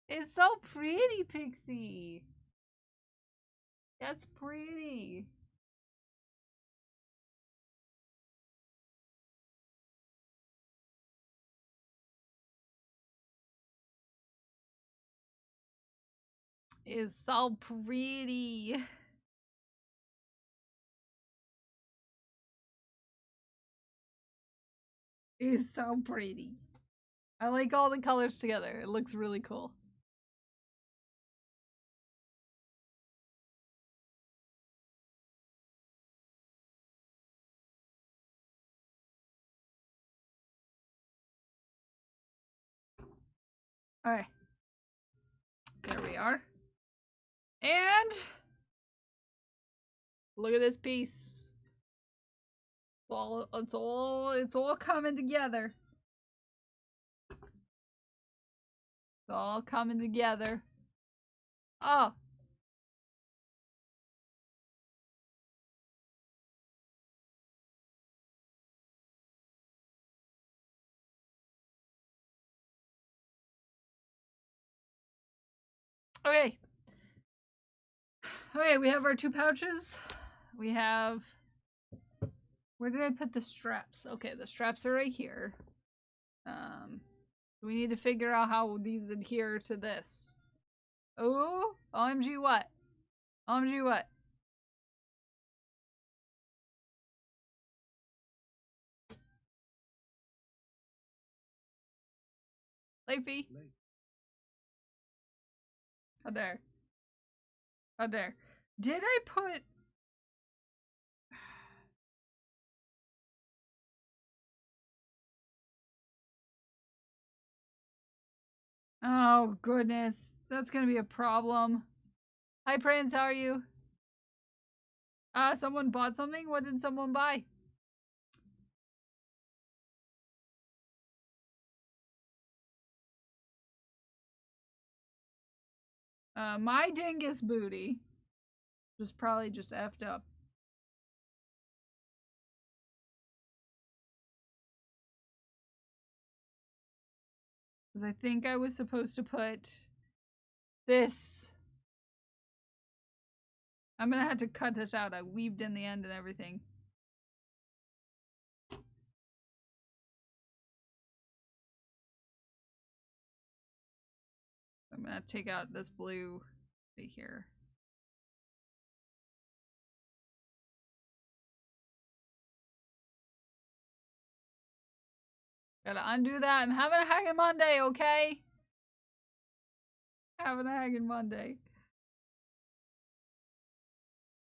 It's so pretty, Pixie! That's pretty. It's so pretty. It's so pretty. I like all the colors together. It looks really cool. Alright. There we are. And look at this piece. It's all coming together. It's all coming together. Oh. Okay. Okay, we have our 2 pouches. We have... Where did I put the straps? Okay, the straps are right here. We need to figure out how these adhere to this. Oh, OMG what? OMG what? Late fee. How dare. How dare. Did I put... Oh, goodness. That's gonna be a problem. Hi, Prince. How are you? Someone bought something? What did someone buy? My dingus booty was probably just effed up. Because I think I was supposed to put this I'm gonna have to cut this out. I weaved in the end and everything. I'm gonna take out this blue right here. Gotta undo that. I'm having a hanging Monday, okay? Having a hanging Monday.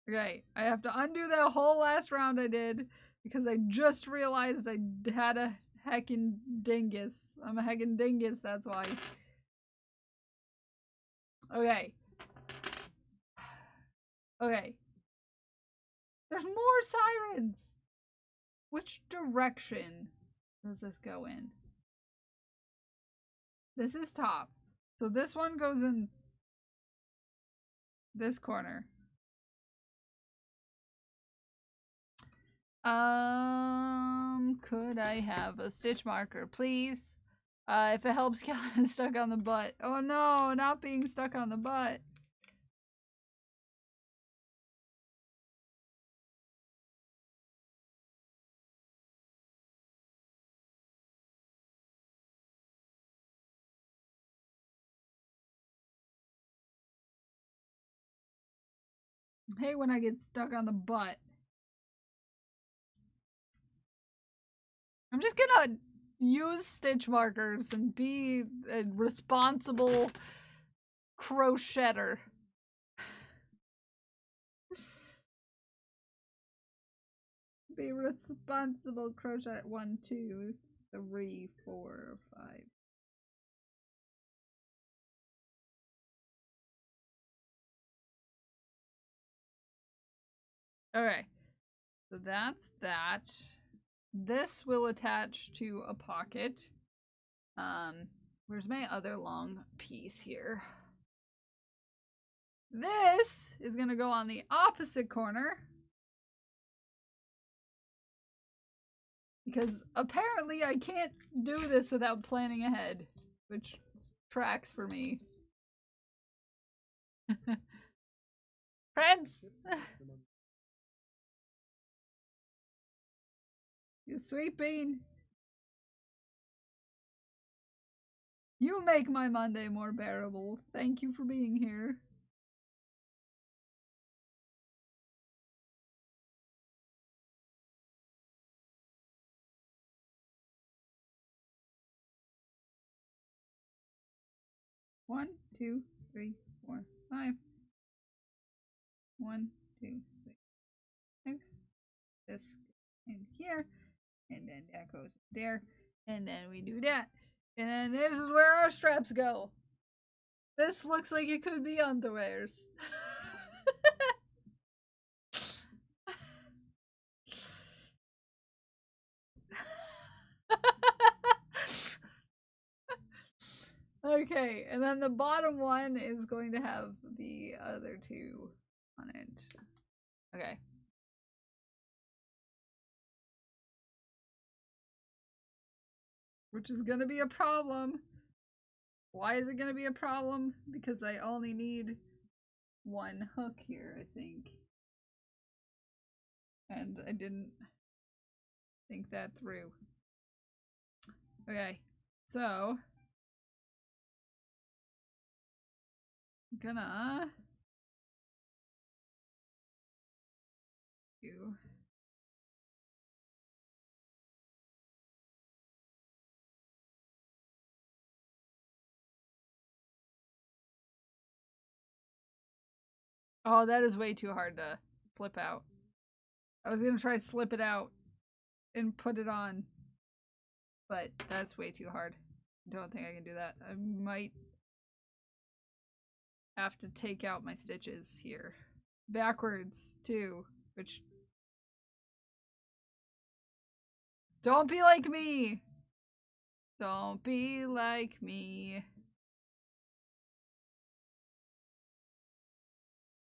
Okay, I have to undo that whole last round I did because I just realized I had a heckin' dingus. I'm a heckin' dingus, that's why. Okay. Okay. There's more sirens! Which direction does this go in? This is top. So this one goes in this corner. Could I have a stitch marker, please? If it helps get stuck on the butt. Oh no, not being stuck on the butt. I hate when I get stuck on the butt. I'm just gonna use stitch markers and be a responsible crocheter. Be responsible crochet. 1, 2, 3, 4, 5. Okay, so that's that. This will attach to a pocket. Where's my other long piece here? This is gonna go on the opposite corner. Because apparently I can't do this without planning ahead, which tracks for me. Prince! You sweet bean. You make my Monday more bearable. Thank you for being here. One, 2, 3, 4, 5. 1, 2, 3, 5. This in here, and then that goes there, and then we do that, and then this is where our straps go. This looks like it could be underwears. Okay, and then the bottom one is going to have the other two on it. Okay. Which is gonna be a problem. Why is it gonna be a problem? Because I only need one hook here, I think. And I didn't think that through. Okay, so I'm gonna do oh, that is way too hard to slip out. I was gonna try to slip it out and put it on, but that's way too hard. I don't think I can do that. I might have to take out my stitches here. Backwards, too, which... Don't be like me! Don't be like me.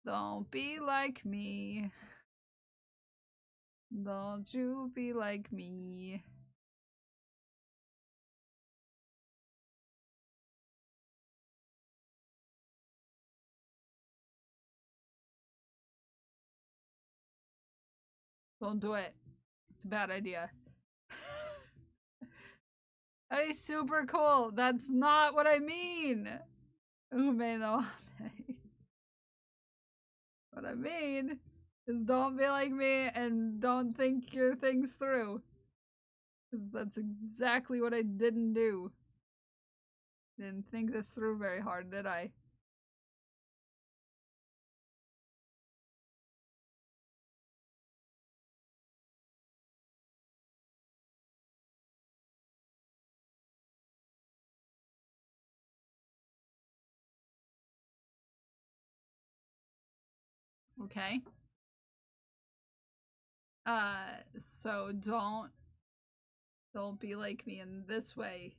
Don't be like me. Don't you be like me. Don't do it. It's a bad idea. That is super cool. That's not what I mean. Ume no ame. What I mean is don't be like me and don't think your things through. Because that's exactly what I didn't do. Didn't think this through very hard, did I? Okay. So don't be like me in this way.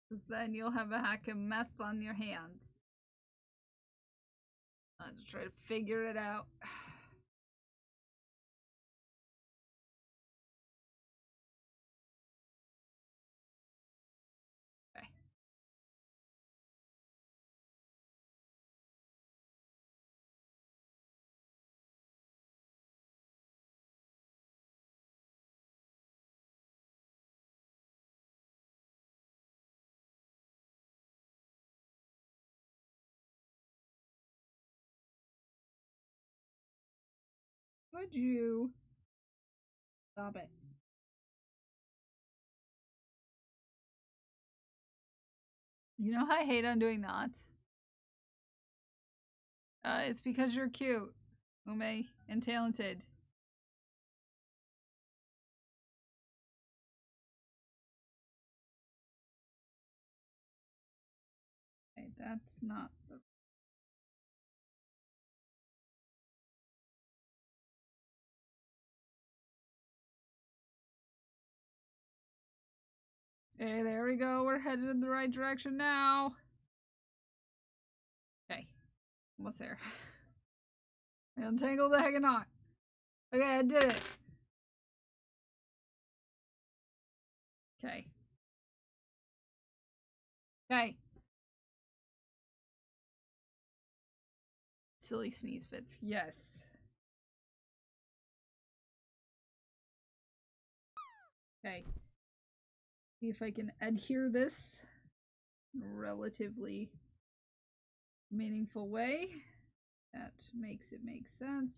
Because then you'll have a hack of meth on your hands. I'll just try to figure it out. Okay. Would you stop it? You know how I hate undoing knots? It's because you're cute, Ume, and talented. Okay, that's not the... Okay, there we go. We're headed in the right direction now. Okay, almost there. Untangle the heck knot. Okay, I did it. Okay. Okay. Silly sneeze fits. Yes. Okay. See if I can adhere this in a relatively meaningful way. That makes it make sense.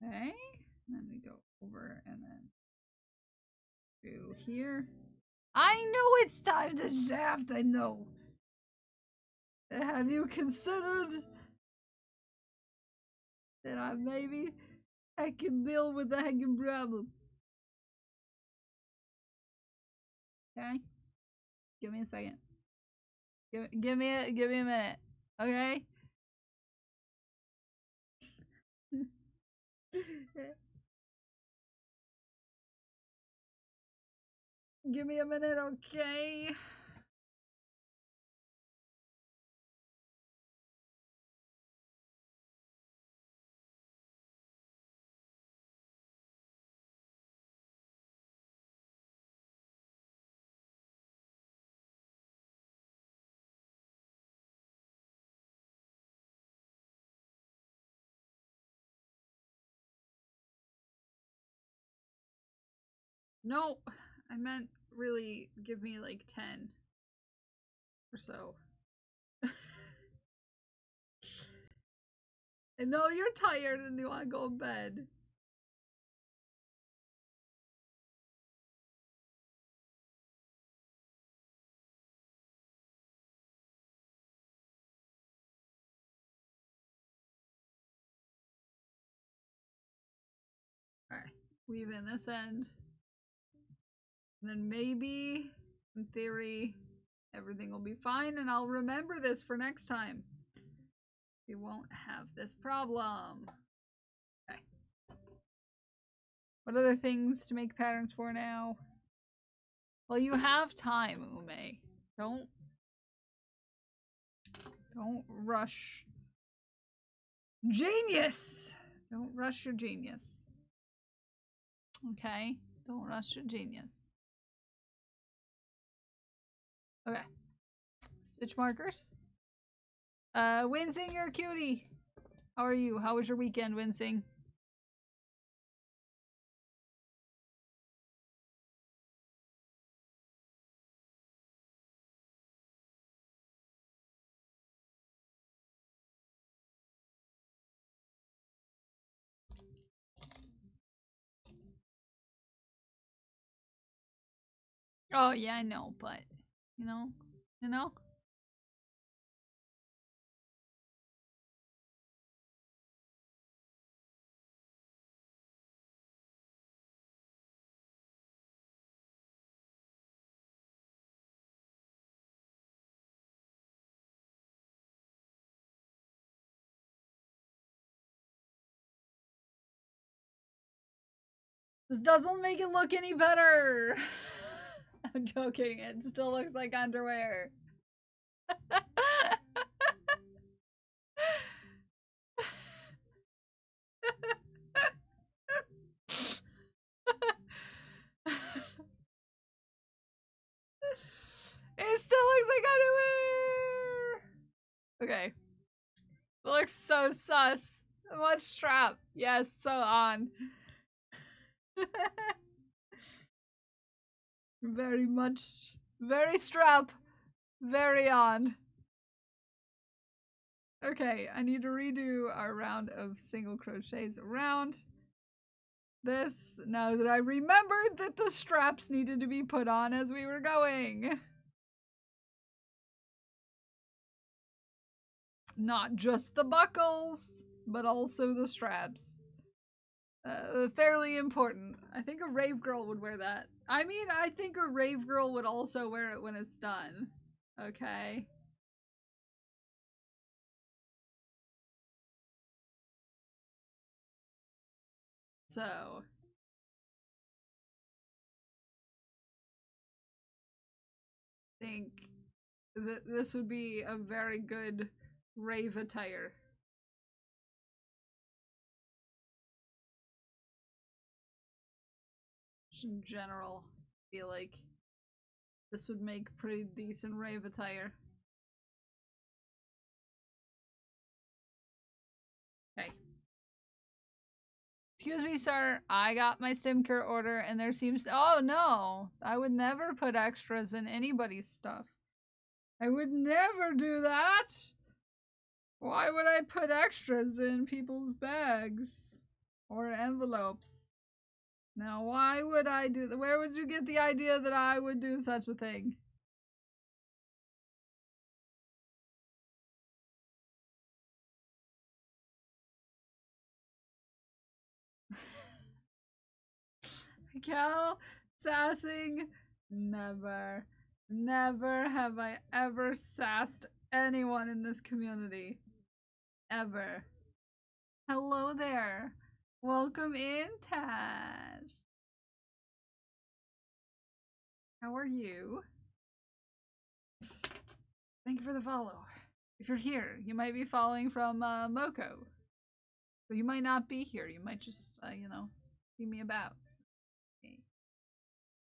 Okay, then we go over and then through here. I know it's time to shaft, I know. Have you considered that I can deal with the hanging problem? Okay? Give me a second. Give me a minute. Okay? Give me a minute, okay? No, I meant really give me like 10 or so. I know you're tired and you want to go to bed. Alright, weave in this end. And then maybe, in theory, everything will be fine and I'll remember this for next time. We won't have this problem. Okay. What other things to make patterns for now? Well, you have time, Ume. Don't rush. Genius! Don't rush your genius. Okay? Don't rush your genius. Okay. Stitch markers. Winsing, you're a cutie. How are you? How was your weekend, Winsing? Oh, yeah, I know, but, you know? This doesn't make it look any better. I'm joking. It still looks like underwear. It still looks like underwear. Okay. It looks so sus. Much strap. Yes, so on. Very much. Very strap. Very on. Okay, I need to redo our round of single crochets around this now that I remembered that the straps needed to be put on as we were going. Not just the buckles, but also the straps. Fairly important. I think a rave girl would wear that. I mean, I think a rave girl would also wear it when it's done. Okay. So. I think this would be a very good rave attire. Just in general, I feel like this would make pretty decent rave attire. Okay. Excuse me, sir. I got my Stimker order and there seems to— oh no! I would never put extras in anybody's stuff. I would never do that! Why would I put extras in people's bags? Or envelopes? Now, why would I do that? Where would you get the idea that I would do such a thing? Cal, sassing? Never. Never have I ever sassed anyone in this community. Ever. Hello there. Welcome in, Tash. How are you? Thank you for the follow. If you're here, you might be following from Moko. So you might not be here. You might just, you know, see me about. Hey.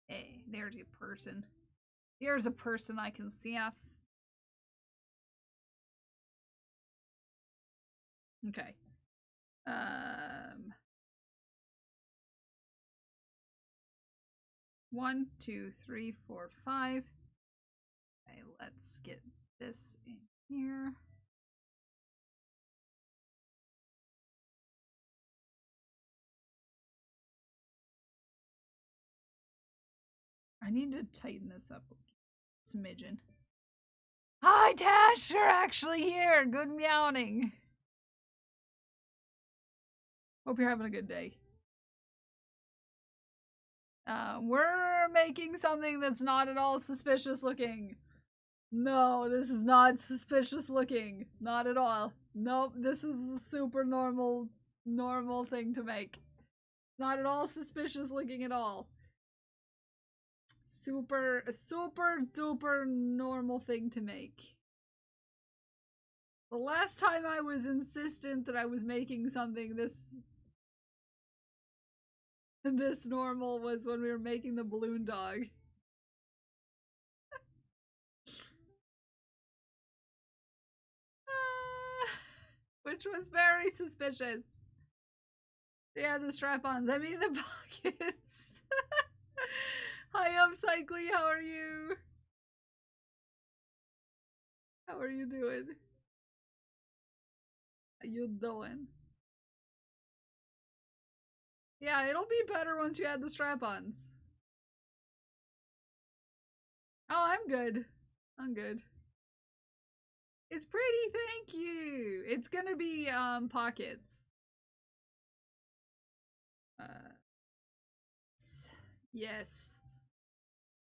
Hey, there's a person. There's a person I can see. Okay. 1, 2, 3, 4, 5. Okay, let's get this in here. I need to tighten this up a smidgen. Hi, Tash! You're actually here! Good meowing! Hope you're having a good day. We're making something that's not at all suspicious looking. No, this is not suspicious looking. Not at all. Nope, this is a super normal thing to make. Not at all suspicious looking at all. Super duper normal thing to make. The last time I was insistent that I was making something this normal was when we were making the balloon dog. Which was very suspicious. Yeah, the strap-ons. I mean the pockets. Hi, Upcycly. How are you? How are you doing? How you doing? Yeah, it'll be better once you add the strap-ons. Oh, I'm good. I'm good. It's pretty, thank you. It's gonna be pockets. Yes.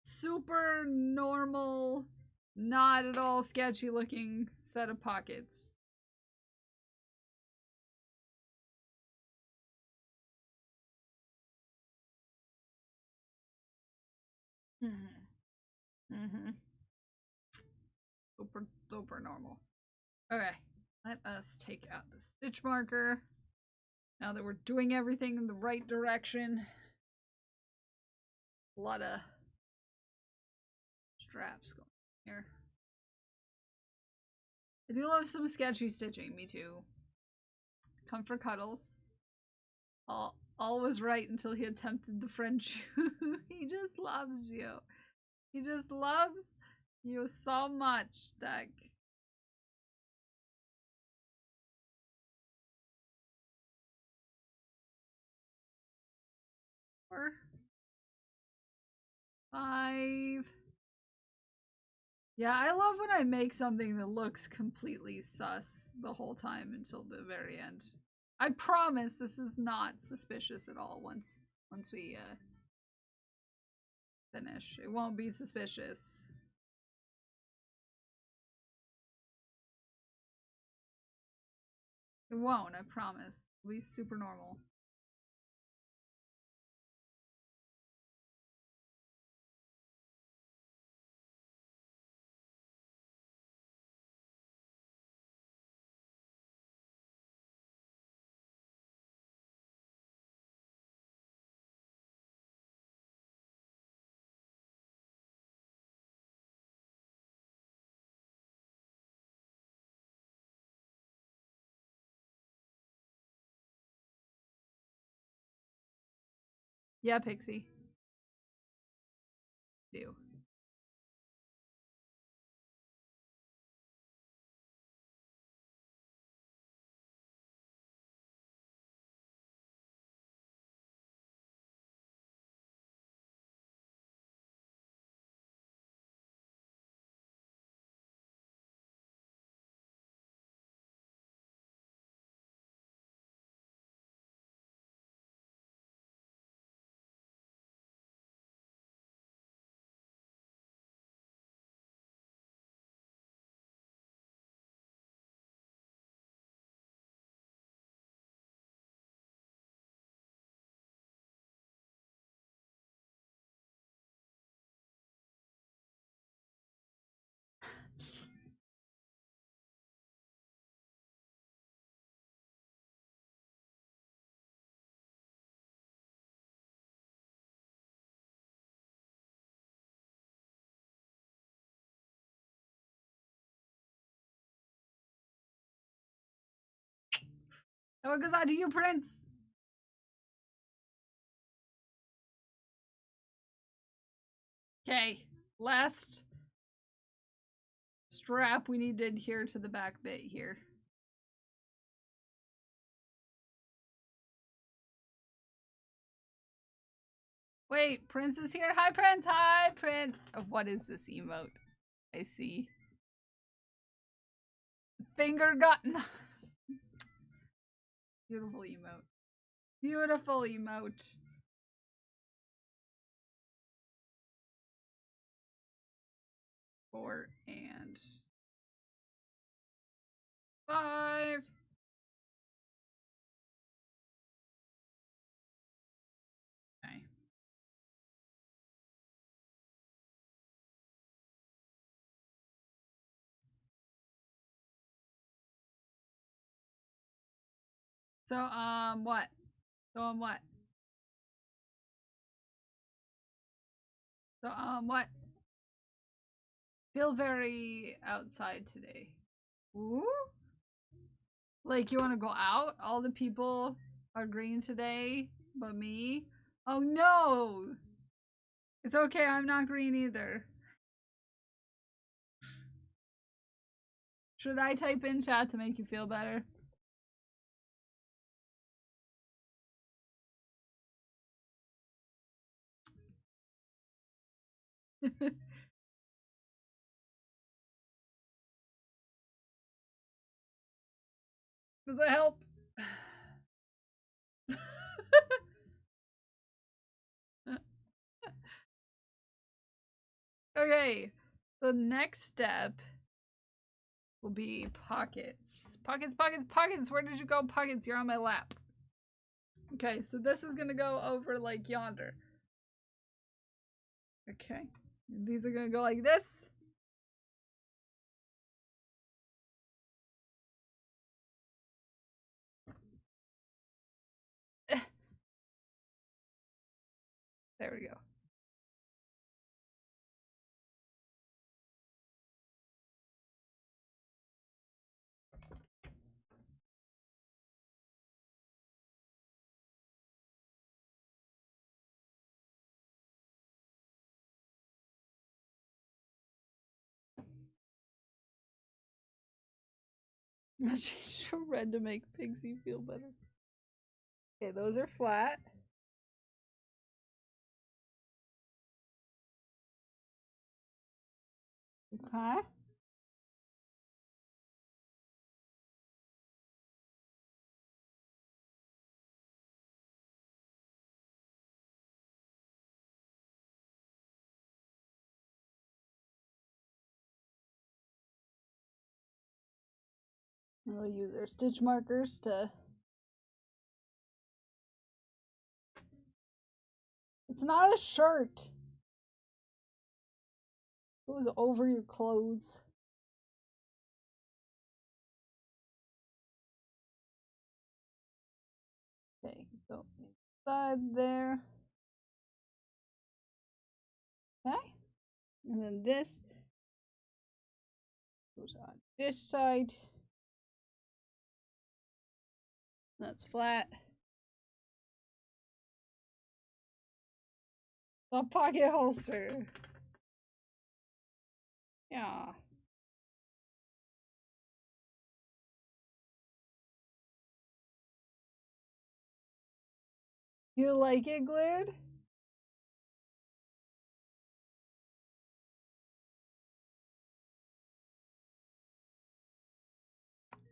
Super normal, not at all sketchy looking set of pockets. Super duper normal. Okay, let us take out the stitch marker. Now that we're doing everything in the right direction. A lot of straps going here. I do love some sketchy stitching, me too. Comfort Cuddles. All was right until he attempted the French. He just loves you. He just loves you so much, Doug. 4, 5. Yeah, I love when I make something that looks completely sus the whole time until the very end. I promise this is not suspicious at all once we finish. It won't be suspicious. It won't, I promise. It'll be super normal. Yeah, Pixie. Do. And what goes on to you, Prince? Okay, last strap we need to adhere to the back bit here. Wait, Prince is here. Hi, Prince. Hi, Prince. Oh, what is this emote? I see. Finger gun. Beautiful emote. Beautiful emote. Four and 5. So, what? What? So, what? Feel very outside today. Ooh? Like, you want to go out? All the people are green today, but me? Oh no! It's okay, I'm not green either. Should I type in chat to make you feel better? Does it help? Okay, the next step will be pockets. Pockets, pockets, pockets! Where did you go, pockets? You're on my lap. Okay, so this is gonna go over like yonder. Okay, these are gonna go like this. There we go. I changed to red to make Pixie feel better. Okay, those are flat. Okay. We'll use our stitch markers to... It's not a shirt. It goes over your clothes. Okay, go inside there. Okay. And then this goes on this side. That's flat. The pocket holster. Yeah. You like it glued?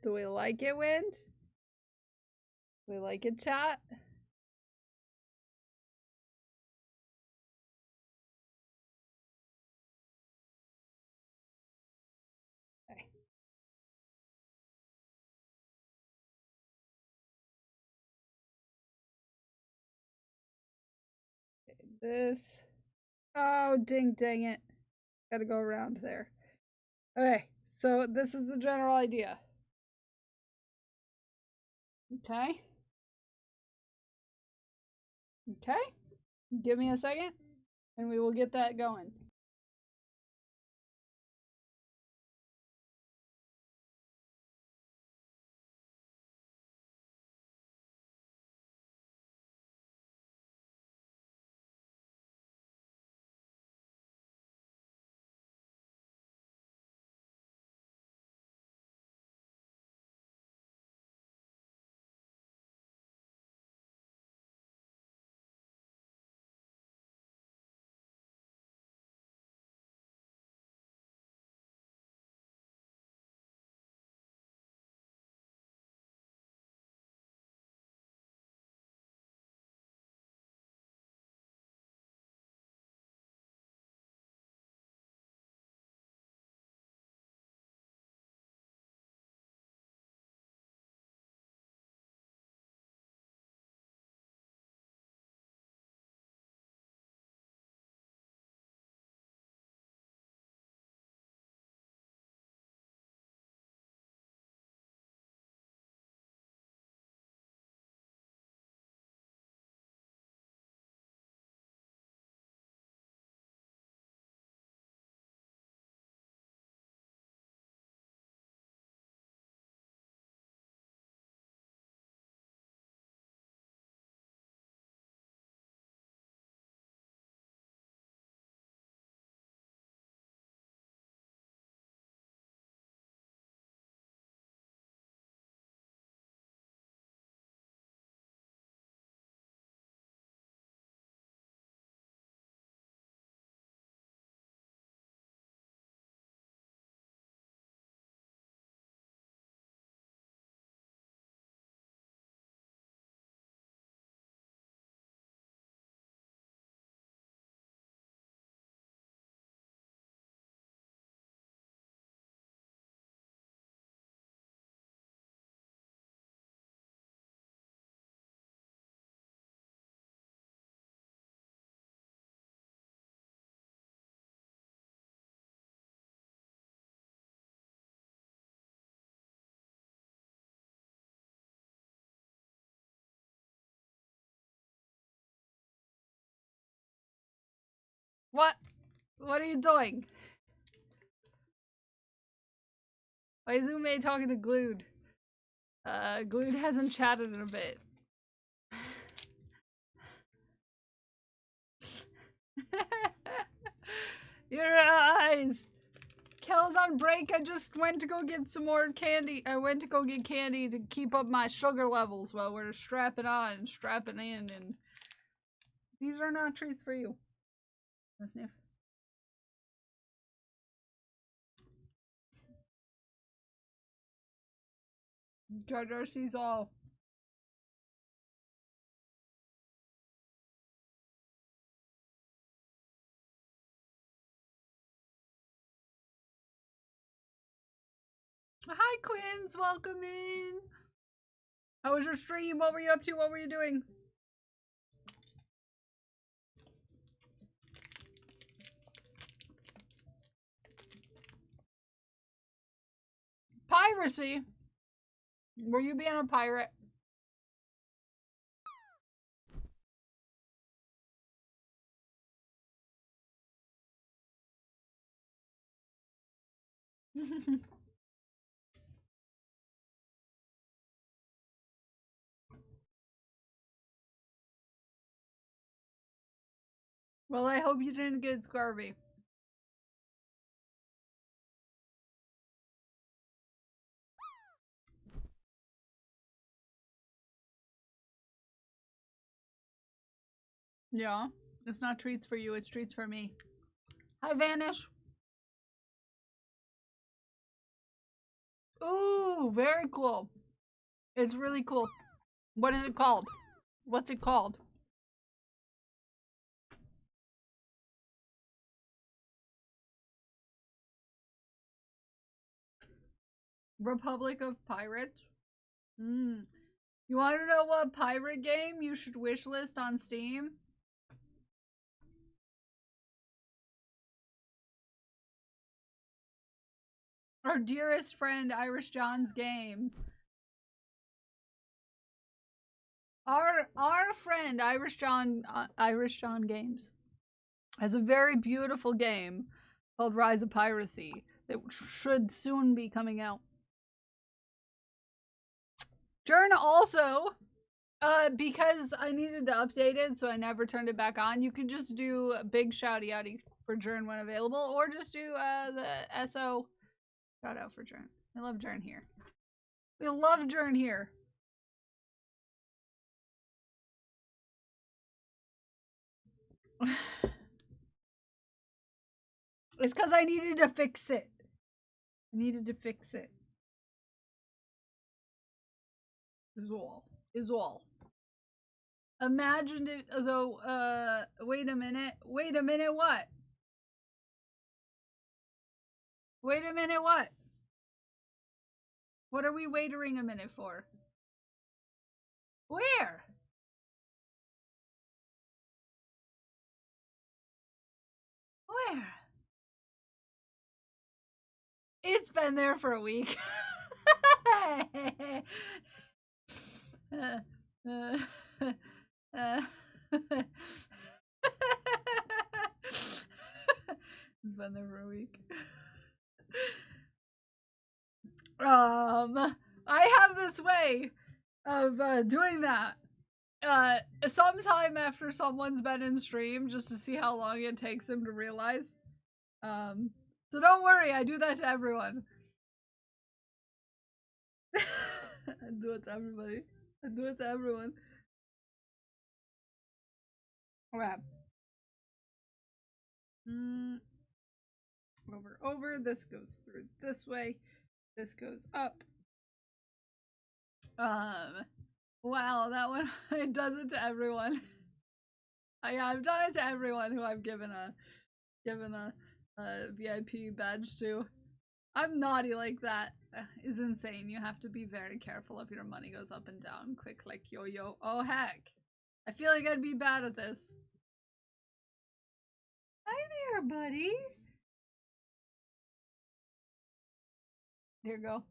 Do we like it, Wind? Do we like it, chat? Okay. Okay, this. Oh, dang it. Gotta go around there. Okay, so this is the general idea. Okay. Okay. Give me a second, and we will get that going. What? What are you doing? Why is Ume talking to Glued? Glued hasn't chatted in a bit. Your eyes! Kel's on break. I just went to go get some more candy. I went to go get candy to keep up my sugar levels while we're strapping on and strapping in, and these are not treats for you. Let's sniff. Jar Jar sees all. Hi, Quins. Welcome in. How was your stream? What were you up to? What were you doing? Piracy? Were you being a pirate? Well, I hope you didn't get scurvy. Yeah, it's not treats for you, it's treats for me. Hi, Vanish. Ooh, very cool. It's really cool. What is it called? What's it called? Republic of Pirates? You want to know what pirate game you should wishlist on Steam? Our dearest friend Irish John's game. Our friend Irish John Games has a very beautiful game called Rise of Piracy that should soon be coming out. Jern also, because I needed to update it, so I never turned it back on. You can just do a big shouty outy for Jern when available, or just do the SO shout out for Jern. I love Jern here. We love Jern here. It's because I needed to fix it. I needed to fix it. Is all. Is all. Imagine it though, wait a minute. Wait a minute, what? Wait a minute, what? What are we waiting a minute for? Where? Where? It's been there for a week. It's been there for a week. I have this way of doing that. Sometime after someone's been in stream, just to see how long it takes them to realize. So don't worry, I do that to everyone. I do it to everybody. I do it to everyone. Okay. Over. This goes through this way. This goes up. Wow, that one, it does it to everyone. Yeah, I've done it to everyone who I've given a VIP badge to. I'm naughty like that. It's insane. You have to be very careful if your money goes up and down. Quick like yo-yo. Oh heck. I feel like I'd be bad at this. Hi there, buddy. Here you go.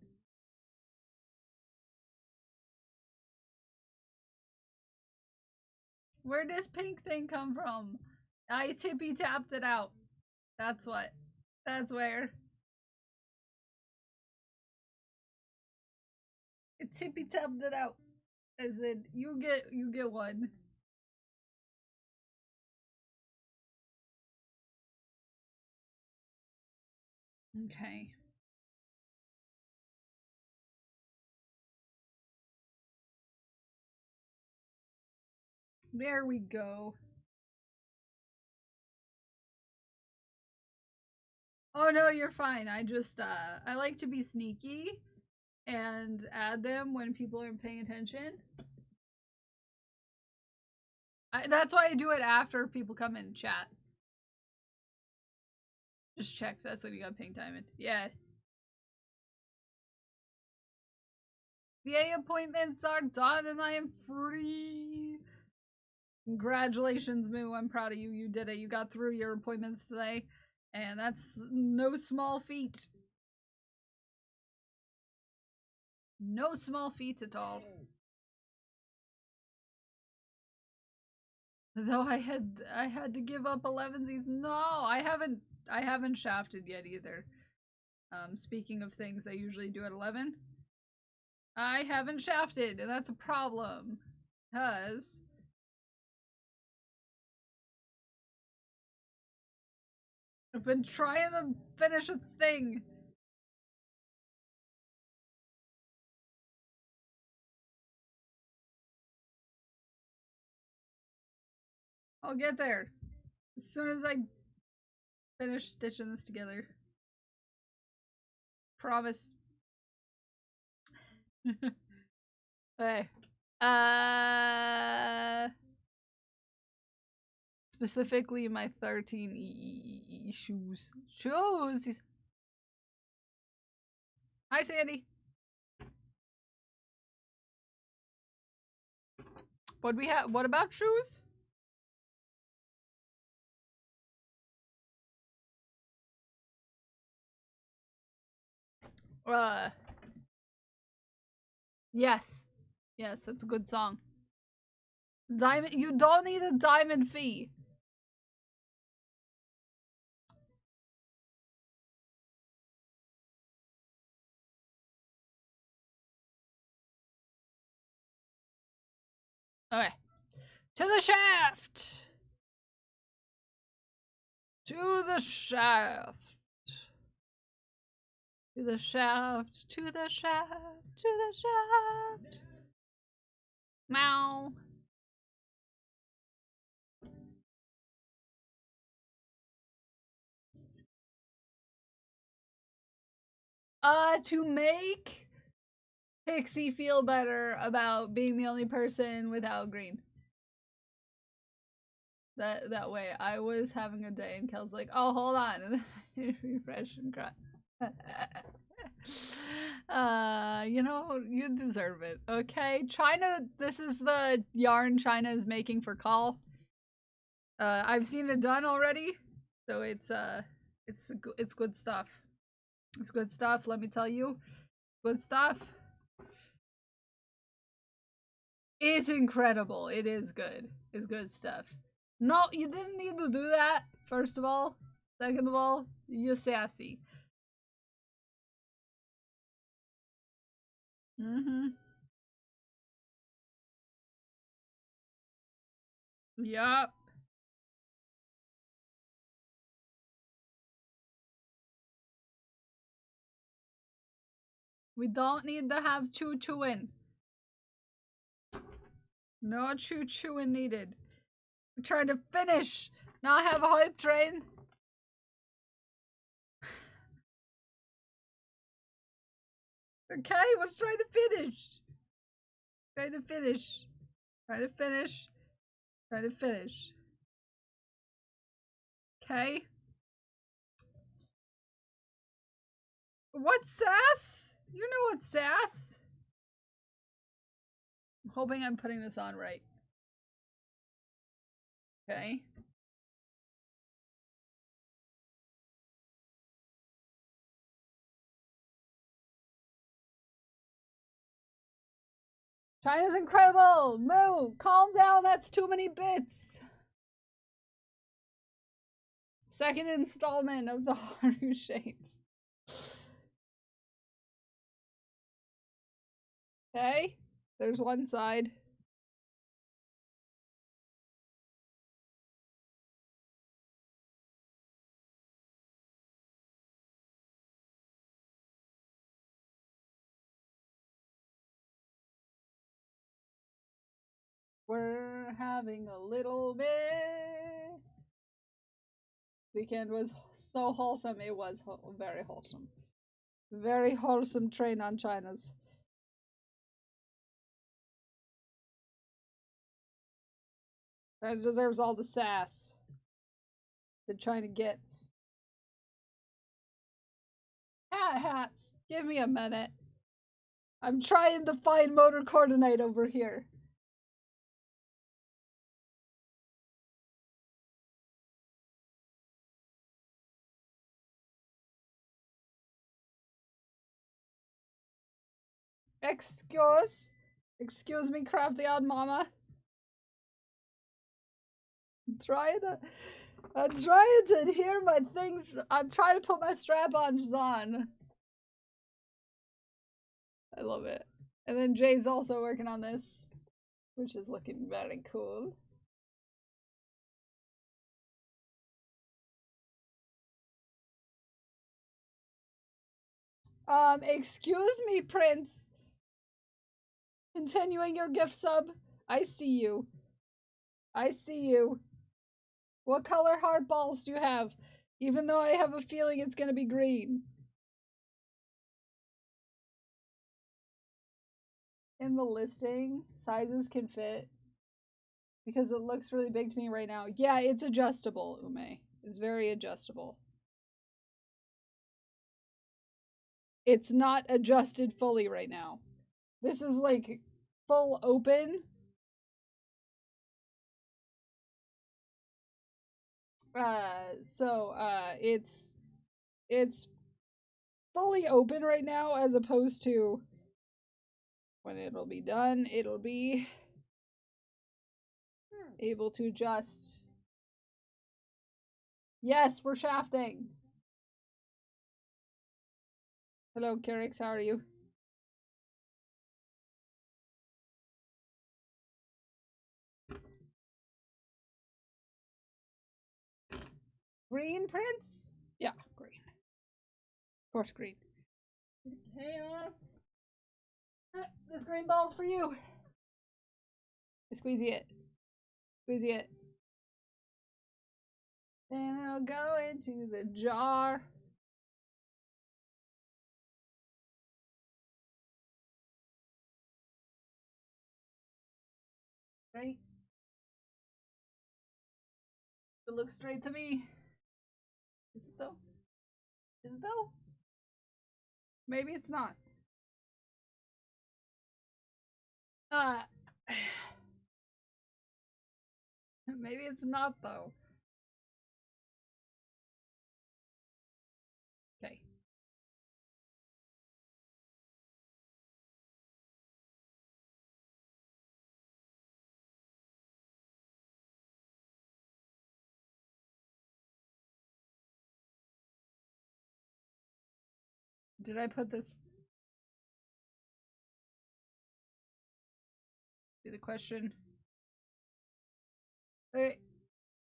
Where'd this pink thing come from? I tippy tapped it out. That's what. That's where. I tippy tapped it out. I said, you get one. Okay. There we go. Oh no, you're fine. I just I like to be sneaky and add them when people aren't paying attention. That's why I do it after people come in and chat. Just check. That's when you got ping time in. Yeah. VA appointments are done and I am free. Congratulations, Moo. I'm proud of you. You did it. You got through your appointments today. And that's no small feat. No small feat at all. Though I had to give up 11sies. No, I haven't shafted yet either. Speaking of things I usually do at 11. I haven't shafted, and that's a problem. Because I've been trying to finish a thing. I'll get there. As soon as I finish stitching this together. Promise. Okay. Specifically my 13 shoes. Shoes! Hi, Sandy. What we have? What about shoes? Yes. Yes, that's a good song. Diamond, you don't need a diamond fee. Okay. To the shaft! To the shaft! To the shaft, to the shaft, to the shaft! Meow. To make Pixie feel better about being the only person without green. That way, I was having a day and Kel's like, oh, hold on, and then refresh and cry. You know, you deserve it, okay? China, this is the yarn China is making for Call. I've seen it done already, so it's good stuff. It's good stuff, let me tell you. Good stuff. It's incredible. It is good. It's good stuff. No, you didn't need to do that, first of all. Second of all, you're sassy. Mm-hmm. Yup. We don't need to have choo-chooing. No choo-chooing needed. We're trying to finish, not have a hype train. Okay, we're trying to finish. Trying to finish. Trying to finish. Trying to finish. Okay. What's sass? You know what's sass? I'm hoping I'm putting this on right. Okay. China's incredible! Moo! Calm down, that's too many bits! second installment of the Haru shapes. Okay, there's one side. We're having a little bit. Weekend was so wholesome. It was very wholesome. Very wholesome train on China's. China deserves all the sass that China gets. Hats. Give me a minute. I'm trying to find motor coordinate over here. Excuse me, crafty odd mama. I'm trying to adhere my things. I'm trying to put my strap-ons on. I love it. And then Jay's also working on this, which is looking very cool. Excuse me, Prince. Continuing your gift sub. I see you. I see you. What color heart balls do you have? Even though I have a feeling it's gonna be green. In the listing, sizes can fit. Because it looks really big to me right now. Yeah, it's adjustable, Ume. It's very adjustable. It's not adjusted fully right now. This is like full open. It's fully open right now, as opposed to when it'll be done, it'll be able to adjust. Yes, we're shafting. Hello, Kerix, how are you? Green, Prince? Yeah, green. Of course, green. Chaos. This green ball's for you. Squeezy it. Squeezy it. And it'll go into the jar. Right? It looks straight to me. Is it though? Is it though? Maybe it's not. Maybe it's not though. Okay. Did I put this? Be the question. Wait,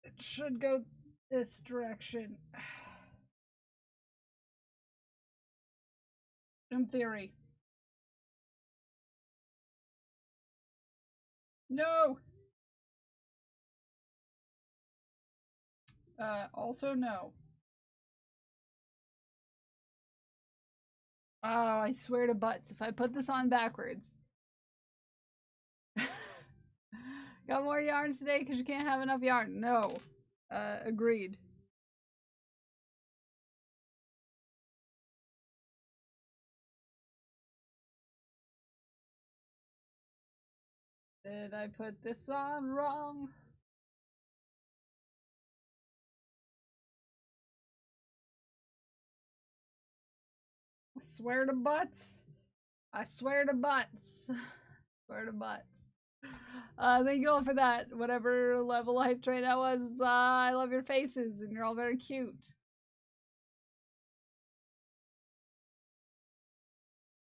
it should go this direction. In theory. No! Also no. Oh, I swear to butts, if I put this on backwards. Got more yarns today because you can't have enough yarn. No. Agreed. Did I put this on wrong? I swear to butts. I swear to butts. Swear to butts. Thank you all for that. Whatever level hype train that was. I love your faces, and you're all very cute.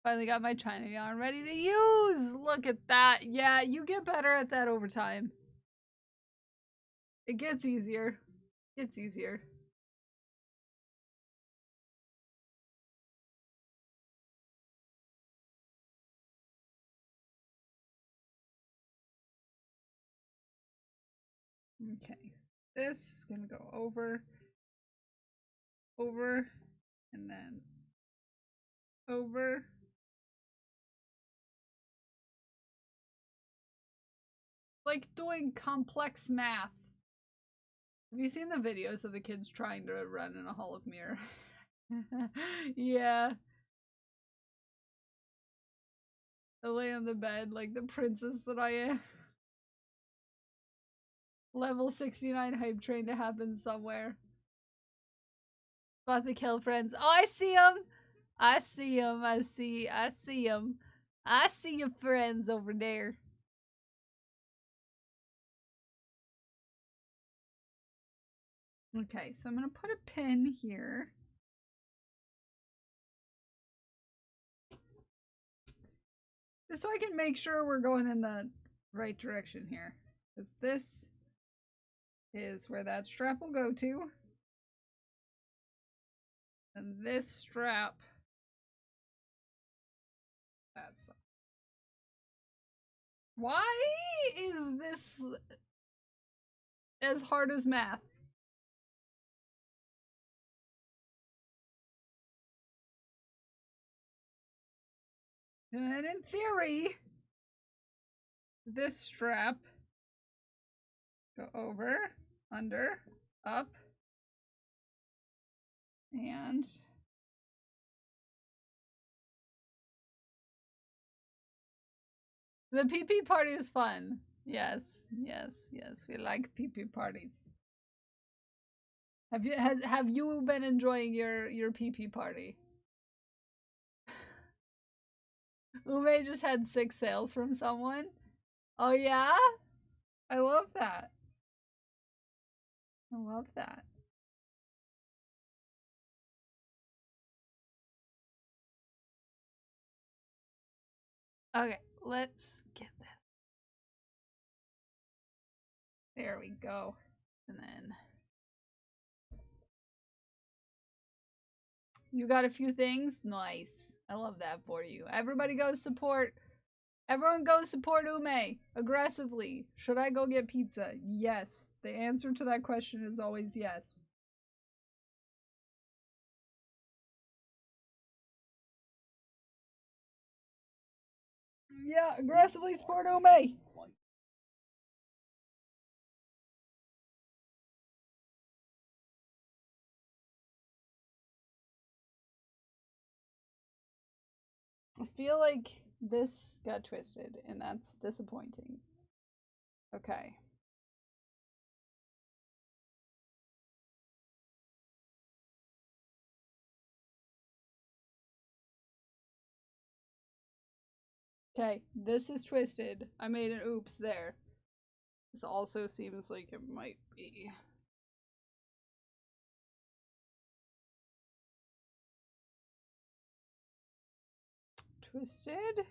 Finally got my China yarn ready to use. Look at that. Yeah, you get better at that over time. It gets easier. It's easier. Okay, so this is gonna go over, and then over. Like doing complex math. Have you seen the videos of the kids trying to run in a hall of mirror? Yeah. I lay on the bed like the princess that I am. Level 69 hype train to happen somewhere. About to kill friends. Oh, I see him! I see him. I see him. I see your friends over there. Okay, so I'm gonna put a pin here. Just so I can make sure we're going in the right direction here. Because this is where that strap will go to. And this strap. That's. Why is this as hard as math? And in theory, this strap go over, under, up, and the PP party is fun. Yes, yes, yes. We like PP parties. Have you been enjoying your PP party? Ume just had 6 sales from someone. Oh yeah? I love that. I love that. Okay, let's get this. There we go. And then you got a few things? Nice. I love that for you. Everybody go support. Everyone go support Ume aggressively. Should I go get pizza? Yes. The answer to that question is always yes. Yeah, aggressively support Ume. I feel like this got twisted, and that's disappointing. Okay. Okay, this is twisted. I made an oops there. This also seems like it might be. Twisted.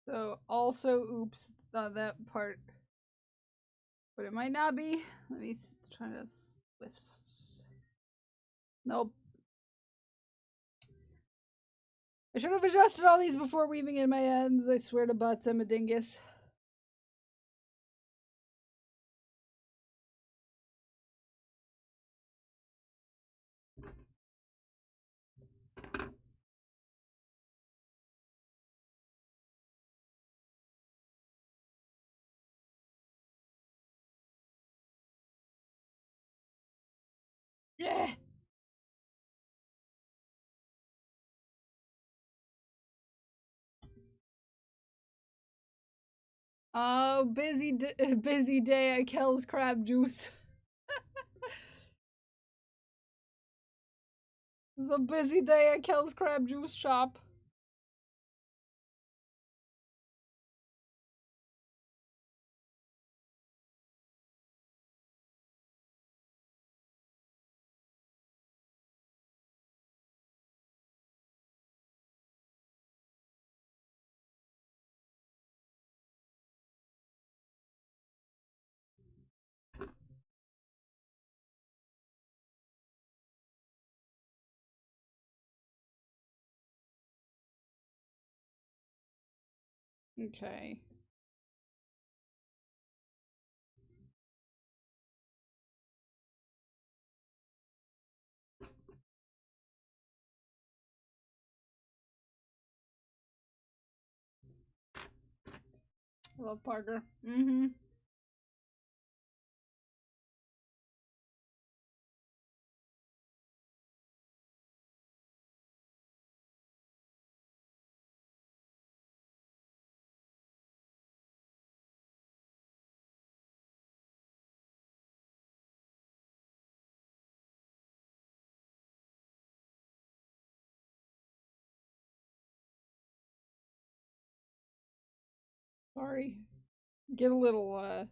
So also oops that part. But it might not be. Let me try to twist. Nope. I should have adjusted all these before weaving in my ends. I swear to butts, I'm a dingus. Yeah. Oh, busy day at Kel's Crab Juice. It's a busy day at Kel's Crab Juice shop. Okay. I love Parker. Mm-hmm. Sorry. Get a little,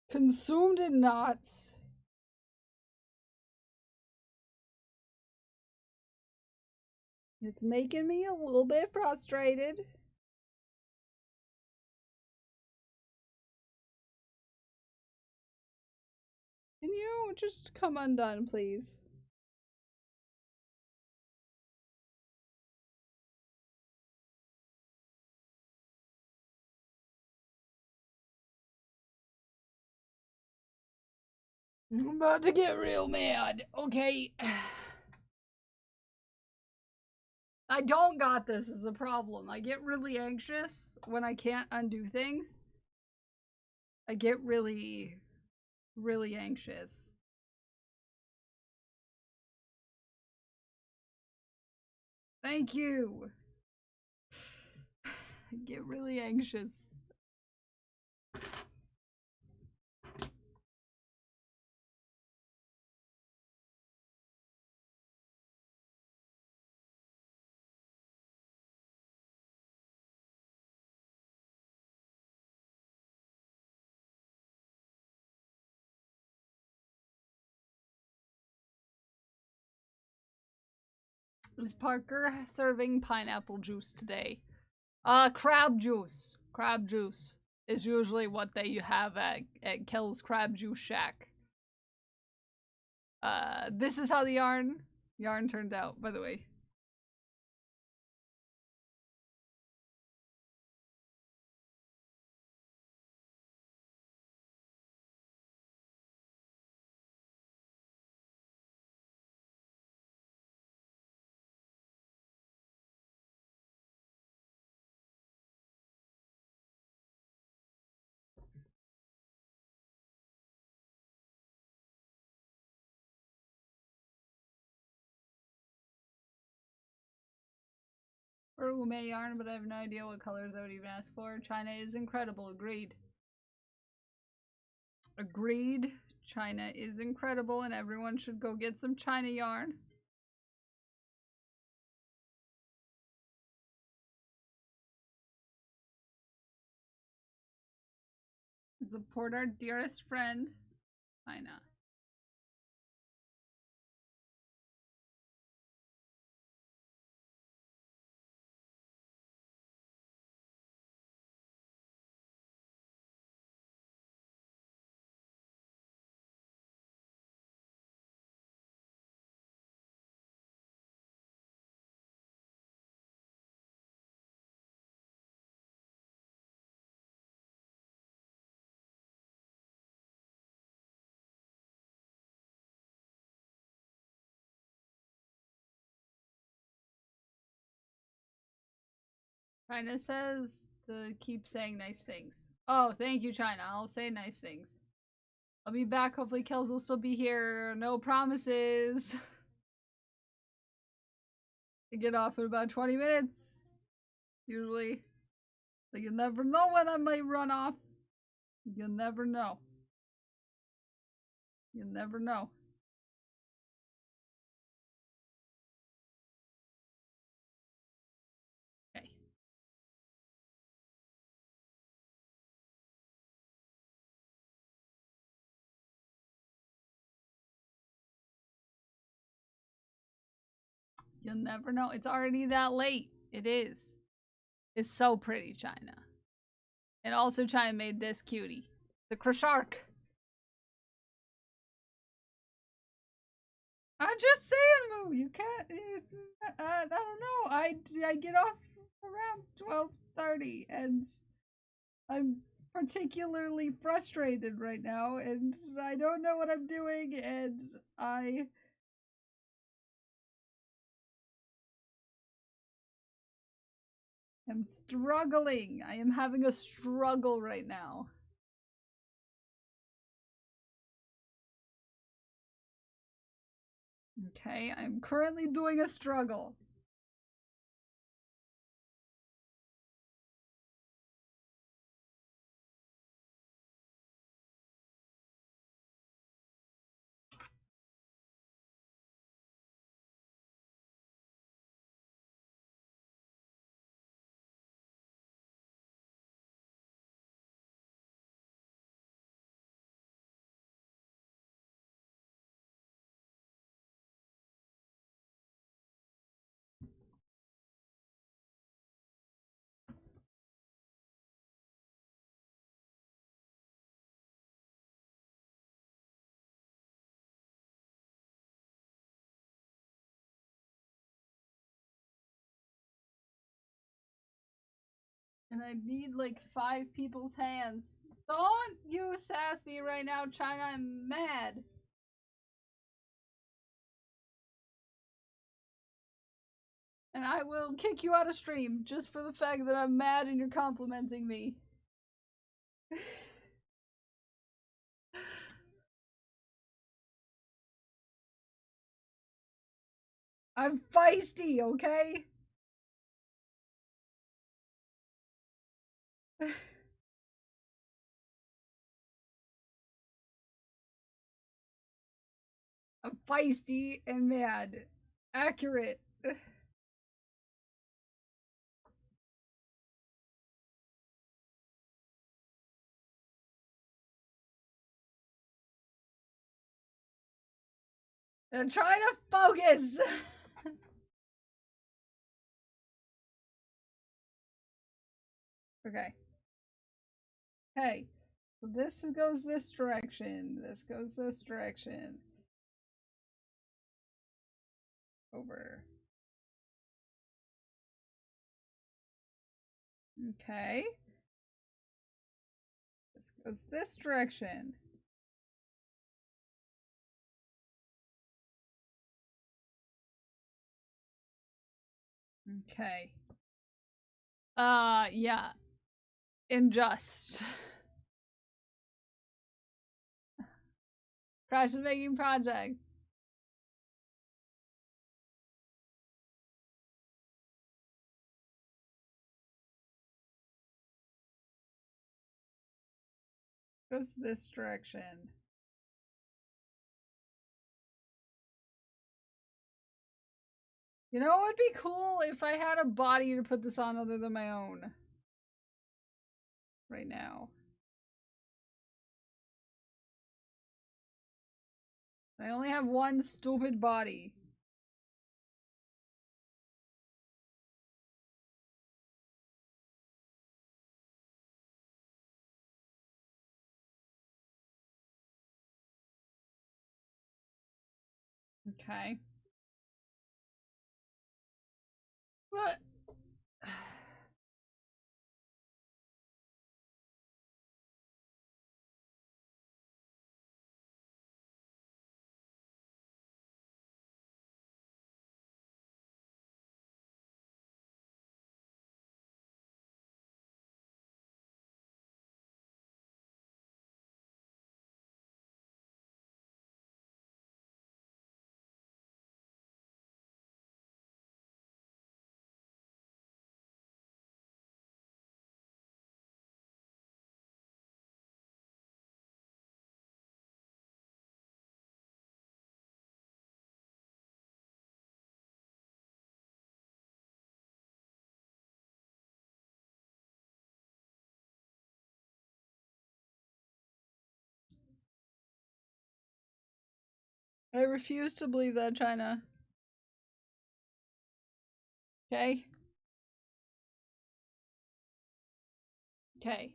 consumed in knots. It's making me a little bit frustrated. Can you just come undone, please? I'm about to get real mad. Okay. I don't got this is the problem. I get really anxious when I can't undo things. I get really, really anxious. Thank you. I get really anxious. Is Parker serving pineapple juice today? Crab juice. Crab juice is usually what they have at Kel's Crab Juice Shack. This is how the yarn turned out, by the way. Or Ume yarn, but I have no idea what colors I would even ask for. China is incredible. Agreed. Agreed. China is incredible, and everyone should go get some China yarn. Support our dearest friend, China. China says to keep saying nice things. Oh, thank you, China. I'll say nice things. I'll be back. Hopefully, Kels will still be here. No promises. I get off in about 20 minutes. Usually. So you'll never know when I might run off. You'll never know. You'll never know. Okay. You'll never know. It's already that late. It is. It's so pretty, China. And also China made this cutie. The Krishark. I'm just saying, Moo. You can't. I don't know. I get off around 12:30, and I'm particularly frustrated right now, and I don't know what I'm doing, and I am struggling. I am having a struggle right now. Okay, I'm currently doing a struggle. And I need like 5 people's hands. Don't you sass me right now, China. I'm mad. And I will kick you out of stream just for the fact that I'm mad and you're complimenting me. I'm feisty, okay? I'm feisty and mad. Accurate. I'm trying to focus. Okay. Hey, so this goes this direction. This goes this direction. Over. Okay. This goes this direction. Okay. Yeah. Unjust. Crash is making project. Goes this direction. You know, it would be cool if I had a body to put this on other than my own. Right now. I only have one stupid body. Okay. What? I refuse to believe that, China. Okay? Okay.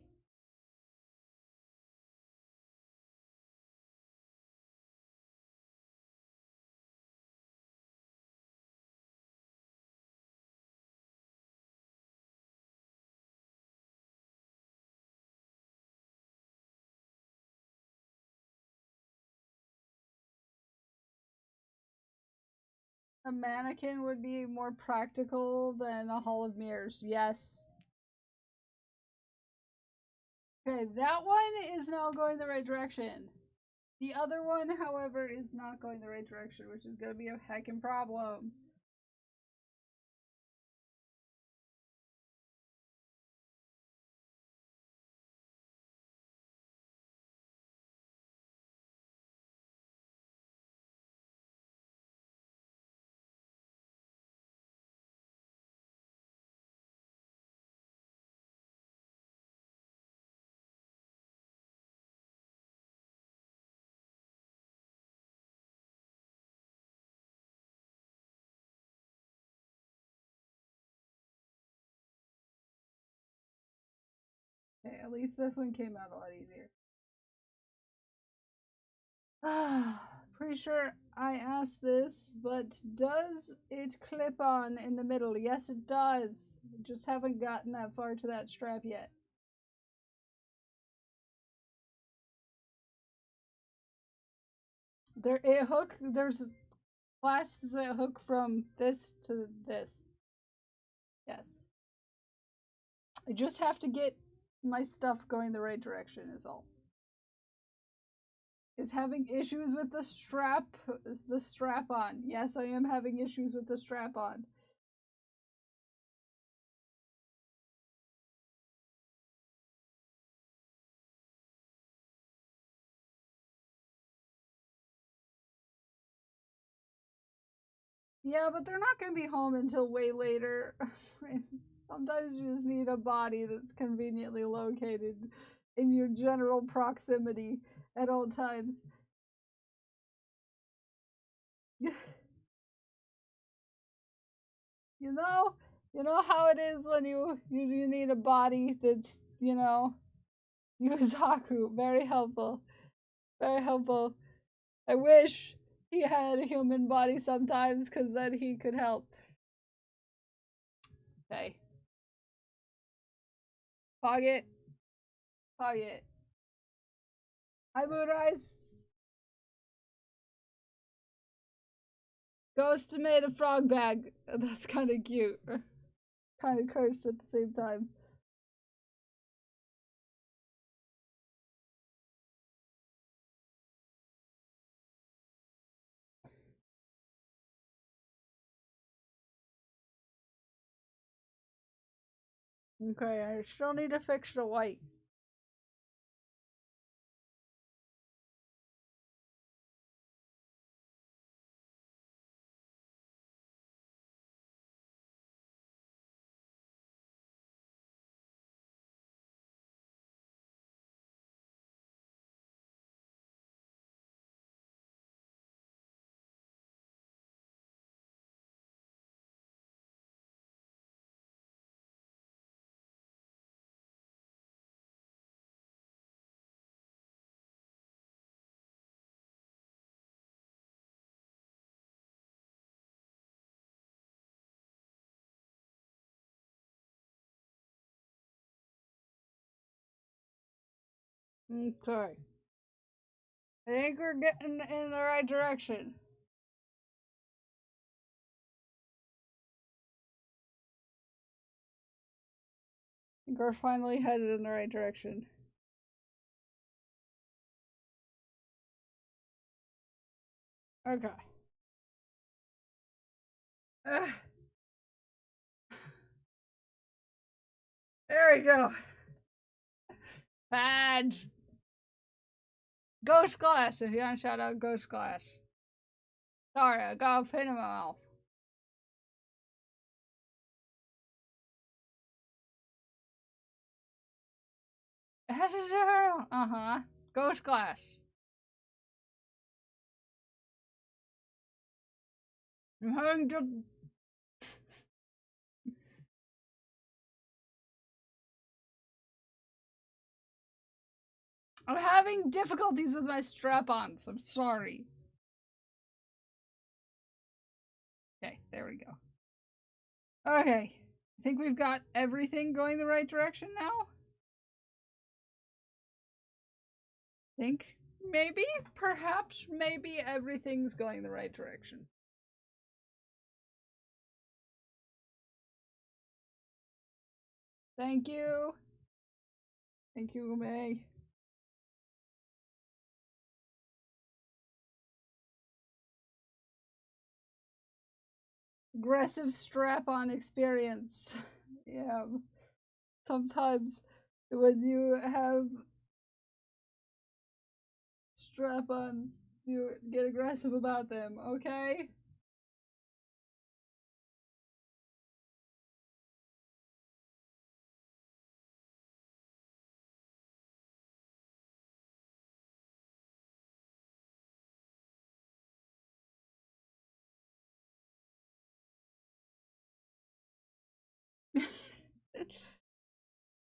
A mannequin would be more practical than a hall of mirrors. Yes. Okay, that one is now going the right direction. The other one, however, is not going the right direction, which is going to be a heckin' problem. Okay, at least this one came out a lot easier. Pretty sure I asked this, but does it clip on in the middle? Yes, it does. Just haven't gotten that far to that strap yet. There's clasps that hook from this to this. Yes. I just have to get my stuff going the right direction is all. Is having issues with the strap on. Yes, I am having issues with the strap on. Yeah, but they're not going to be home until way later. Sometimes you just need a body that's conveniently located in your general proximity at all times. You know how it is when you need a body that's, Yuzaku. Very helpful. Very helpful. I wish he had a human body sometimes, because then he could help. Okay. Fog it. Fog it. Hi, Moonrise. Ghost made a frog bag. That's kind of cute. Kind of cursed at the same time. Okay, I still need to fix the white. Okay. I think we're getting in the right direction. I think we're finally headed in the right direction. Okay. There we go. Badge. Ghost Glass, if you want to shout out Ghost Glass. Sorry, I got a pin in my mouth. Uh-huh. Ghost Glass. I'm having I'm having difficulties with my strap-ons. I'm sorry. Okay, there we go. Okay. I think we've got everything going the right direction now. Think maybe, perhaps, maybe everything's going the right direction. Thank you. Thank you, May. Aggressive strap-on experience. Yeah. Sometimes when you have strap-ons, you get aggressive about them, okay?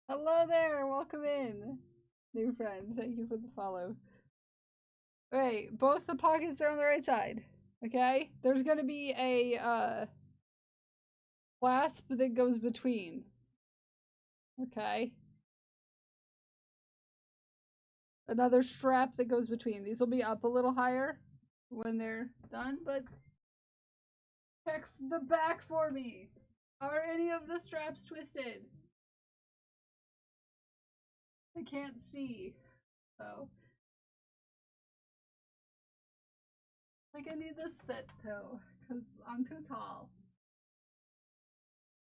Hello there, welcome in. New friend, thank you for the follow. Wait, both the pockets are on the right side. Okay? There's gonna be a clasp that goes between. Okay? Another strap that goes between. These will be up a little higher when they're done, but check the back for me. Are any of the straps twisted? I can't see, so. Like, I need this sit though, because I'm too tall.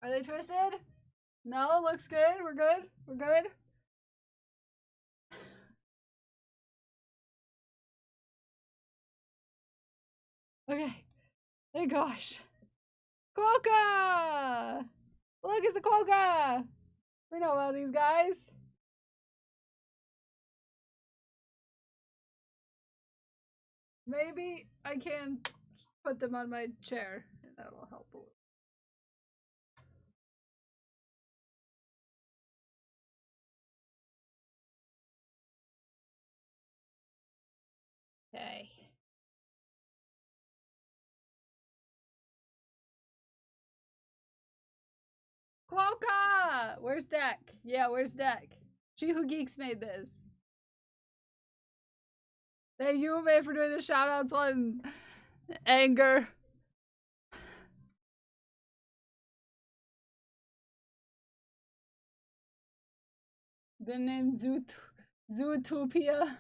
Are they twisted? No, looks good. We're good. We're good. Okay. Thank gosh. Quokka! Look, it's a quokka! We know about these guys. Maybe I can put them on my chair, and that'll help a little. Okay. Quokka! Where's Deck? Yeah, where's Deck? She Who Geeks made this. Thank you, May, for doing the shoutouts on Anger. The name Zootopia.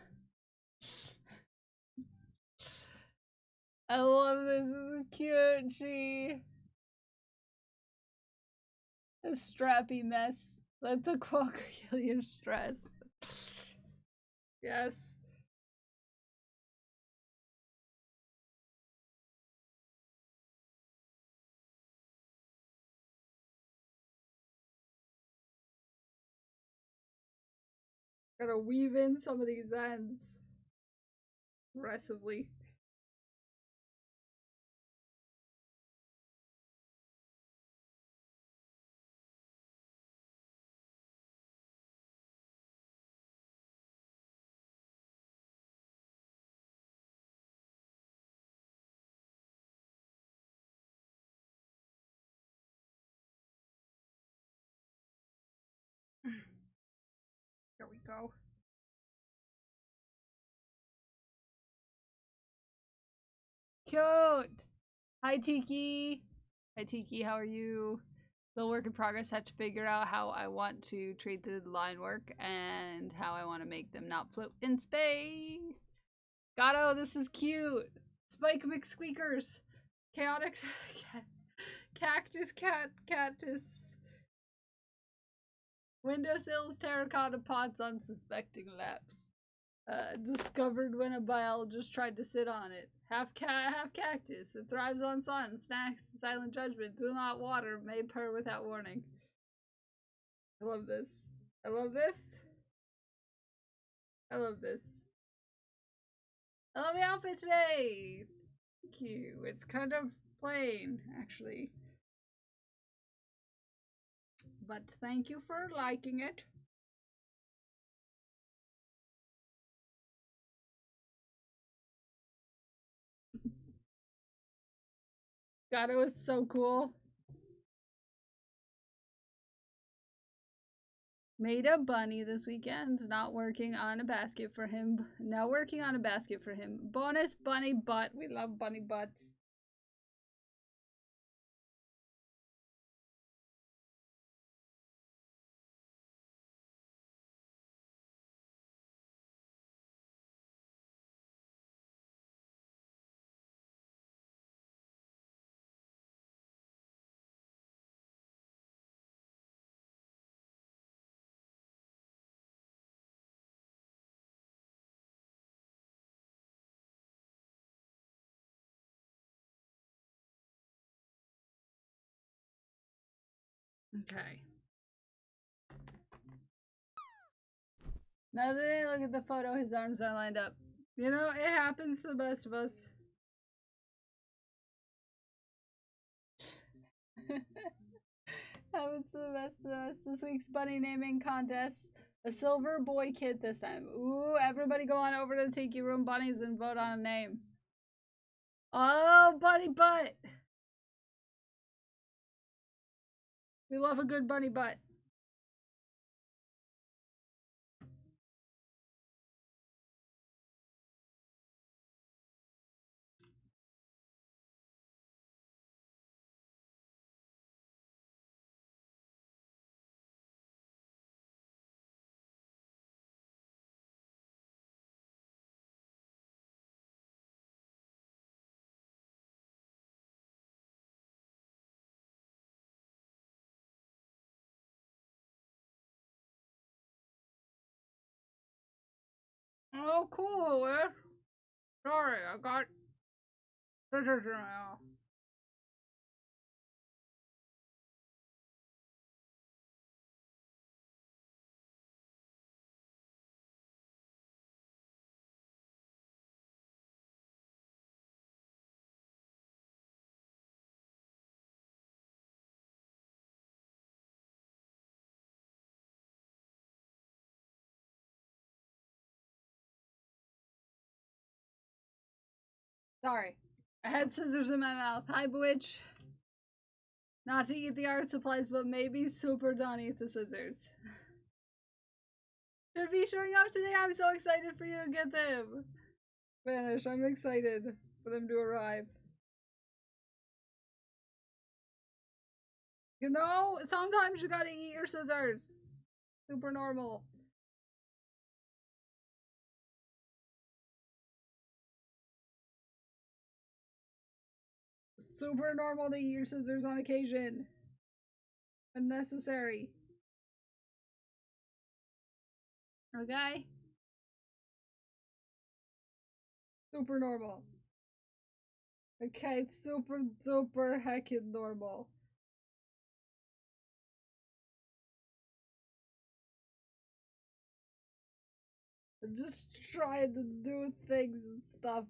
I love this. This is cute. She. A strappy mess. Let the quokka kill your stress. Yes. Gotta weave in some of these ends aggressively. Here we go. Cute! Hi, Tiki! Hi, Tiki, how are you? Still work in progress. Have to figure out how I want to treat the line work and how I want to make them not float in space. Gato, this is cute. Spike McSqueakers. Chaotic cactus cactus. Windowsills, terracotta pots, unsuspecting laps. Discovered when a biologist tried to sit on it. Half cat, half cactus. It thrives on sun, snacks, silent judgment. Do not water. May purr without warning. I love this. I love this. I love this. I love the outfit today. Thank you. It's kind of plain, actually. But thank you for liking it. God, it was so cool. Made a bunny this weekend. Not working on a basket for him. Now working on a basket for him. Bonus bunny butt. We love bunny butts. Okay. Now that I look at the photo, his arms are lined up. You know, it happens to the best of us. Happens to the best of us. This week's bunny naming contest. A silver boy kit this time. Ooh, everybody go on over to the Tiki Room Bunnies and vote on a name. Oh, bunny butt. We love a good bunny butt. Oh, cool. Sorry, I got scissors in my mouth. Sorry. I had scissors in my mouth. Hi, Bewitch. Not to eat the art supplies, but maybe Super Don eat the scissors. Should be showing up today. I'm so excited for you to get them. Vanish, I'm excited for them to arrive. You know, sometimes you gotta eat your scissors. Super normal. Super normal to eat your scissors on occasion. Unnecessary. Okay? Super normal. Okay, super duper heckin' normal. I'm just trying to do things and stuff.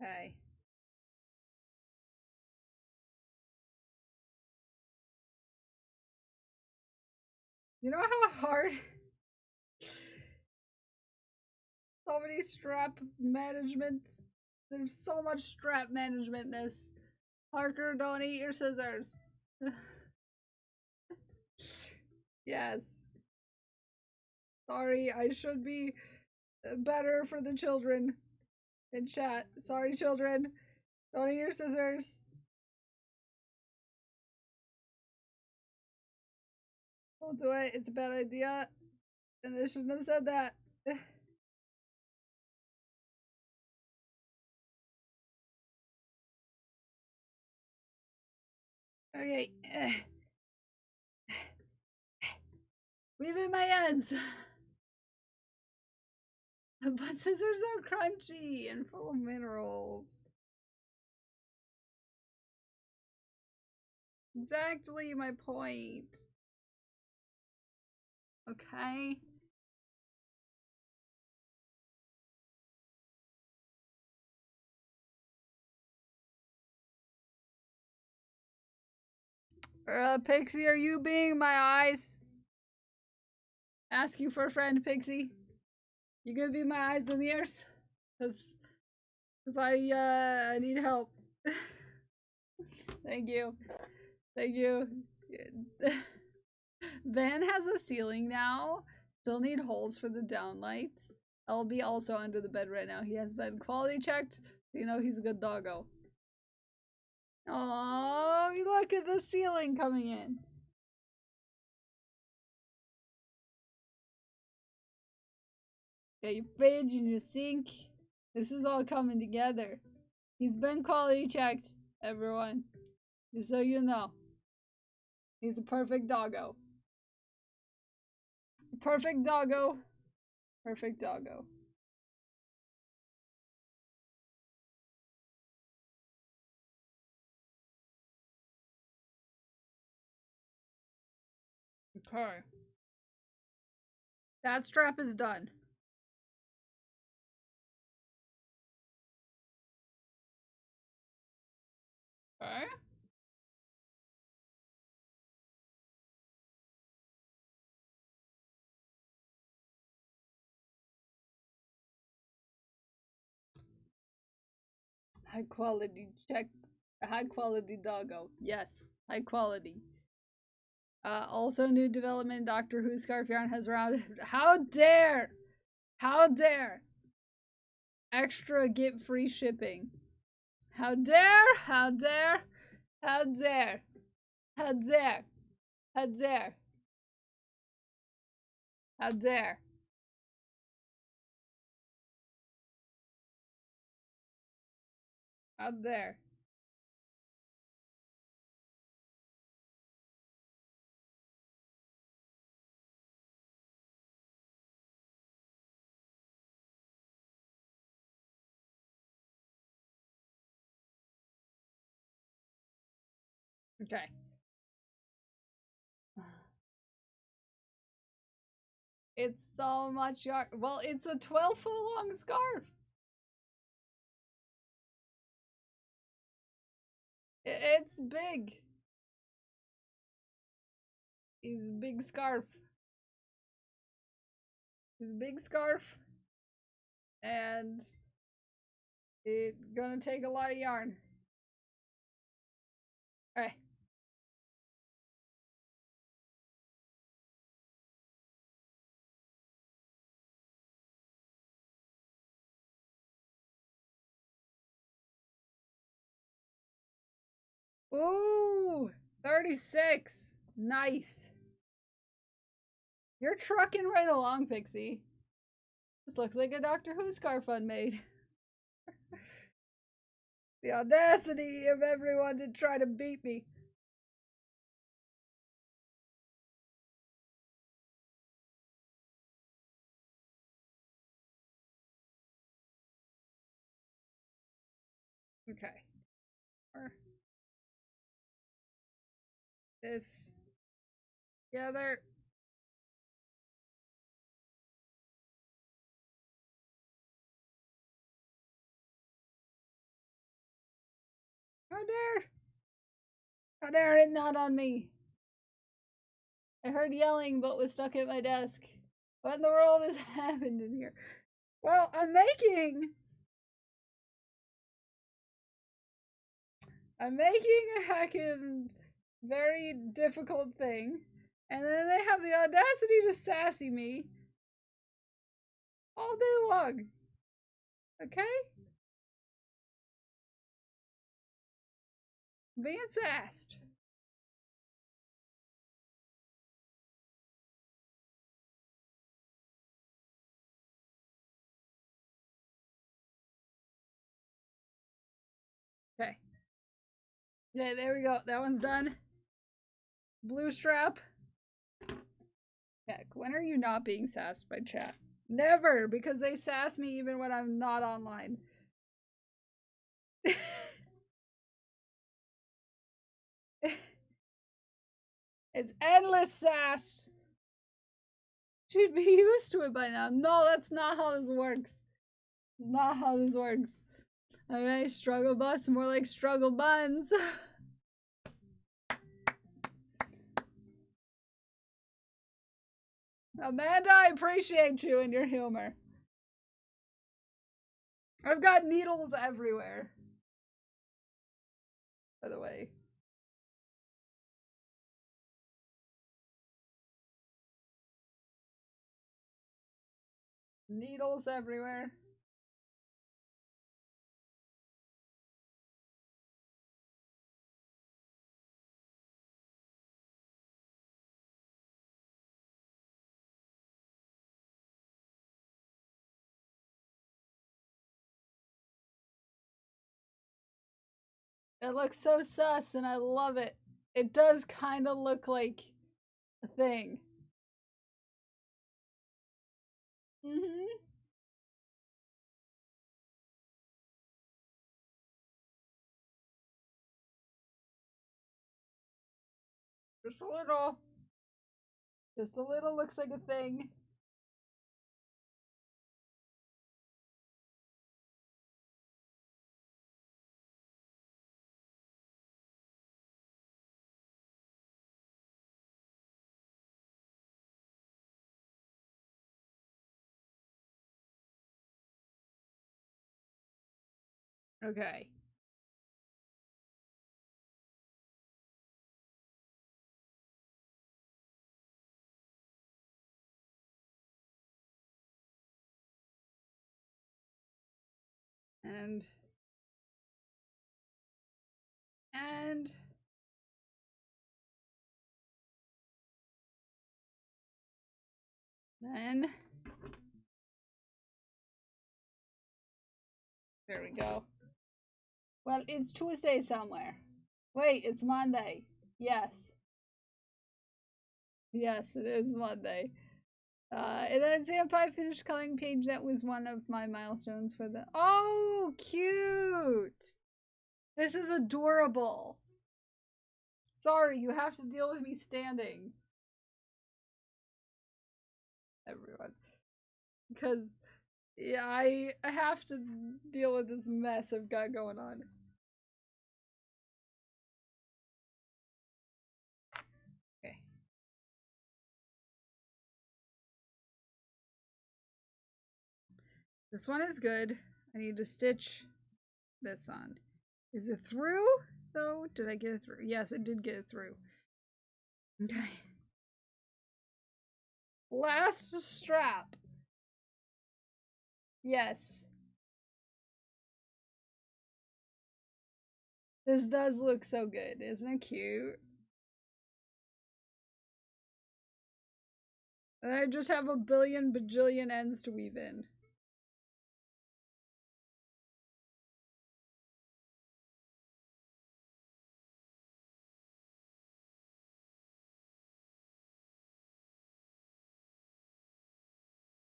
Okay. You know how hard so many strap management. There's so much strap management in this. Parker, don't eat your scissors. Yes. Sorry, I should be better for the children in chat. Sorry, children. Don't eat your scissors. Don't do it. It's a bad idea. And I shouldn't have said that. Okay. Weave in my ends. But scissors are crunchy and full of minerals. Exactly my point. Okay. Pixie, are you being my eyes? Ask you for a friend, Pixie. You gonna be my eyes and ears? Cause I need help. Thank you. Thank you. Van has a ceiling now. Still need holes for the downlights. LB also under the bed right now. He has been quality checked. So you know he's a good doggo. Oh, look at the ceiling coming in. Got your fridge and your sink. This is all coming together. He's been quality checked, everyone. Just so you know. He's a perfect doggo. Perfect doggo. Perfect doggo. Okay. That strap is done. Okay. High quality check. High quality doggo. Yes. High quality. Also new development, Doctor Who scarf yarn has around. How dare! How dare! Extra get free shipping. How dare! How dare! How dare! How dare! How dare! How dare! How dare! Okay. It's so much yarn. Well, it's a 12-foot long scarf. It's big. It's a big scarf. It's a big scarf. And it's gonna take a lot of yarn. Okay. Ooh, 36. Nice. You're trucking right along, Pixie. This looks like a Doctor Who scarf unmade. The audacity of everyone to try to beat me. Okay. This together. How dare! How dare it not on me? I heard yelling but was stuck at my desk. What in the world has happened in here? Well, I'm making a heckin' very difficult thing. And then they have the audacity to sassy me all day long. Okay? Being sassed. Okay. Okay, there we go. That one's done. Blue strap. Heck, when are you not being sassed by chat? Never, because they sass me even when I'm not online. It's endless sass. She'd be used to it by now. No, that's not how this works. It's not how this works. Okay, struggle bus, more like struggle buns. Amanda, I appreciate you and your humor. I've got needles everywhere. By the way. Needles everywhere. It looks so sus and I love it. It does kind of look like a thing. Mm-hmm. Just a little. Just a little looks like a thing. Okay. And and then there we go. Well, it's Tuesday somewhere. Wait, it's Monday. Yes. Yes, it is Monday. And then Zampai finished coloring page. That was one of my milestones for the. Oh, cute! This is adorable. Sorry, you have to deal with me standing. Everyone. Because yeah, I have to deal with this mess I've got going on. Okay. This one is good. I need to stitch this on. Is it through, though? Did I get it through? Yes, I did get it through. Okay. Last strap. Yes. This does look so good. Isn't it cute? And I just have a billion bajillion ends to weave in.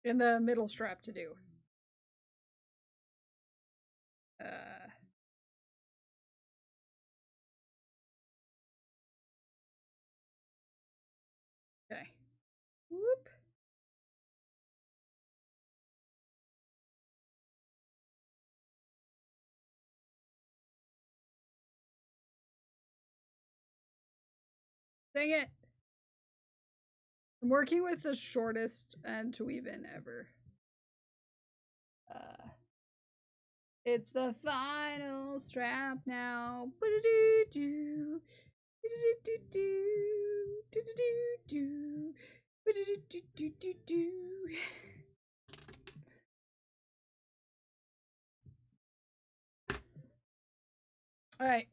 And the middle strap to do. Okay. Whoop. Dang it. I'm working with the shortest end to weave in ever. It's the final strap now. Ba-do-do-do. Do-do-do-do. Do-do-do-do. Ba-do-do-do-do-do. All right.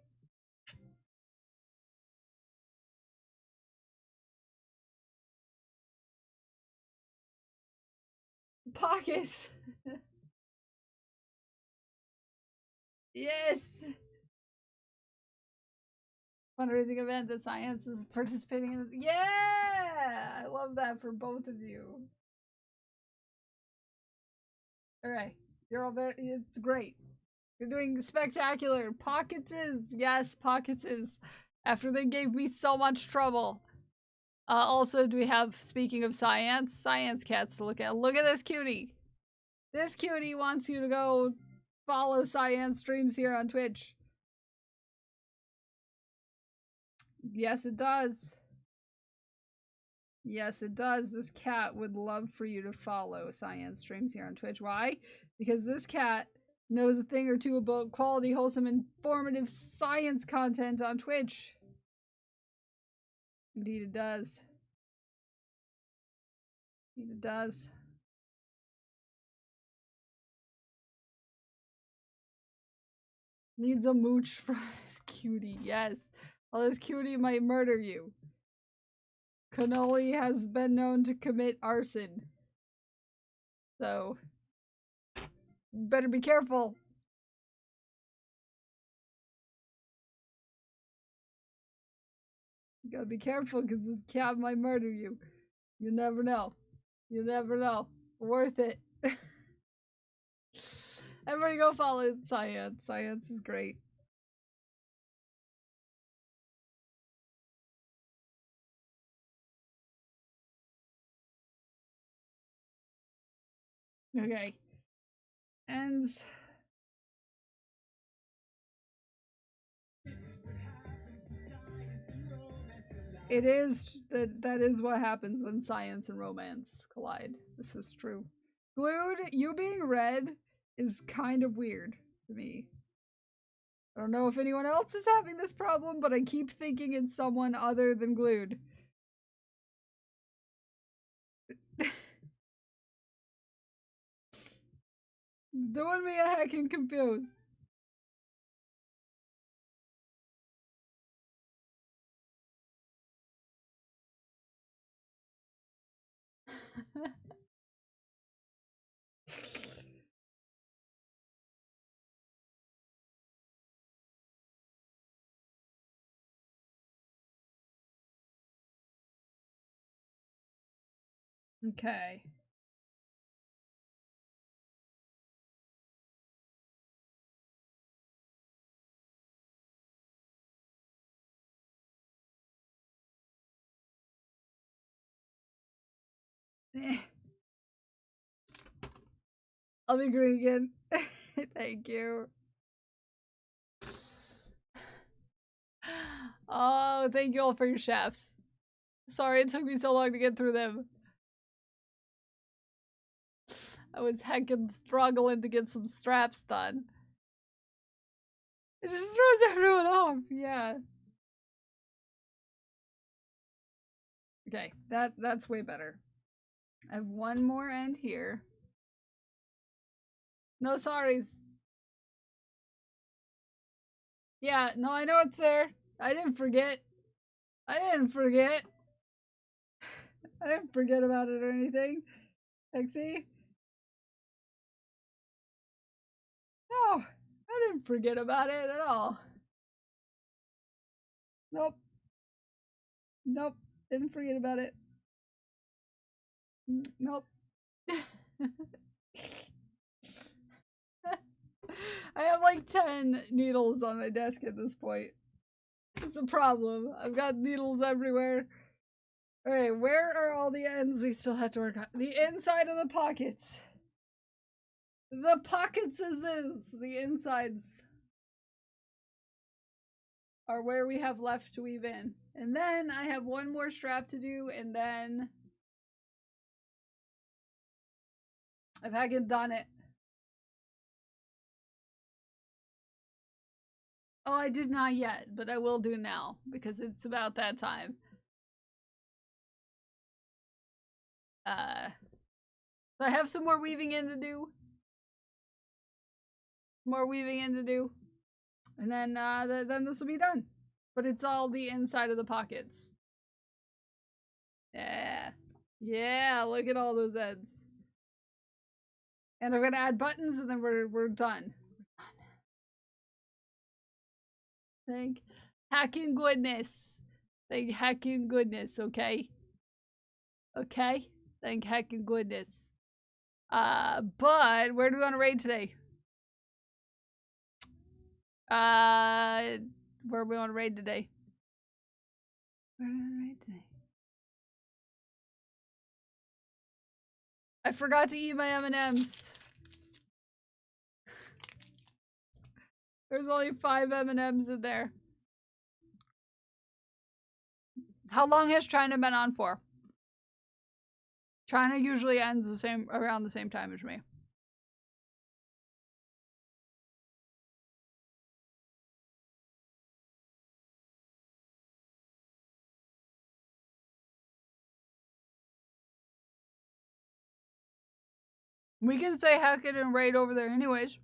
Pockets. Yes. Fundraising event that science is participating in. Yeah, I love that for both of you. All right, you're all very. It's great. You're doing spectacular. Pockets is yes, pockets is. After they gave me so much trouble. Also, do we have, speaking of science cats to look at? Look at this cutie. This cutie wants you to go follow science streams here on Twitch. Yes, it does. Yes, it does. This cat would love for you to follow science streams here on Twitch. Why? Because this cat knows a thing or two about quality, wholesome, informative science content on Twitch. Indeed it does. Indeed it does. Needs a mooch from this cutie. Yes. Well, this cutie might murder you. Cannoli has been known to commit arson. So, better be careful. You gotta be careful because this cat might murder you. You never know. You never know. Worth it. Everybody go follow Science. Science is great. Okay. Ends. It is that is what happens when science and romance collide. This is true. Glued, you being red is kind of weird to me. I don't know if anyone else is having this problem, but I keep thinking it's someone other than Glued. Doing me a heckin' confused. Okay. I'll be green again. Thank you. Oh, thank you all for your chefs. Sorry it took me so long to get through them. I was heckin' struggling to get some straps done. It just throws everyone off, yeah. Okay, that's way better. I have one more end here. No sorries. Yeah, no, I know it's there. I didn't forget. I didn't forget. I didn't forget about it or anything. Lexi? No, I didn't forget about it at all. Nope. Nope. Didn't forget about it. Nope. I have like 10 needles on my desk at this point. It's a problem. I've got needles everywhere. Alright, where are all the ends we still have to work on? The inside of the pockets. The pockets is the insides are where we have left to weave in. And then I have one more strap to do, and then I've heckin' done it. Oh, I did not yet, but I will do now because it's about that time. So I have some more weaving in to do. More weaving in to do. And then then this will be done. But it's all the inside of the pockets. Yeah. Yeah, look at all those ends. And I'm gonna add buttons and then we're done. Thank hacking goodness. Thank hacking goodness, okay? Okay? Thank heckin' goodness. But where do we want to raid today? Where do we want to raid today? Where do we want to raid today? I forgot to eat my M&Ms. There's only 5 M&Ms in there. How long has China been on for? China usually ends around the same time as me. We can say heck it and raid over there anyways.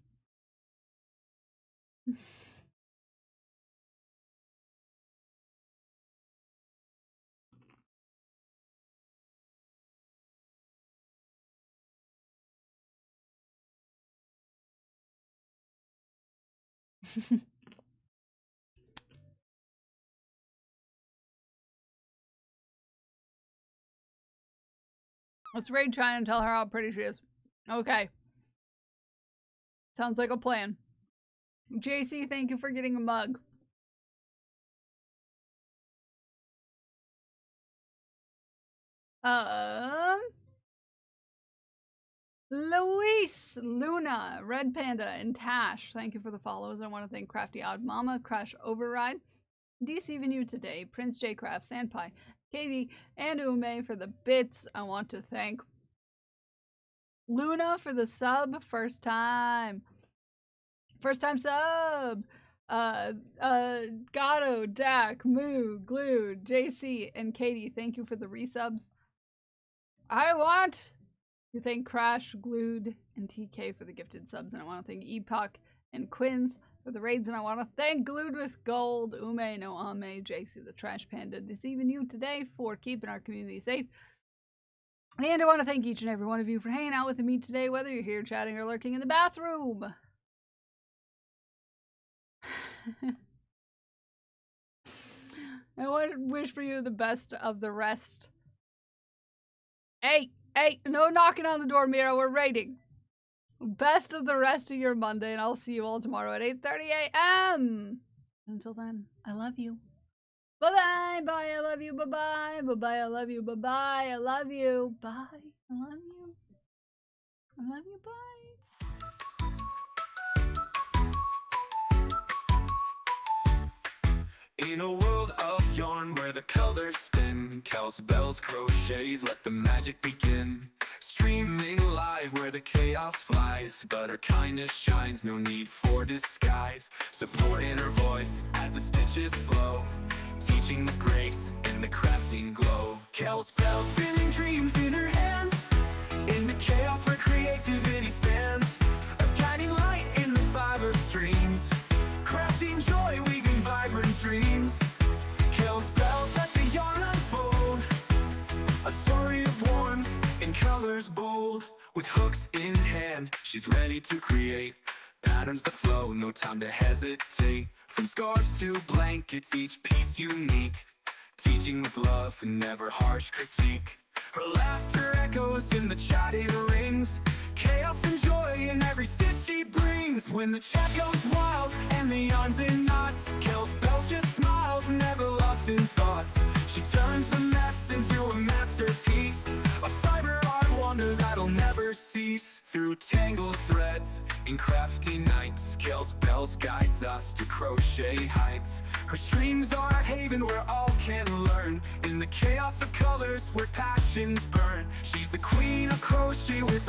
Let's raid China and tell her how pretty she is. Okay. Sounds like a plan. JC, thank you for getting a mug. Luis, Luna, Red Panda, and Tash, thank you for the follows. I want to thank Crafty Odd Mama, Crash Override, DC Venue Today, Prince J Craft, Sandpie, Katie, and Ume for the bits. I want to thank Luna for the sub, first time sub. Gato, Dak, Moo, Glue, JC, and Katie, thank you for the resubs. I want to thank Crash, Glued, and TK for the gifted subs, and I want to thank Epoch and Quins for the raids, and I want to thank Glued with Gold, Ume, No Ame, JC the Trash Panda, Deceiving You Today for keeping our community safe. And I want to thank each and every one of you for hanging out with me today, whether you're here chatting or lurking in the bathroom. I want to wish for you the best of the rest. Hey, no knocking on the door, Mira. We're raiding. Best of the rest of your Monday, and I'll see you all tomorrow at 8:30 a.m. Until then, I love you. Bye-bye. Bye. I love you. Bye-bye. Bye-bye. I love you. Bye-bye. I love you. Bye. I love you. I love you. Bye. In a world of yarn where the colors spin, Kel's bells, crochets, let the magic begin. Streaming live where the chaos flies, but her kindness shines, no need for disguise. Supporting her voice as the stitches flow, teaching the grace in the crafting glow. Kel's bells spinning dreams in her hands, in the chaos where creativity stands. A guiding light in the fiber streams, crafting joy, weaving vibrant dreams. Kel's bells let the yarn unfold, a story of warmth in colors bold. With hooks in hand, she's ready to create patterns that flow, no time to hesitate. From scarves to blankets, each piece unique, teaching with love and never harsh critique. Her laughter echoes in the chatted rings, chaos and joy in every stitch she brings. When the chat goes wild and the yarn's in knots, Kel's bells just smiles, never lost in thoughts. She turns the mess into a masterpiece, a fiber art wonder that'll never cease. Through tangled threads in crafty nights, Kel's bells guides us to crochet heights. Her streams are a haven where all can learn, in the chaos of colors where passions burn. She's the queen of crochet with